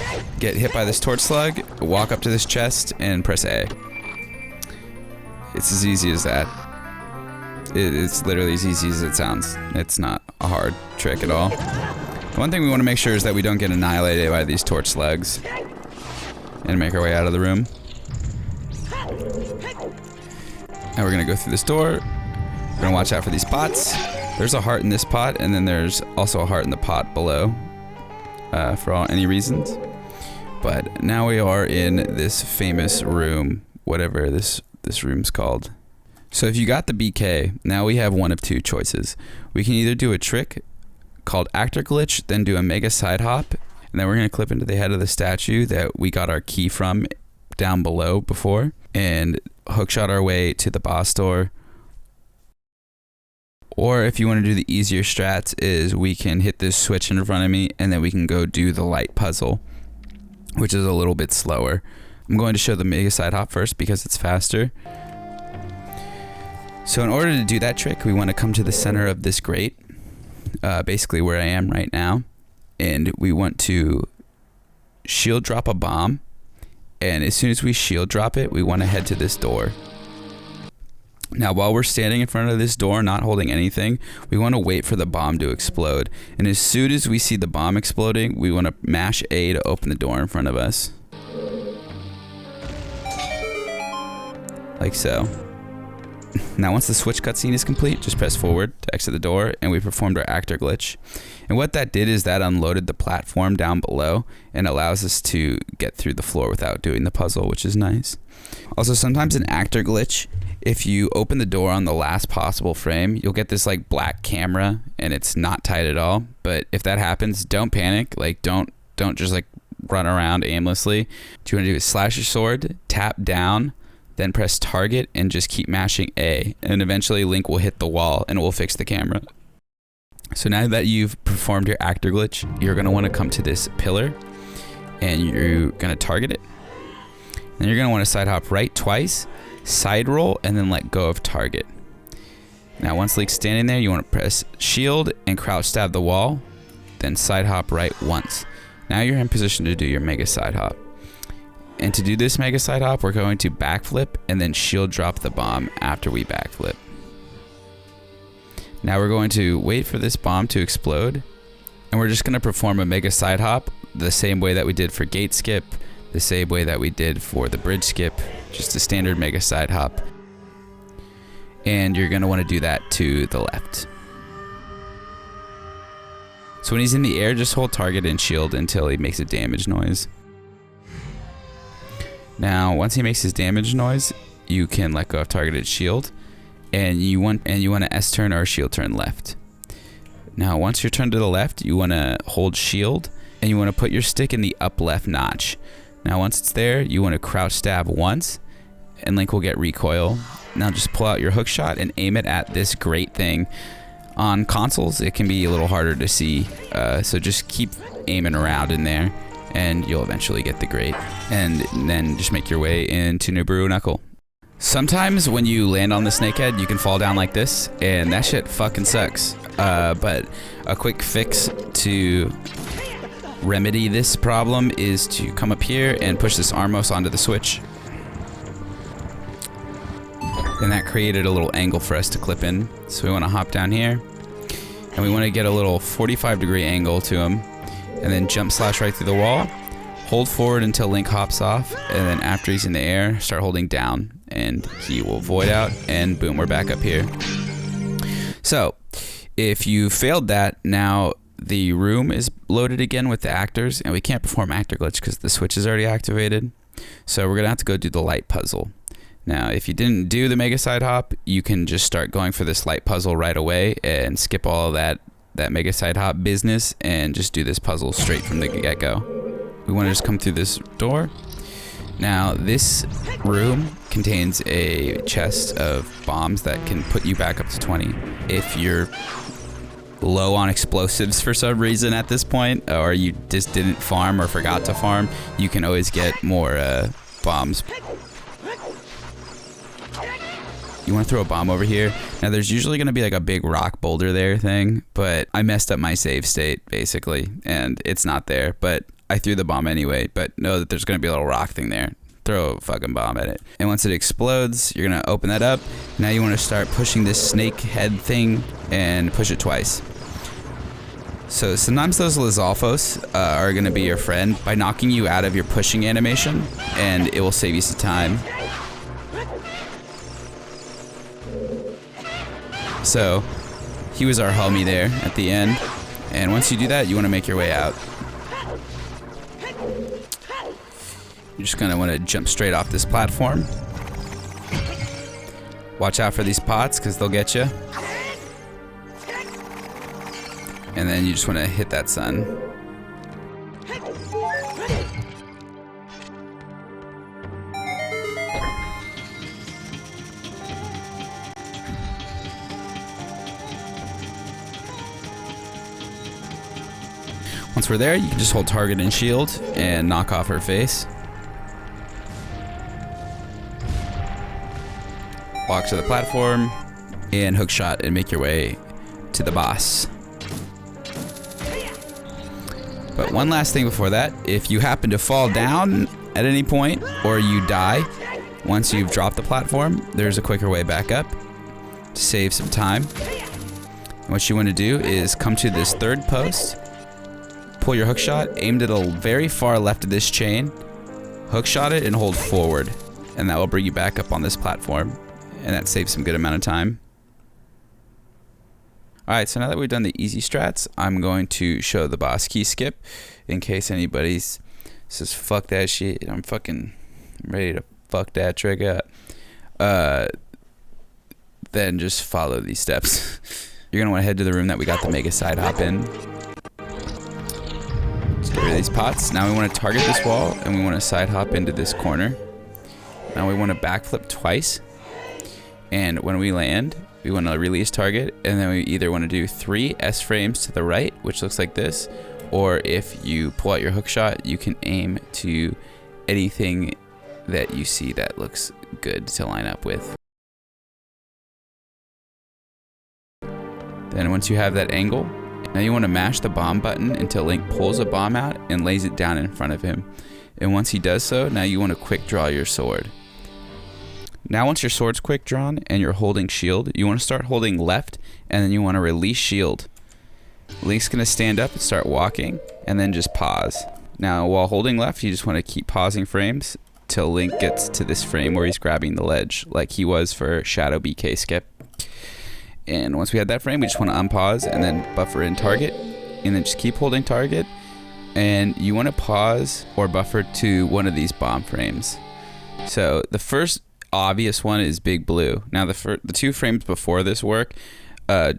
get hit by this torch slug, walk up to this chest, and press A. It's as easy as that. It's literally as easy as it sounds. It's not a hard trick at all. One thing we want to make sure is that we don't get annihilated by these torch slugs. And make our way out of the room. Now we're going to go through this door. We're going to watch out for these pots. There's a heart in this pot, and then there's also a heart in the pot below, for any reasons. But now we are in this famous room, whatever this room's called. So if you got the BK, now we have one of 2 choices. We can either do a trick called actor glitch, then do a mega side hop, and then we're going to clip into the head of the statue that we got our key from down below before, and hookshot our way to the boss door. Or if you want to do the easier strats, is we can hit this switch in front of me and then we can go do the light puzzle, which is a little bit slower. I'm going to show the mega side hop first because it's faster. So in order to do that trick, we want to come to the center of this grate, basically where I am right now, and we want to shield drop a bomb, and as soon as we shield drop it, we want to head to this door. Now, while we're standing in front of this door, not holding anything, we want to wait for the bomb to explode. And as soon as we see the bomb exploding, we want to mash A to open the door in front of us. Like so. Now, once the switch cutscene is complete, just press forward to exit the door, and we performed our actor glitch. And what that did is that unloaded the platform down below and allows us to get through the floor without doing the puzzle, which is nice. Also, sometimes an actor glitch, if you open the door on the last possible frame, you'll get this like black camera and it's not tight at all. But if that happens, don't panic. Like don't just like run around aimlessly. What you want to do is slash your sword, tap down, then press target and just keep mashing A. And eventually Link will hit the wall and it will fix the camera. So now that you've performed your actor glitch, you're going to want to come to this pillar. and you're gonna target it. Then you're gonna want to side hop right twice, side roll, and then let go of target. Now once Link's standing there, you want to press shield and crouch stab the wall, then side hop right once. Now you're in position to do your mega side hop. And to do this mega side hop, we're going to backflip and then shield drop the bomb after we backflip. Now we're going to wait for this bomb to explode, and we're just going to perform a mega side hop the same way that we did for gate skip, the same way that we did for the bridge skip, just a standard mega side hop. And you're going to want to do that to the left. So when he's in the air, just hold target and shield until he makes a damage noise. Now, once he makes his damage noise, you can let go of targeted shield, and you want to S turn or shield turn left. Now, once you're turned to the left, you want to hold shield, and you want to put your stick in the up left notch. Now once it's there, you want to crouch stab once, and Link will get recoil. Now just pull out your hookshot and aim it at this great thing. On consoles, it can be a little harder to see, so just keep aiming around in there, and you'll eventually get the great. And then just make your way into Nabooru Knuckle. Sometimes when you land on the snakehead, you can fall down like this, and that shit fucking sucks. But a quick fix to remedy this problem is to come up here and push this Armos onto the switch. And that created a little angle for us to clip in. So we want to hop down here, and we want to get a little 45-degree angle to him, and then jump slash right through the wall. Hold forward until Link hops off, and then after he's in the air, start holding down, and he will void out, and boom, we're back up here. So if you failed that, now the room is loaded again with the actors, and we can't perform actor glitch because the switch is already activated. So we're gonna have to go do the light puzzle. Now, if you didn't do the mega side hop, you can just start going for this light puzzle right away and skip all of that mega side hop business and just do this puzzle straight from the get-go. We want to just come through this door. Now, this room contains a chest of bombs that can put you back up to 20. If you're low on explosives for some reason at this point, or you just didn't farm or forgot to farm, you can always get more bombs. You want to throw a bomb over here. Now there's usually going to be like a big rock boulder there thing, but I messed up my save state basically, and it's not there, but I threw the bomb anyway. But know that there's going to be a little rock thing there. Throw a fucking bomb at it. And once it explodes, you're going to open that up. Now you want to start pushing this snake head thing and push it twice. So sometimes those stalfos are going to be your friend by knocking you out of your pushing animation, and it will save you some time. So he was our homie there at the end, and once you do that, you want to make your way out. You're just gonna want to jump straight off this platform. Watch out for these pots because they'll get you. And then you just want to hit that sun. Once we're there, you can just hold target and shield and knock off her face. Walk to the platform and hookshot and make your way to the boss. But one last thing before that, if you happen to fall down at any point or you die, once you've dropped the platform, there's a quicker way back up to save some time. And what you want to do is come to this third post, pull your hookshot, aimed at a very far left of this chain, hookshot it and hold forward, and that will bring you back up on this platform, and that saves some good amount of time. Alright, so now that we've done the easy strats, I'm going to show the boss key skip in case anybody says fuck that shit. I'm fucking ready to fuck that trick up. Then just follow these steps. You're gonna want to head to the room that we got the mega side hop in. Just get rid of these pots. Now we want to target this wall and we want to side hop into this corner. Now we want to backflip twice. And when we land, we want to release target, and then we either want to do 3 S frames to the right, which looks like this, or if you pull out your hook shot, you can aim to anything that you see that looks good to line up with. Then once you have that angle, now you want to mash the bomb button until Link pulls a bomb out and lays it down in front of him. And once he does so, now you want to quick draw your sword. Now once your sword's quick drawn and you're holding shield, you want to start holding left and then you want to release shield. Link's going to stand up and start walking and then just pause. Now while holding left, you just want to keep pausing frames till Link gets to this frame where he's grabbing the ledge like he was for Shadow BK skip. And once we had that frame, we just want to unpause and then buffer in target and then just keep holding target. And you want to pause or buffer to one of these bomb frames. So the first obvious one is Big Blue. Now the two frames before this work,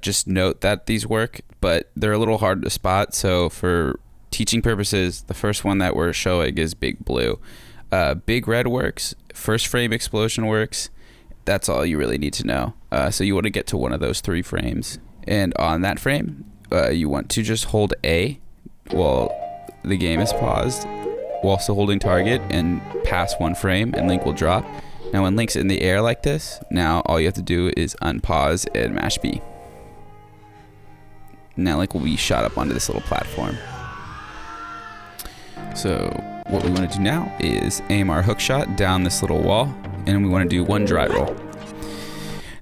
just note that these work, but they're a little hard to spot. So for teaching purposes, the first one that we're showing is Big Blue. Big Red works, first frame explosion works. That's all you really need to know. So you want to get to one of those 3 frames. And on that frame, you want to just hold A while the game is paused, while still holding target, and pass 1 frame and Link will drop. Now when Link's in the air like this, now all you have to do is unpause and mash B. Now Link will be shot up onto this little platform. So what we want to do now is aim our hook shot down this little wall, and we want to do 1 dry roll.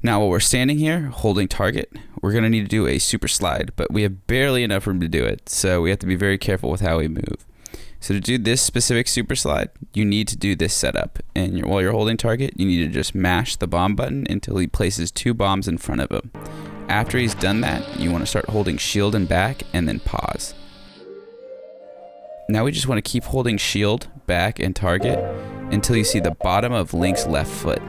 Now while we're standing here holding target, we're going to need to do a super slide, but we have barely enough room to do it, so we have to be very careful with how we move. So to do this specific super slide, you need to do this setup, and while you're holding target, you need to just mash the bomb button until he places 2 bombs in front of him. After he's done that, you want to start holding shield and back and then pause. Now we just want to keep holding shield, back, and target until you see the bottom of Link's left foot.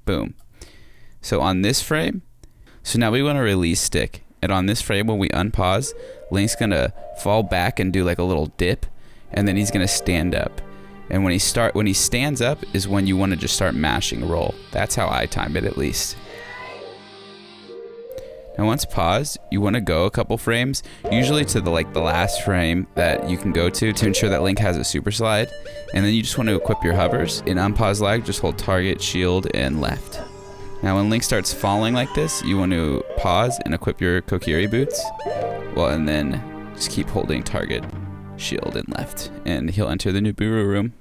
Boom. So on this frame, so now we want to release stick. And on this frame, when we unpause, Link's going to fall back and do like a little dip, and then he's going to stand up. And when he stands up is when you want to just start mashing roll. That's how I time it, at least. Now once paused, you want to go a couple frames, usually to the last frame that you can go to ensure that Link has a super slide. And then you just want to equip your hovers. In unpause lag, just hold target, shield, and left. Now when Link starts falling like this, you want to pause and equip your Kokiri boots. Well, and then just keep holding target, shield, and left. And he'll enter the nabooru room.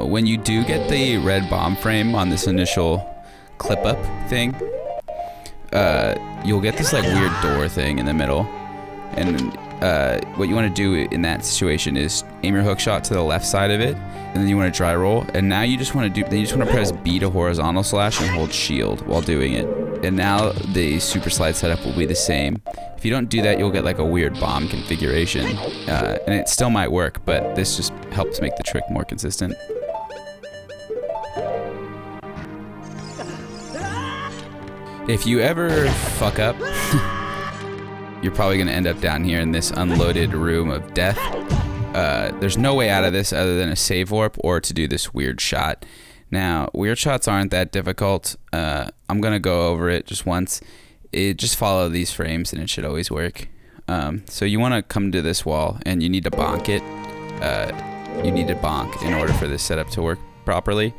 When you do get the red bomb frame on this initial clip up thing, you'll get this like weird door thing in the middle. And what you want to do in that situation is aim your hook shot to the left side of it, and then you want to dry roll. And now you just want to press B to horizontal slash and hold shield while doing it. And now the super slide setup will be the same. If you don't do that, you'll get like a weird bomb configuration, and it still might work, but this just helps make the trick more consistent. If you ever fuck up, you're probably going to end up down here in this unloaded room of death. There's no way out of this other than a save warp or to do this weird shot. Now, weird shots aren't that difficult. I'm going to go over it just once. Just follow these frames and it should always work. So you want to come to this wall and you need to bonk it. You need to bonk in order for this setup to work properly.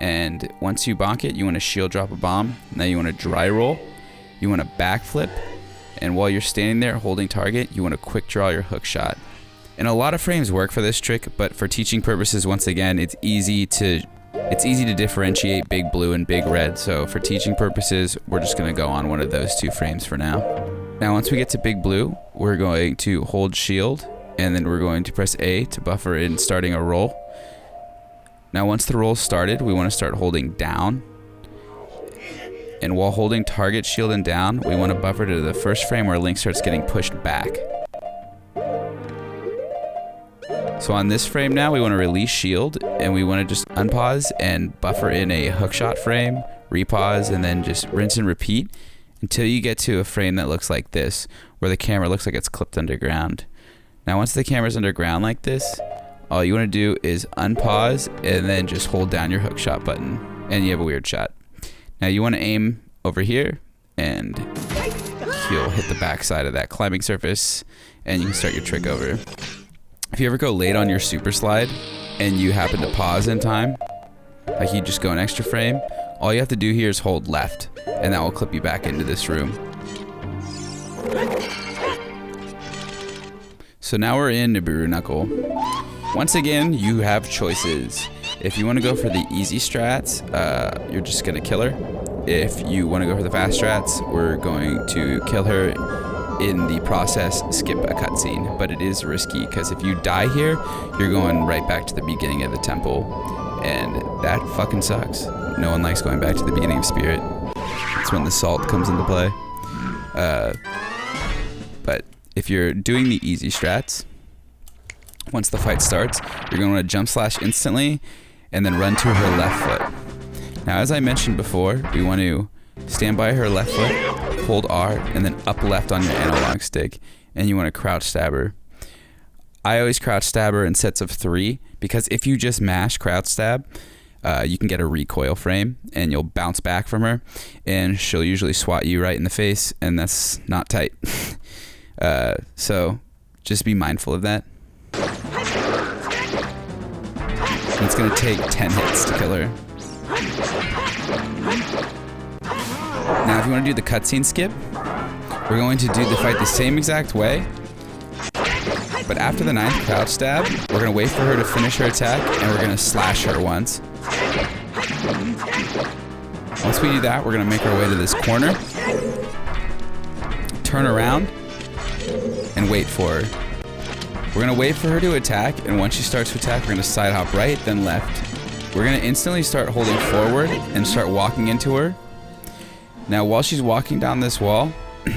And once you bonk it, you want to shield drop a bomb. Now you want to dry roll. You want to backflip. And while you're standing there holding target, you want to quick draw your hook shot. And a lot of frames work for this trick, but for teaching purposes, once again, it's easy to differentiate Big Blue and Big Red. So for teaching purposes, we're just going to go on one of those 2 frames for now. Now once we get to Big Blue, we're going to hold shield, and then we're going to press A to buffer in starting a roll. Now once the roll started, we want to start holding down. And while holding target, shield, and down, we want to buffer to the first frame where Link starts getting pushed back. So on this frame now, we want to release shield, and we want to just unpause and buffer in a hookshot frame, repause, and then just rinse and repeat until you get to a frame that looks like this, where the camera looks like it's clipped underground. Now once the camera's underground like this, all you want to do is unpause and then just hold down your hookshot button, and you have a weird shot. Now you want to aim over here and he'll hit the backside of that climbing surface, and you can start your trick over. If you ever go late on your super slide, and you happen to pause in time, like you just go an extra frame, all you have to do here is hold left, and that will clip you back into this room. So now we're in Nabooru Knuckle. Once again, you have choices. If you want to go for the easy strats, you're just going to kill her. If you want to go for the fast strats, we're going to kill her, in the process skip a cutscene. But it is risky, because if you die here, you're going right back to the beginning of the temple. And that fucking sucks. No one likes going back to the beginning of Spirit. That's when the salt comes into play. But if you're doing the easy strats, once the fight starts, you're going to want to jump slash instantly and then run to her left foot. Now, as I mentioned before, we want to stand by her left foot, hold R, and then up left on your analog stick, and you want to crouch stab her. I always crouch stab her in sets of 3, because if you just mash crouch stab, you can get a recoil frame, and you'll bounce back from her, and she'll usually swat you right in the face, and that's not tight. So just be mindful of that. And it's going to take 10 hits to kill her. Now, if you want to do the cutscene skip, we're going to do the fight the same exact way, but after the 9th crouch stab, we're going to wait for her to finish her attack, and we're going to slash her once. Once we do that, we're going to make our way to this corner, turn around, and wait for her. We're going to wait for her to attack, and once she starts to attack, we're going to side hop right, then left. We're going to instantly start holding forward and start walking into her. Now, while she's walking down this wall,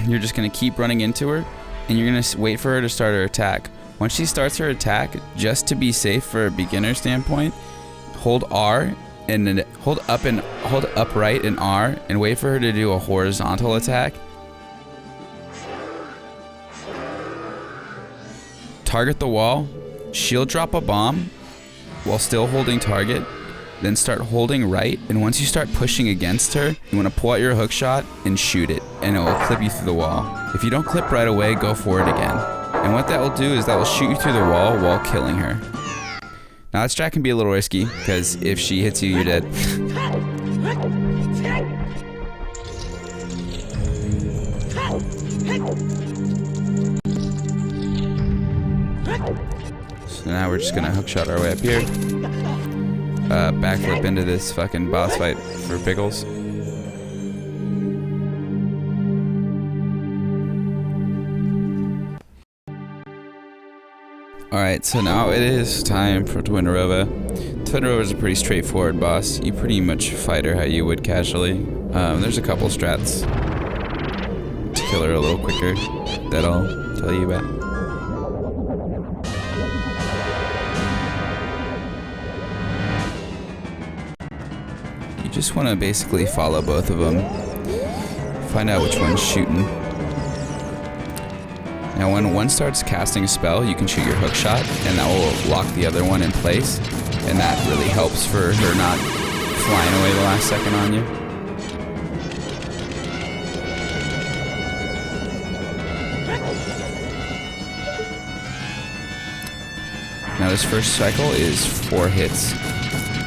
you're just going to keep running into her, and you're going to wait for her to start her attack. Once she starts her attack, just to be safe for a beginner standpoint, hold R and then hold up right and R and wait for her to do a horizontal attack. Target the wall, shield drop a bomb while still holding target, then start holding right, and once you start pushing against her, you want to pull out your hookshot and shoot it, and it will clip you through the wall. If you don't clip right away, go for it again. And what that will do is that will shoot you through the wall while killing her. Now that strat can be a little risky, because if she hits you, you're dead. So now we're just gonna hookshot our way up here. Backflip into this fucking boss fight for pickles. Alright, so now it is time for Twin Rova. Twin Rova is a pretty straightforward boss. You pretty much fight her how you would casually. There's a couple strats to kill her a little quicker that I'll tell you about. You just want to basically follow both of them. Find out which one's shooting. Now when one starts casting a spell, you can shoot your hook shot, and that will lock the other one in place, and that really helps for her not flying away the last second on you. Now this first cycle is 4 hits.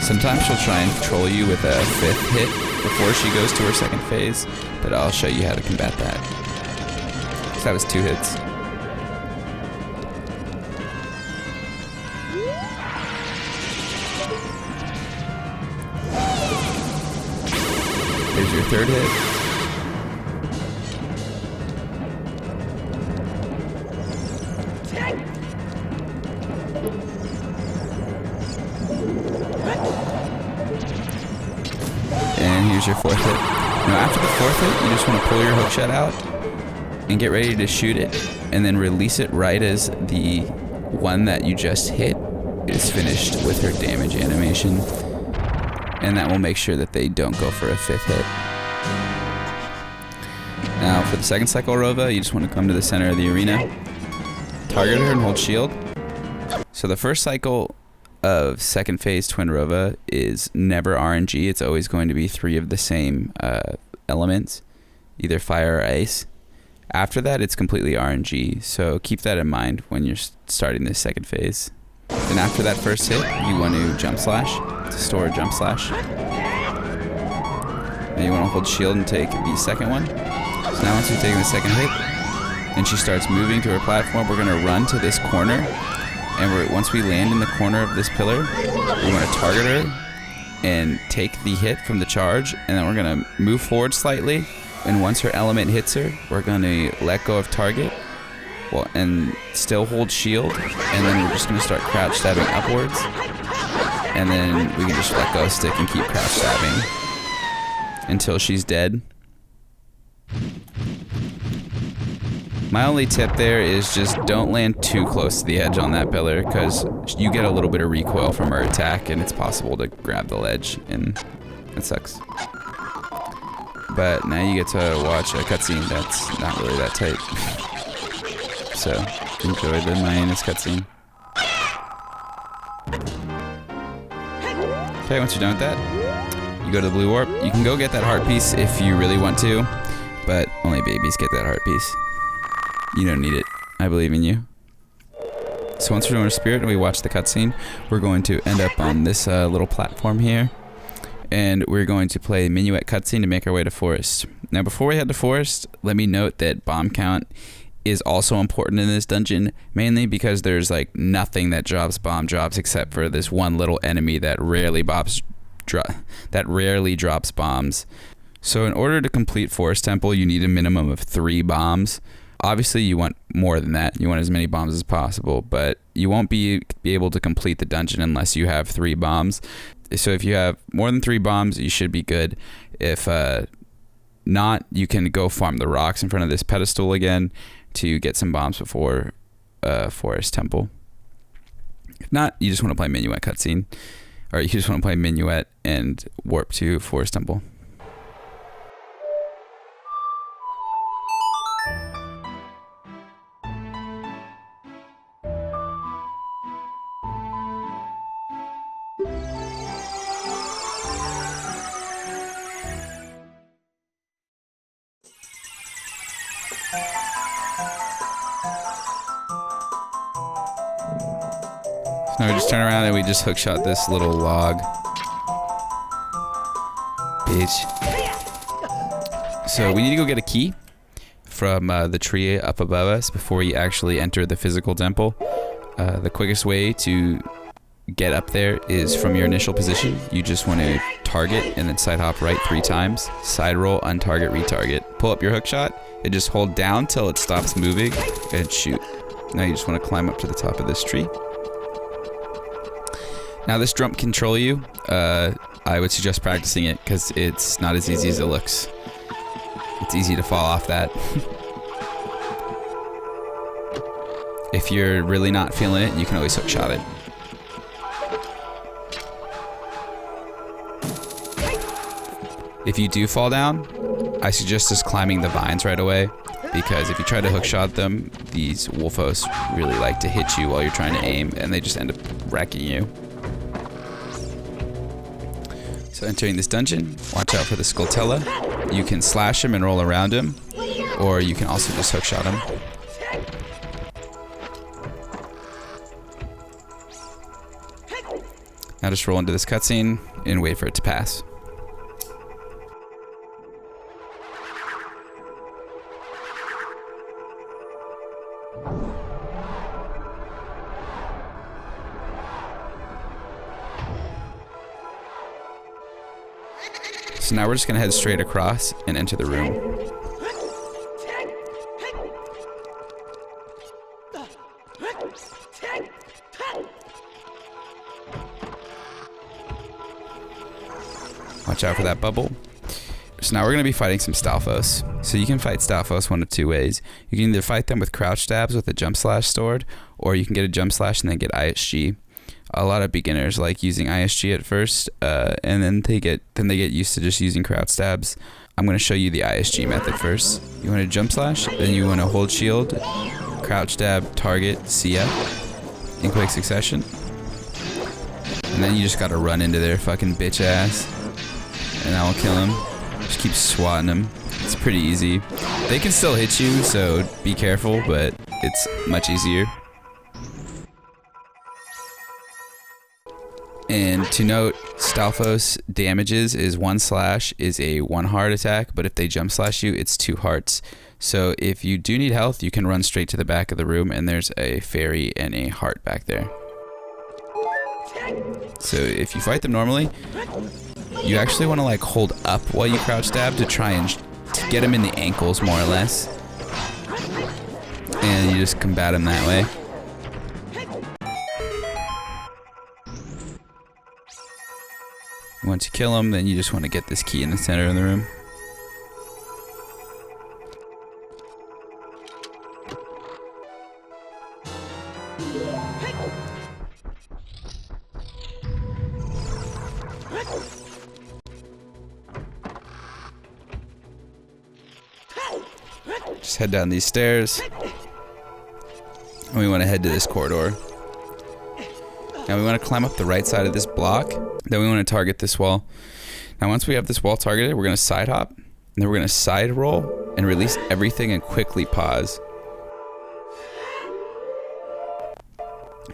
Sometimes she'll try and control you with a 5th hit before she goes to her second phase, but I'll show you how to combat that. So that was 2 hits. There's your 3rd hit. And here's your 4th hit. Now after the 4th hit, you just want to pull your hookshot out and get ready to shoot it, and then release it right as the one that you just hit is finished with her damage animation. And that will make sure that they don't go for a 5th hit. Now for the second cycle Rova, you just want to come to the center of the arena, target her and hold shield. So the first cycle of second phase Twin Rova is never RNG. It's always going to be 3 of the same elements, either fire or ice. After that, it's completely RNG, so keep that in mind when you're starting this second phase. Then after that first hit, you want to jump slash, to store a jump slash. Then you want to hold shield and take the second one. So now once you've taken the second hit, and she starts moving to her platform, we're going to run to this corner. And once we land in the corner of this pillar, we want to target her and take the hit from the charge. And then we're going to move forward slightly. And once her element hits her, we're going to let go of target. Well, and still hold shield. And then we're just going to start crouch stabbing upwards. And then we can just let go of stick and keep crouch stabbing until she's dead. My only tip there is just don't land too close to the edge on that pillar, because you get a little bit of recoil from her attack and it's possible to grab the ledge, and it sucks. But now you get to watch a cutscene that's not really that tight. So enjoy the minus cutscene. Okay, once you're done with that, you go to the blue warp. You can go get that heart piece if you really want to, but only babies get that heart piece. You don't need it. I believe in you. So once we're doing our spirit and we watch the cutscene, we're going to end up on this little platform here. And we're going to play minuet cutscene to make our way to forest. Now before we head to forest, let me note that bomb count is also important in this dungeon, mainly because there's like nothing that drops bomb drops except for this one little enemy that rarely drops bombs. So in order to complete Forest Temple, you need a minimum of 3 bombs. Obviously, you want more than that. You want as many bombs as possible, but you won't be able to complete the dungeon unless you have 3 bombs. So if you have more than 3 bombs, you should be good. If not, you can go farm the rocks in front of this pedestal again to get some bombs before Forest Temple. If not, you just want to play Minuet cutscene, or you just want to play Minuet and warp to Forest Temple. So now we just turn around and we just hookshot this little log. Bitch. So we need to go get a key from the tree up above us before we actually enter the physical temple. The quickest way to get up there is from your initial position. You just want to target and then side hop right 3 times. Side roll, untarget, retarget. Pull up your hookshot and just hold down till it stops moving and shoot. Now you just want to climb up to the top of this tree. Now this jump can control you. I would suggest practicing it because it's not as easy as it looks. It's easy to fall off that. If you're really not feeling it, you can always hookshot it. If you do fall down, I suggest just climbing the vines right away, because if you try to hookshot them, these wolfos really like to hit you while you're trying to aim, and they just end up wrecking you. So entering this dungeon, watch out for the Skulltella. You can slash him and roll around him, or you can also just hookshot him. Now just roll into this cutscene and wait for it to pass. So now we're just gonna head straight across and enter the room. Watch out for that bubble. So now we're gonna be fighting some stalfos. So you can fight stalfos one of 2 ways. You can either fight them with crouch stabs with a jump slash stored, or you can get a jump slash and then get ISG. A lot of beginners like using ISG at first, and then they get used to just using crouch stabs. I'm going to show you the ISG method first. You want to jump slash, then you want to hold shield, crouch stab, target, CF in quick succession, and then you just got to run into their fucking bitch ass, and that will kill him. Just keep swatting him It's pretty easy. They can still hit you, so be careful, but it's much easier. And to note, stalfos damages is 1 slash is a 1 heart attack, but if they jump slash you, it's 2 hearts. So if you do need health, you can run straight to the back of the room, and there's a fairy and a heart back there. So if you fight them normally, you actually want to like hold up while you crouch stab to try and to get them in the ankles more or less. And you just combat them that way. Once you kill them, then you just want to get this key in the center of the room. Just head down these stairs. And we want to head to this corridor. Now we want to climb up the right side of this block. Then we want to target this wall. Now once we have this wall targeted, we're going to side hop. And then we're going to side roll and release everything and quickly pause.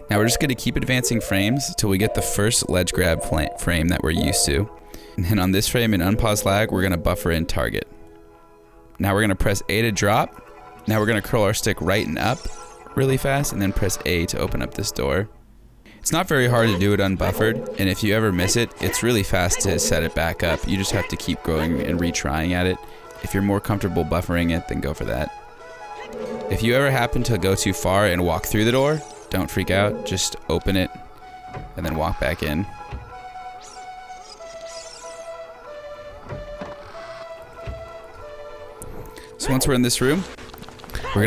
Now we're just going to keep advancing frames until we get the first ledge grab frame that we're used to. And then on this frame in unpause lag, we're going to buffer in target. Now we're going to press A to drop. Now we're going to curl our stick right and up really fast and then press A to open up this door. It's not very hard to do it unbuffered, and if you ever miss it, it's really fast to set it back up. You just have to keep going and retrying at it. If you're more comfortable buffering it, then go for that. If you ever happen to go too far and walk through the door, don't freak out, just open it and then walk back in. So once we're in this room, we're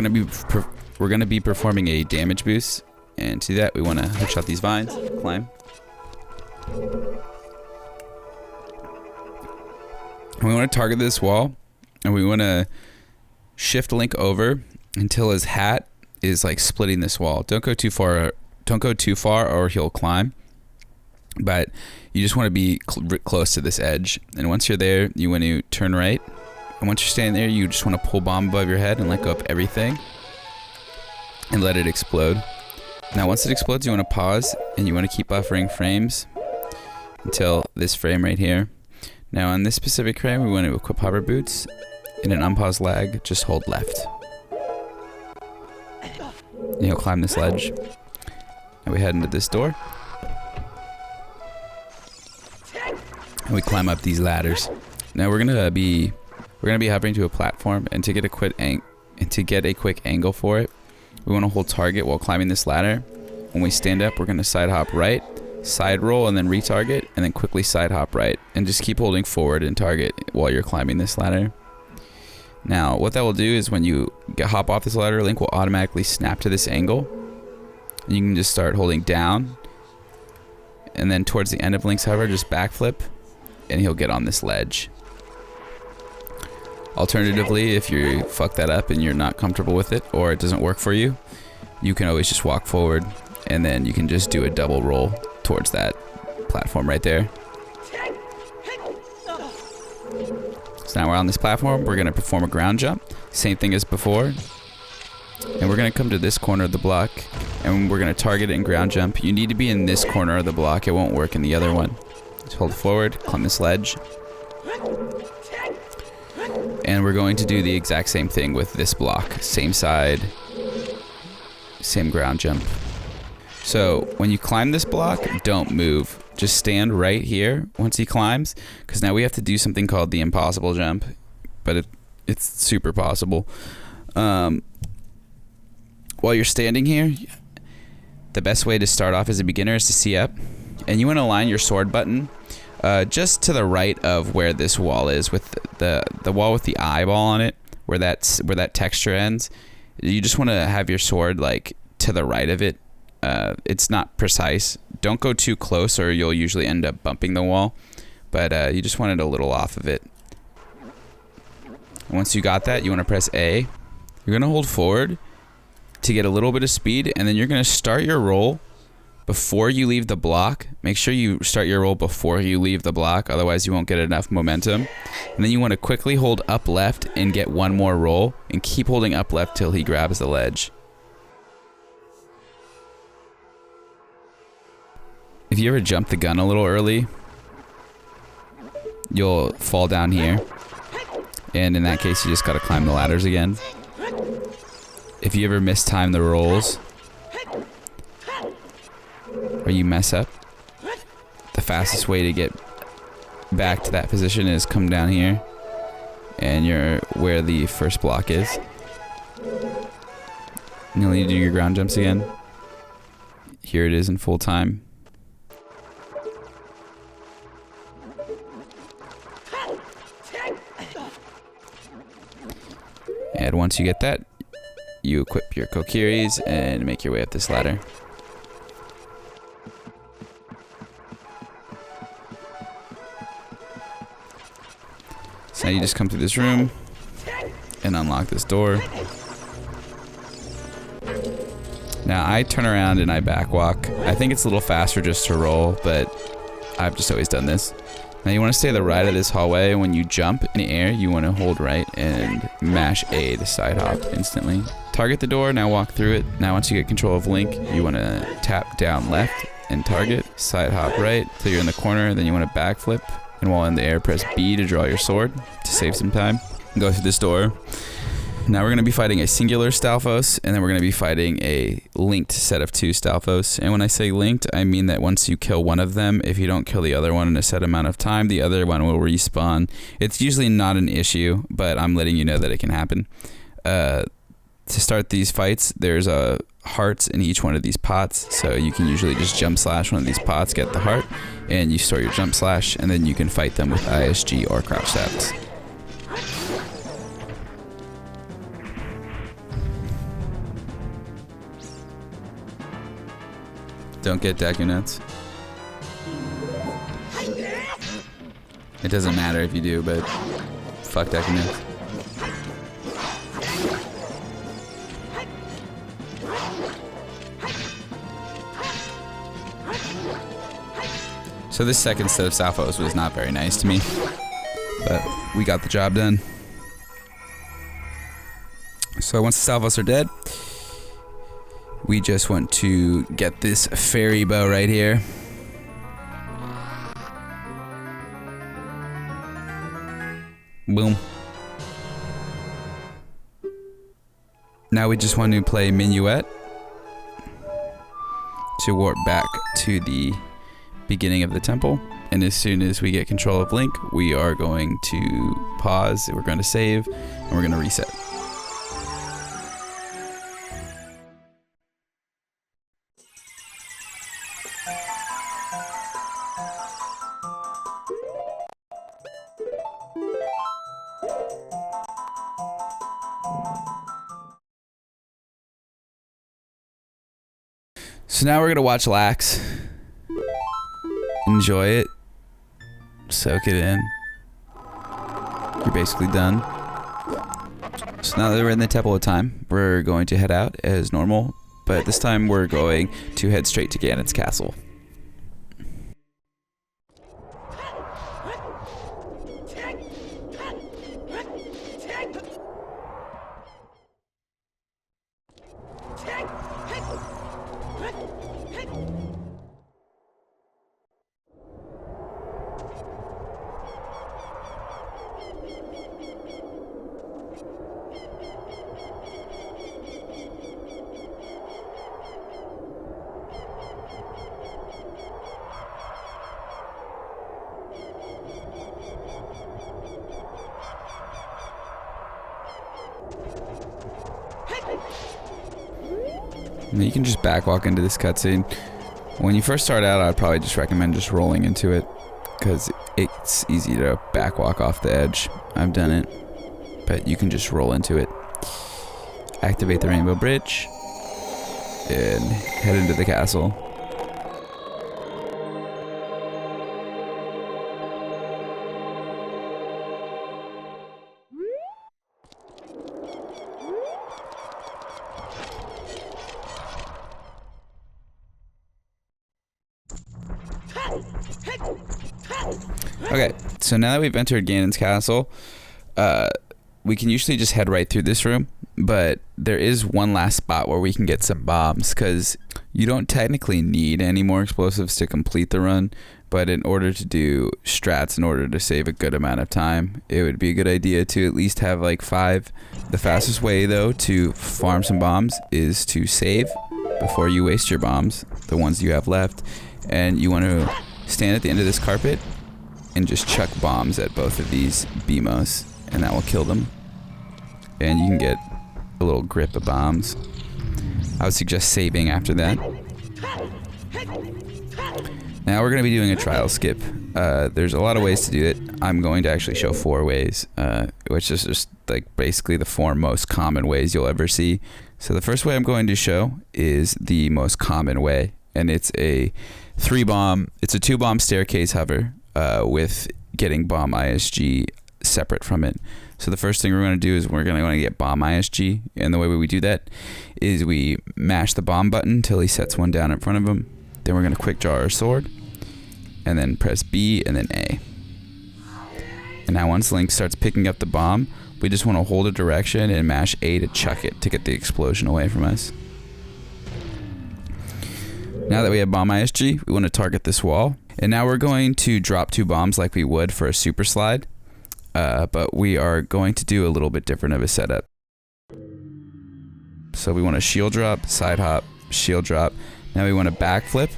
gonna be performing a damage boost. And to do that, we want to hookshot these vines, climb. And we want to target this wall, and we want to shift Link over until his hat is like splitting this wall. Don't go too far. Don't go too far, or he'll climb. But you just want to be close to this edge. And once you're there, you want to turn right. And once you're standing there, you just want to pull bomb above your head and let go of everything, and let it explode. Now once it explodes, you want to pause and you want to keep buffering frames until this frame right here. Now on this specific frame, we want to equip hover boots. In an unpause lag, just hold left. And you'll climb this ledge. And we head into this door. And we climb up these ladders. Now we're gonna be hovering to a platform, and to get a quick angle for it, we want to hold target while climbing this ladder. When we stand up, we're going to side hop right, side roll, and then retarget, and then quickly side hop right. And just keep holding forward and target while you're climbing this ladder. Now, what that will do is when you hop off this ladder, Link will automatically snap to this angle. And you can just start holding down. And then towards the end of Link's hover, just backflip, and he'll get on this ledge. Alternatively, if you fuck that up and you're not comfortable with it, or it doesn't work for you, you can always just walk forward, and then you can just do a double roll towards that platform right there. So now we're on this platform, we're going to perform a ground jump, same thing as before. And we're going to come to this corner of the block, and we're going to target it and ground jump. You need to be in this corner of the block, it won't work in the other one. Just hold forward, climb this ledge. And we're going to do the exact same thing with this block. Same side, same ground jump. So when you climb this block, don't move. Just stand right here once he climbs, because now we have to do something called the impossible jump. But it's super possible. While you're standing here, the best way to start off as a beginner is to see up. And you want to align your sword button just to the right of where this wall is, with the wall with the eyeball on it, where that texture ends. You just want to have your sword like to the right of it. It's not precise. Don't go too close, or you'll usually end up bumping the wall. But you just want it a little off of it. Once you got that, you want to press A. You're going to hold forward to get a little bit of speed, and then you're going to start your roll before you leave the block. Make sure you start your roll before you leave the block, otherwise you won't get enough momentum. And then you want to quickly hold up left and get one more roll, and keep holding up left till he grabs the ledge. If you ever jump the gun a little early, you'll fall down here. And in that case, you just gotta climb the ladders again. If you ever mistime the rolls, or you mess up, the fastest way to get back to that position is come down here, and you're where the first block is. And you'll need to do your ground jumps again. Here it is in full time. And once you get that, you equip your kokiris and make your way up this ladder. So now you just come through this room and unlock this door. Now I turn around and I backwalk. I think it's a little faster just to roll, but I've just always done this. Now you want to stay to the right of this hallway, and when you jump in the air, you want to hold right and mash A to side hop instantly. Target the door, now walk through it. Now once you get control of Link, you want to tap down left and target, side hop right till you're in the corner, then you want to backflip, and while in the air, press B to draw your sword to save some time. Go through this door. Now we're going to be fighting a singular stalfos, and then we're going to be fighting a linked set of 2 stalfos. And when I say linked, I mean that once you kill one of them, if you don't kill the other one in a set amount of time, the other one will respawn. It's usually not an issue, but I'm letting you know that it can happen. To start these fights, there's hearts in each one of these pots, so you can usually just jump slash one of these pots, get the heart, and you store your jump slash, and then you can fight them with ISG or crouch stabs. Don't get Deku nuts. It doesn't matter if you do, but fuck Deku nuts. So this second set of stalfos was not very nice to me, but we got the job done. So once the stalfos are dead, we just want to get this fairy bow right here. Boom. Now we just want to play minuet to warp back to the beginning of the temple. And as soon as we get control of Link, we are going to pause, we're going to save, and we're going to reset. So now we're gonna watch Lax. Enjoy it. Soak it in. You're basically done. So now that we're in the Temple of Time, we're going to head out as normal, but this time we're going to head straight to Ganon's castle. You can just backwalk into this cutscene. When you first start out, I'd probably just recommend just rolling into it, because it's easy to backwalk off the edge. I've done it, but you can just roll into it. Activate the rainbow bridge, and head into the castle. Okay, so now that we've entered Ganon's castle, we can usually just head right through this room, but there is one last spot where we can get some bombs, because you don't technically need any more explosives to complete the run, but in order to do strats, in order to save a good amount of time, it would be a good idea to at least have like 5. The fastest way though to farm some bombs is to save before you waste your bombs, the ones you have left, and you want to stand at the end of this carpet and just chuck bombs at both of these BMOs, and that will kill them. And you can get a little grip of bombs. I would suggest saving after that. Now we're going to be doing a trial skip. There's a lot of ways to do it. I'm going to actually show 4 ways, which is just like basically the 4 most common ways you'll ever see. So the first way I'm going to show is the most common way, and it's a 3-bomb. It's a 2-bomb staircase hover with getting bomb ISG separate from it. So the first thing we're going to do is we're going to get bomb ISG, and the way we do that is we mash the bomb button until he sets one down in front of him. Then we're going to quick draw our sword, and then press B and then A. And now once Link starts picking up the bomb, we just want to hold a direction and mash A to chuck it to get the explosion away from us. Now that we have bomb ISG, we want to target this wall. And now we're going to drop 2 bombs like we would for a super slide. But we are going to do a little bit different of a setup. So we want to shield drop, side hop, shield drop. Now we want to backflip.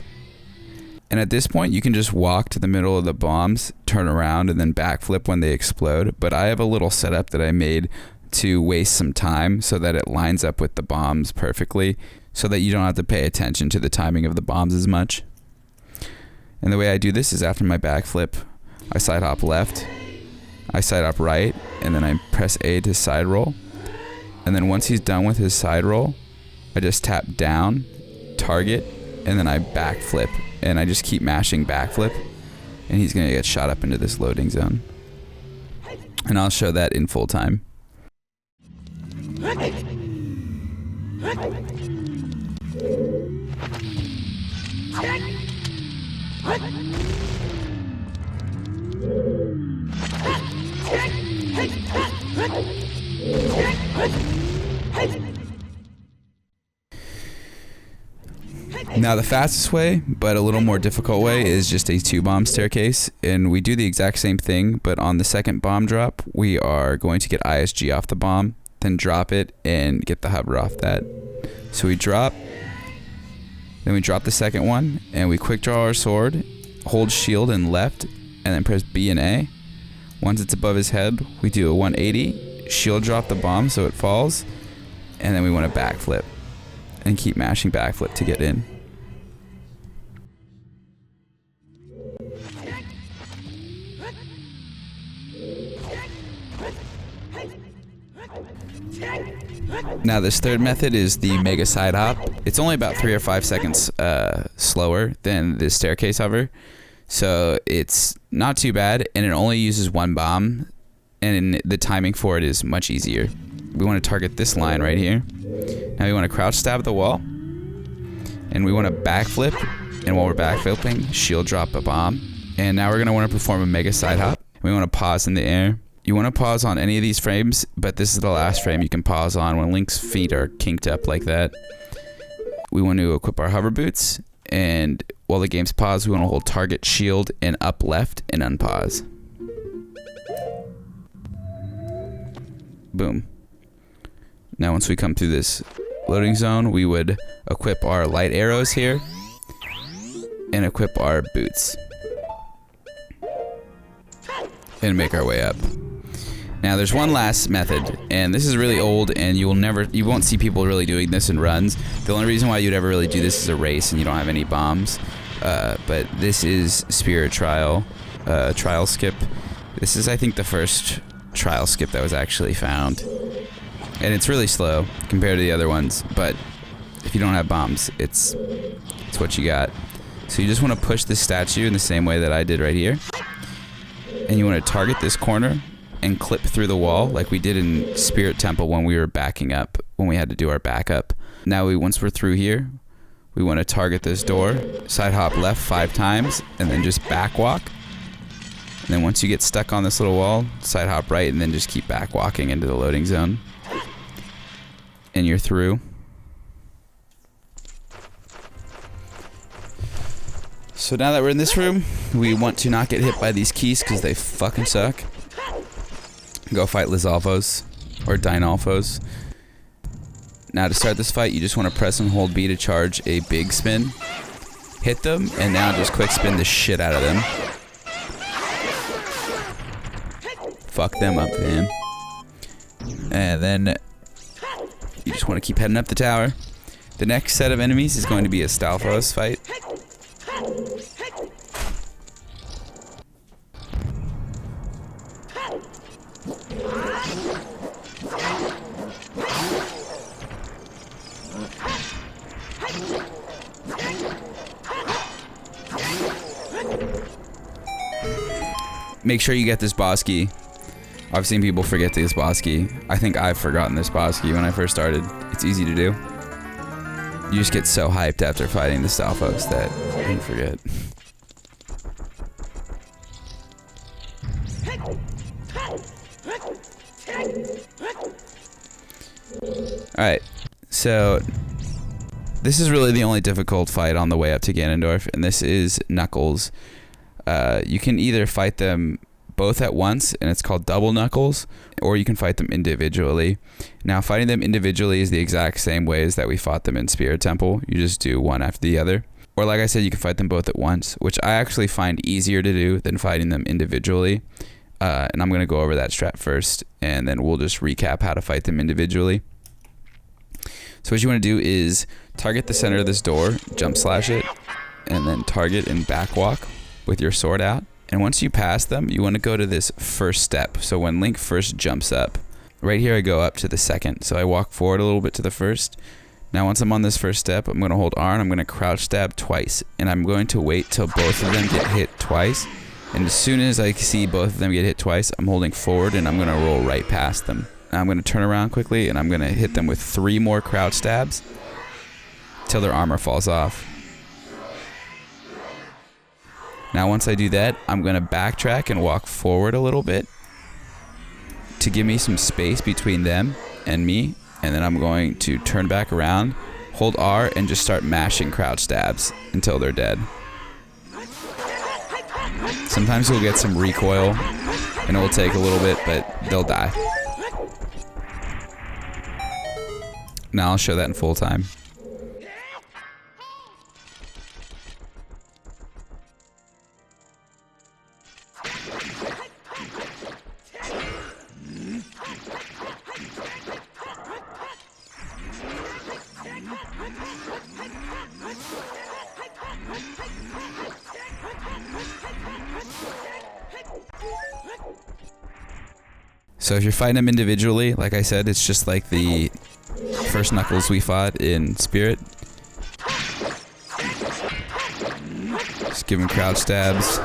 And at this point, you can just walk to the middle of the bombs, turn around, and then backflip when they explode. But I have a little setup that I made to waste some time so that it lines up with the bombs perfectly, so that you don't have to pay attention to the timing of the bombs as much. And the way I do this is after my backflip, I side hop left, I side hop right, and then I press A to side roll. And then once he's done with his side roll, I just tap down, target, and then I backflip. And I just keep mashing backflip, and he's going to get shot up into this loading zone. And I'll show that in full time. Now the fastest way, but a little more difficult way, is just a 2-bomb staircase, and we do the exact same thing, but on the second bomb drop, we are going to get ISG off the bomb, then drop it and get the hover off that. So we drop, then we drop the second one, and we quick draw our sword, hold shield and left, and then press B and A. Once it's above his head, we do a 180, shield drop the bomb so it falls, and then we want to backflip, and keep mashing backflip to get in. Now this third method is the megasidehop. It's only about 3 or 5 seconds slower than the staircase hover, so it's not too bad, and it only uses 1 bomb, and the timing for it is much easier. We want to target this line right here. Now we want to crouch stab the wall, and we want to backflip, and while we're backflipping, shield drop a bomb. And now we're going to want to perform a megasidehop. We want to pause in the air. You want to pause on any of these frames, but this is the last frame you can pause on when Link's feet are kinked up like that. We want to equip our hover boots, and while the game's paused, we want to hold target, shield, and up left, and unpause. Boom. Now once we come through this loading zone, we would equip our light arrows here, and equip our boots. And make our way up. Now there's one last method, and this is really old, and you won't see people really doing this in runs. The only reason why you'd ever really do this is a race and you don't have any bombs. But this is Spirit Trial skip. This is, I think, the first trial skip that was actually found. And it's really slow compared to the other ones, but if you don't have bombs, it's what you got. So you just want to push this statue in the same way that I did right here. And you want to target this corner and clip through the wall like we did in Spirit Temple when we were backing up, when we had to do our backup. Now once we're through here, we want to target this door, side hop left 5 times, and then just back walk. And then once you get stuck on this little wall, side hop right and then just keep back walking into the loading zone. And you're through. So now that we're in this room, we want to not get hit by these keys because they fucking suck. Go fight Lizalfos or Dinalfos. Now to start this fight, you just want to press and hold B to charge a big spin. Hit them, and now just quick spin the shit out of them. Fuck them up, man. And then you just want to keep heading up the tower. The next set of enemies is going to be a Stalfos fight. Make sure you get this boss key. I've seen people forget this boss key. I think I've forgotten this boss key when I first started. It's easy to do. You just get so hyped after fighting the Stalfos that you forget. Alright, so this is really the only difficult fight on the way up to Ganondorf, and this is Knuckles. You can either fight them both at once, and it's called double Knuckles, or you can fight them individually. Now, fighting them individually is the exact same way as that we fought them in Spirit Temple. You just do one after the other. Or like I said, you can fight them both at once, which I actually find easier to do than fighting them individually. And I'm going to go over that strat first, and then we'll just recap how to fight them individually. So what you want to do is target the center of this door, jump slash it, and then target and back walk with your sword out. And once you pass them, you want to go to this first step. So when Link first jumps up, right here I go up to the second. So I walk forward a little bit to the first. Now once I'm on this first step, I'm going to hold R and I'm going to crouch stab twice. And I'm going to wait till both of them get hit twice. And as soon as I see both of them get hit twice, I'm holding forward and I'm going to roll right past them. Now I'm going to turn around quickly and I'm going to hit them with 3 more crouch stabs till their armor falls off. Now once I do that, I'm going to backtrack and walk forward a little bit to give me some space between them and me. And then I'm going to turn back around, hold R, and just start mashing crouch stabs until they're dead. Sometimes you'll get some recoil, and it will take a little bit, but they'll die. Now I'll show that in full time. So if you're fighting them individually, like I said, it's just like the first Knuckles we fought in Spirit. Just give him crouch stabs.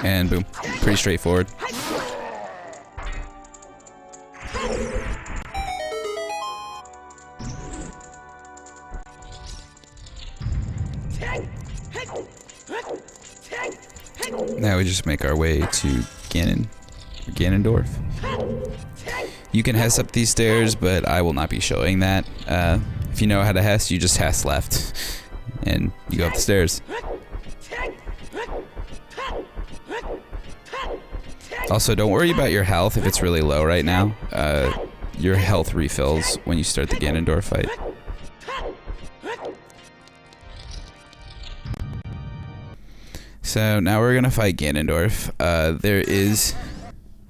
And boom. Pretty straightforward. Now we just make our way to Ganondorf. You can Hess up these stairs, but I will not be showing that. If you know how to Hess, you just Hess left, and you go up the stairs. Also, don't worry about your health if it's really low right now. Your health refills when you start the Ganondorf fight. So now we're gonna fight Ganondorf.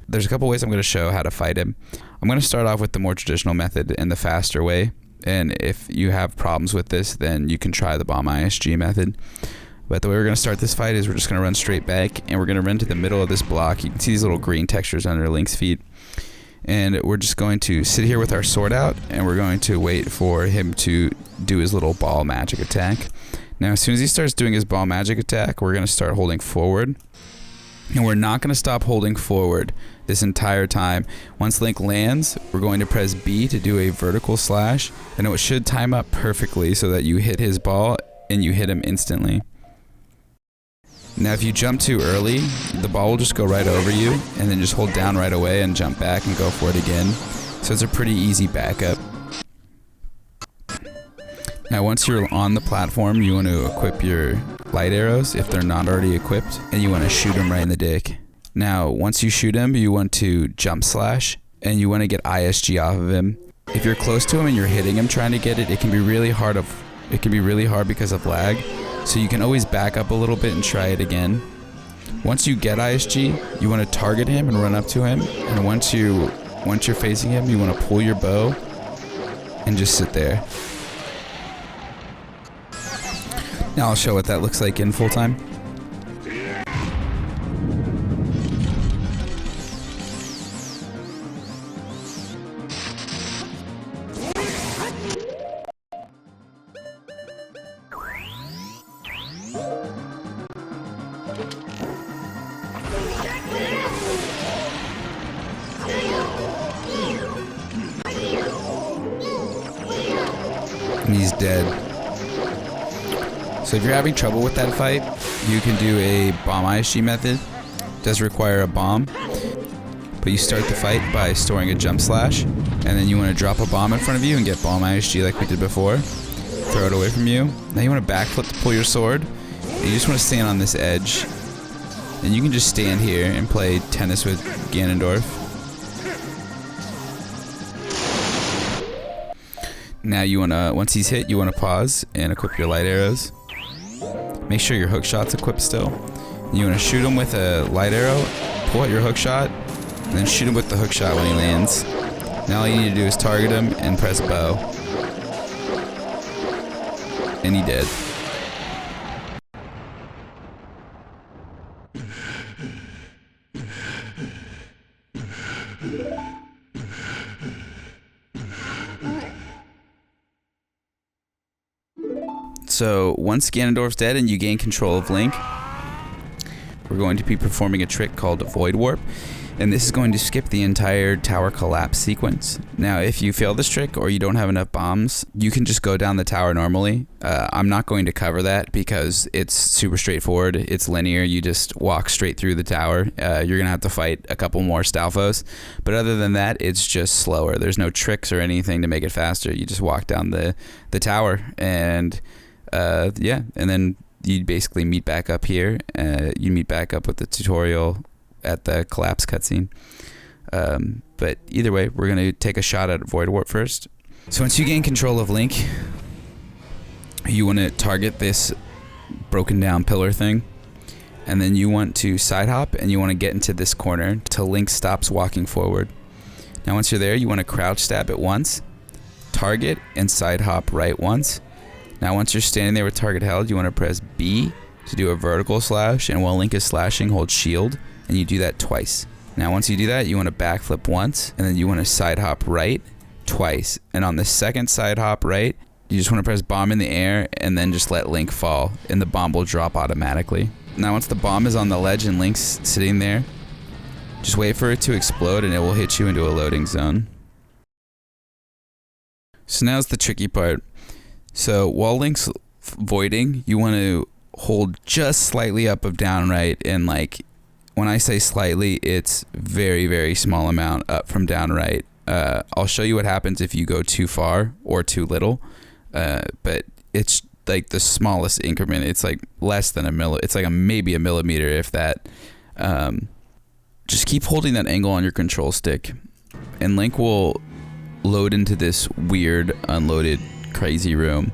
There's a couple ways I'm gonna show how to fight him. I'm gonna start off with the more traditional method and the faster way. And if you have problems with this, then you can try the bomb ISG method. But the way we're gonna start this fight is we're just gonna run straight back, and we're gonna run to the middle of this block. You can see these little green textures under Link's feet. And we're just going to sit here with our sword out, and we're going to wait for him to do his little ball magic attack. Now, as soon as he starts doing his ball magic attack, we're going to start holding forward. And we're not going to stop holding forward this entire time. Once Link lands, we're going to press B to do a vertical slash, and it should time up perfectly so that you hit his ball and you hit him instantly. Now if you jump too early, the ball will just go right over you, and then just hold down right away and jump back and go for it again. So it's a pretty easy backup. Now once you're on the platform, you want to equip your light arrows if they're not already equipped, and you want to shoot him right in the dick. Now once you shoot him, you want to jump slash, and you want to get ISG off of him. If you're close to him and you're hitting him trying to get it, it can be really hard because of lag. So you can always back up a little bit and try it again. Once you get ISG, you want to target him and run up to him, and once you're facing him, you want to pull your bow and just sit there. Now I'll show what that looks like in full time. And he's dead. So if you're having trouble with that fight, you can do a bomb ISG method. It does require a bomb, but you start the fight by storing a jump slash, and then you want to drop a bomb in front of you and get bomb ISG like we did before. Throw it away from you. Now you want to backflip to pull your sword, and you just want to stand on this edge. And you can just stand here and play tennis with Ganondorf. Now you want to, once he's hit, you want to pause and equip your light arrows. Make sure your hookshot's equipped still. You want to shoot him with a light arrow, pull out your hookshot, and then shoot him with the hookshot when he lands. Now all you need to do is target him and press bow. And he dead. So once Ganondorf's dead and you gain control of Link, we're going to be performing a trick called Void Warp, and this is going to skip the entire tower collapse sequence. Now if you fail this trick or you don't have enough bombs, you can just go down the tower normally. I'm not going to cover that because it's super straightforward. It's linear. You just walk straight through the tower. You're gonna have to fight a couple more stalfos, but other than that, it's just slower. There's no tricks or anything to make it faster. You just walk down the tower, and yeah, and then you basically meet back up here. You meet back up with the tutorial at the collapse cutscene. But either way, we're going to take a shot at Void Warp first. So once you gain control of Link, you want to target this broken down pillar thing, and then you want to side hop, and you want to get into this corner till Link stops walking forward. Now once you're there, you want to crouch stab it once, target, and side hop right once. Now once you're standing there with target held, you want to press B to do a vertical slash, and while Link is slashing, hold shield, and you do that twice. Now once you do that, you want to backflip once, and then you want to side hop right twice. And on the second side hop right, you just want to press bomb in the air and then just let Link fall, and the bomb will drop automatically. Now once the bomb is on the ledge and Link's sitting there, just wait for it to explode and it will hit you into a loading zone. So now's the tricky part. So while Link's voiding, you want to hold just slightly up of down right, and like when I say slightly, it's very, very small amount up from down right. I'll show you what happens if you go too far or too little, but it's like the smallest increment. It's like less than it's like maybe a millimeter, if that. Just keep holding that angle on your control stick, and Link will load into this weird unloaded crazy room.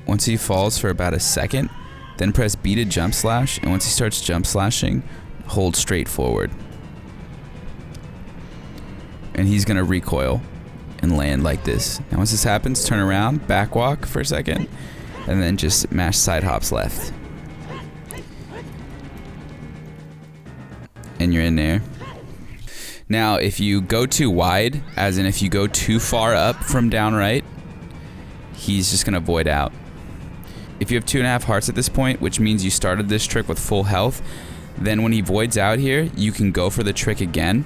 Once he falls for about a second, then press B to jump slash, and once he starts jump slashing, hold straight forward. And he's gonna recoil and land like this. Now once this happens, turn around, back walk for a second, and then just mash side hops left. And you're in there. Now if you go too wide, as in if you go too far up from down right, he's just gonna void out. If you have 2.5 hearts at this point, which means you started this trick with full health, then when he voids out here, you can go for the trick again,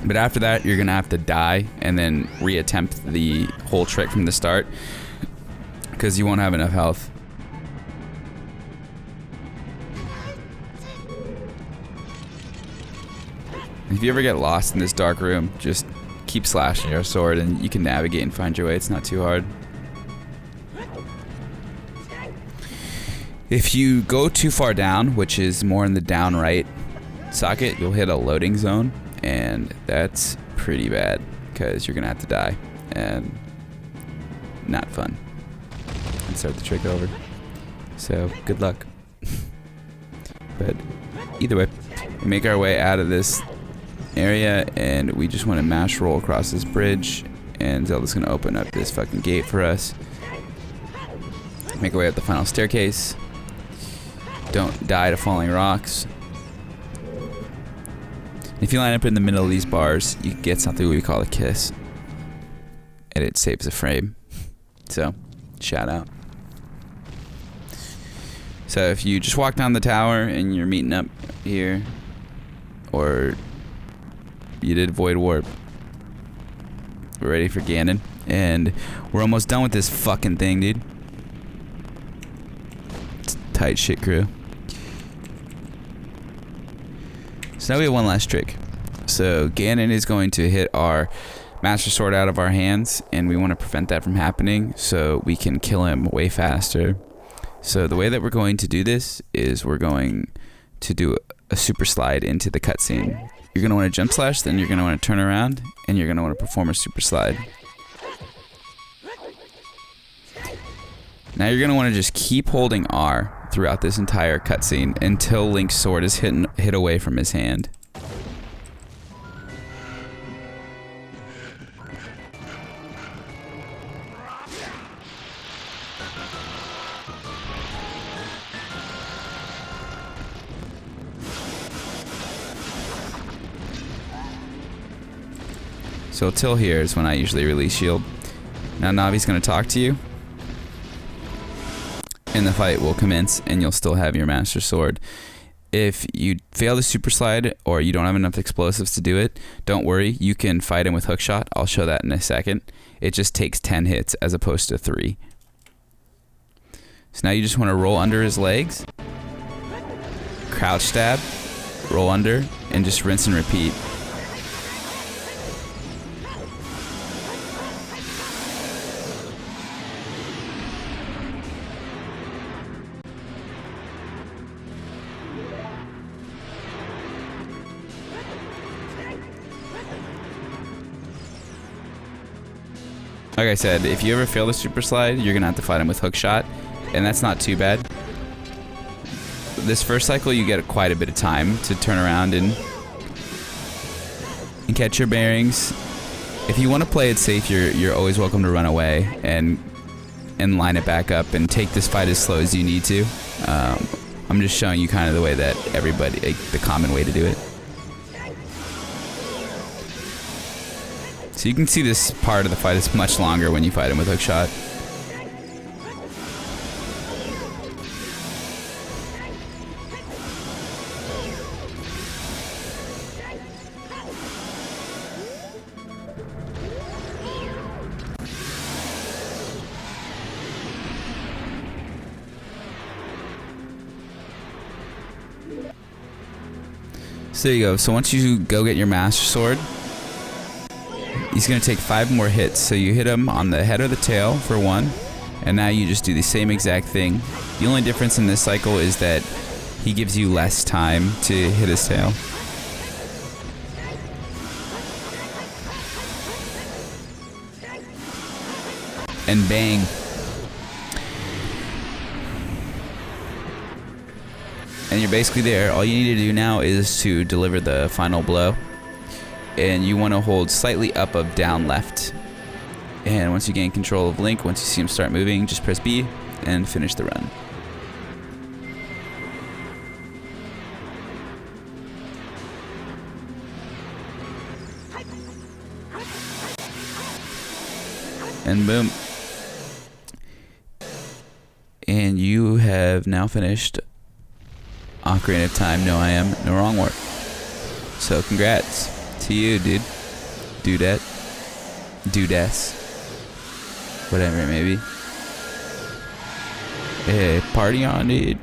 But after that, you're gonna have to die and then reattempt the whole trick from the start, because you won't have enough health. If you ever get lost in this dark room, just keep slashing your sword and you can navigate and find your way. It's not too hard. If you go too far down, which is more in the down right socket, you'll hit a loading zone, and that's pretty bad because you're gonna have to die, and not fun. And start the trick over. So good luck. But either way, we make our way out of this area, and we just want to mash roll across this bridge, and Zelda's gonna open up this fucking gate for us. Make our way up the final staircase. Don't die to falling rocks. If you line up in the middle of these bars, you get something we call a kiss, and it saves a frame. So, shout out. So if you just walk down the tower and you're meeting up here, or you did Void Warp, we're ready for Ganon, and we're almost done with this fucking thing, dude. It's a tight shit crew. So now we have one last trick. So Ganon is going to hit our Master Sword out of our hands, and we want to prevent that from happening so we can kill him way faster. So the way that we're going to do this is we're going to do a super slide into the cutscene. You're going to want to jump slash, then you're going to want to turn around, and you're going to want to perform a super slide. Now you're going to want to just keep holding R throughout this entire cutscene until Link's sword is hit away from his hand. So till here is when I usually release shield. Now Navi's going to talk to you, and the fight will commence, and you'll still have your Master Sword. If you fail the super slide, or you don't have enough explosives to do it, don't worry, you can fight him with hookshot. I'll show that in a second. It just takes 10 hits as opposed to 3. So now you just want to roll under his legs, crouch stab, roll under, and just rinse and repeat. Like I said, if you ever fail the super slide, you're gonna have to fight him with hookshot, and that's not too bad. This first cycle, you get quite a bit of time to turn around and catch your bearings. If you want to play it safe, you're always welcome to run away and line it back up and take this fight as slow as you need to. I'm just showing you kind of the way that everybody, like, the common way to do it. So you can see this part of the fight is much longer when you fight him with hookshot. So there you go. So once you go get your Master Sword, he's going to take 5 more hits. So you hit him on the head or the tail for 1, and now you just do the same exact thing. The only difference in this cycle is that he gives you less time to hit his tail. And bang. And you're basically there. All you need to do now is to deliver the final blow. And you want to hold slightly up of down left. And once you gain control of Link, once you see him start moving, just press B and finish the run. And boom. And you have now finished Ocarina of Time, No I Am, No Wrong Work. So congrats to to you, dude. Dudette. Dudess. Whatever it may be. Hey, party on, dude.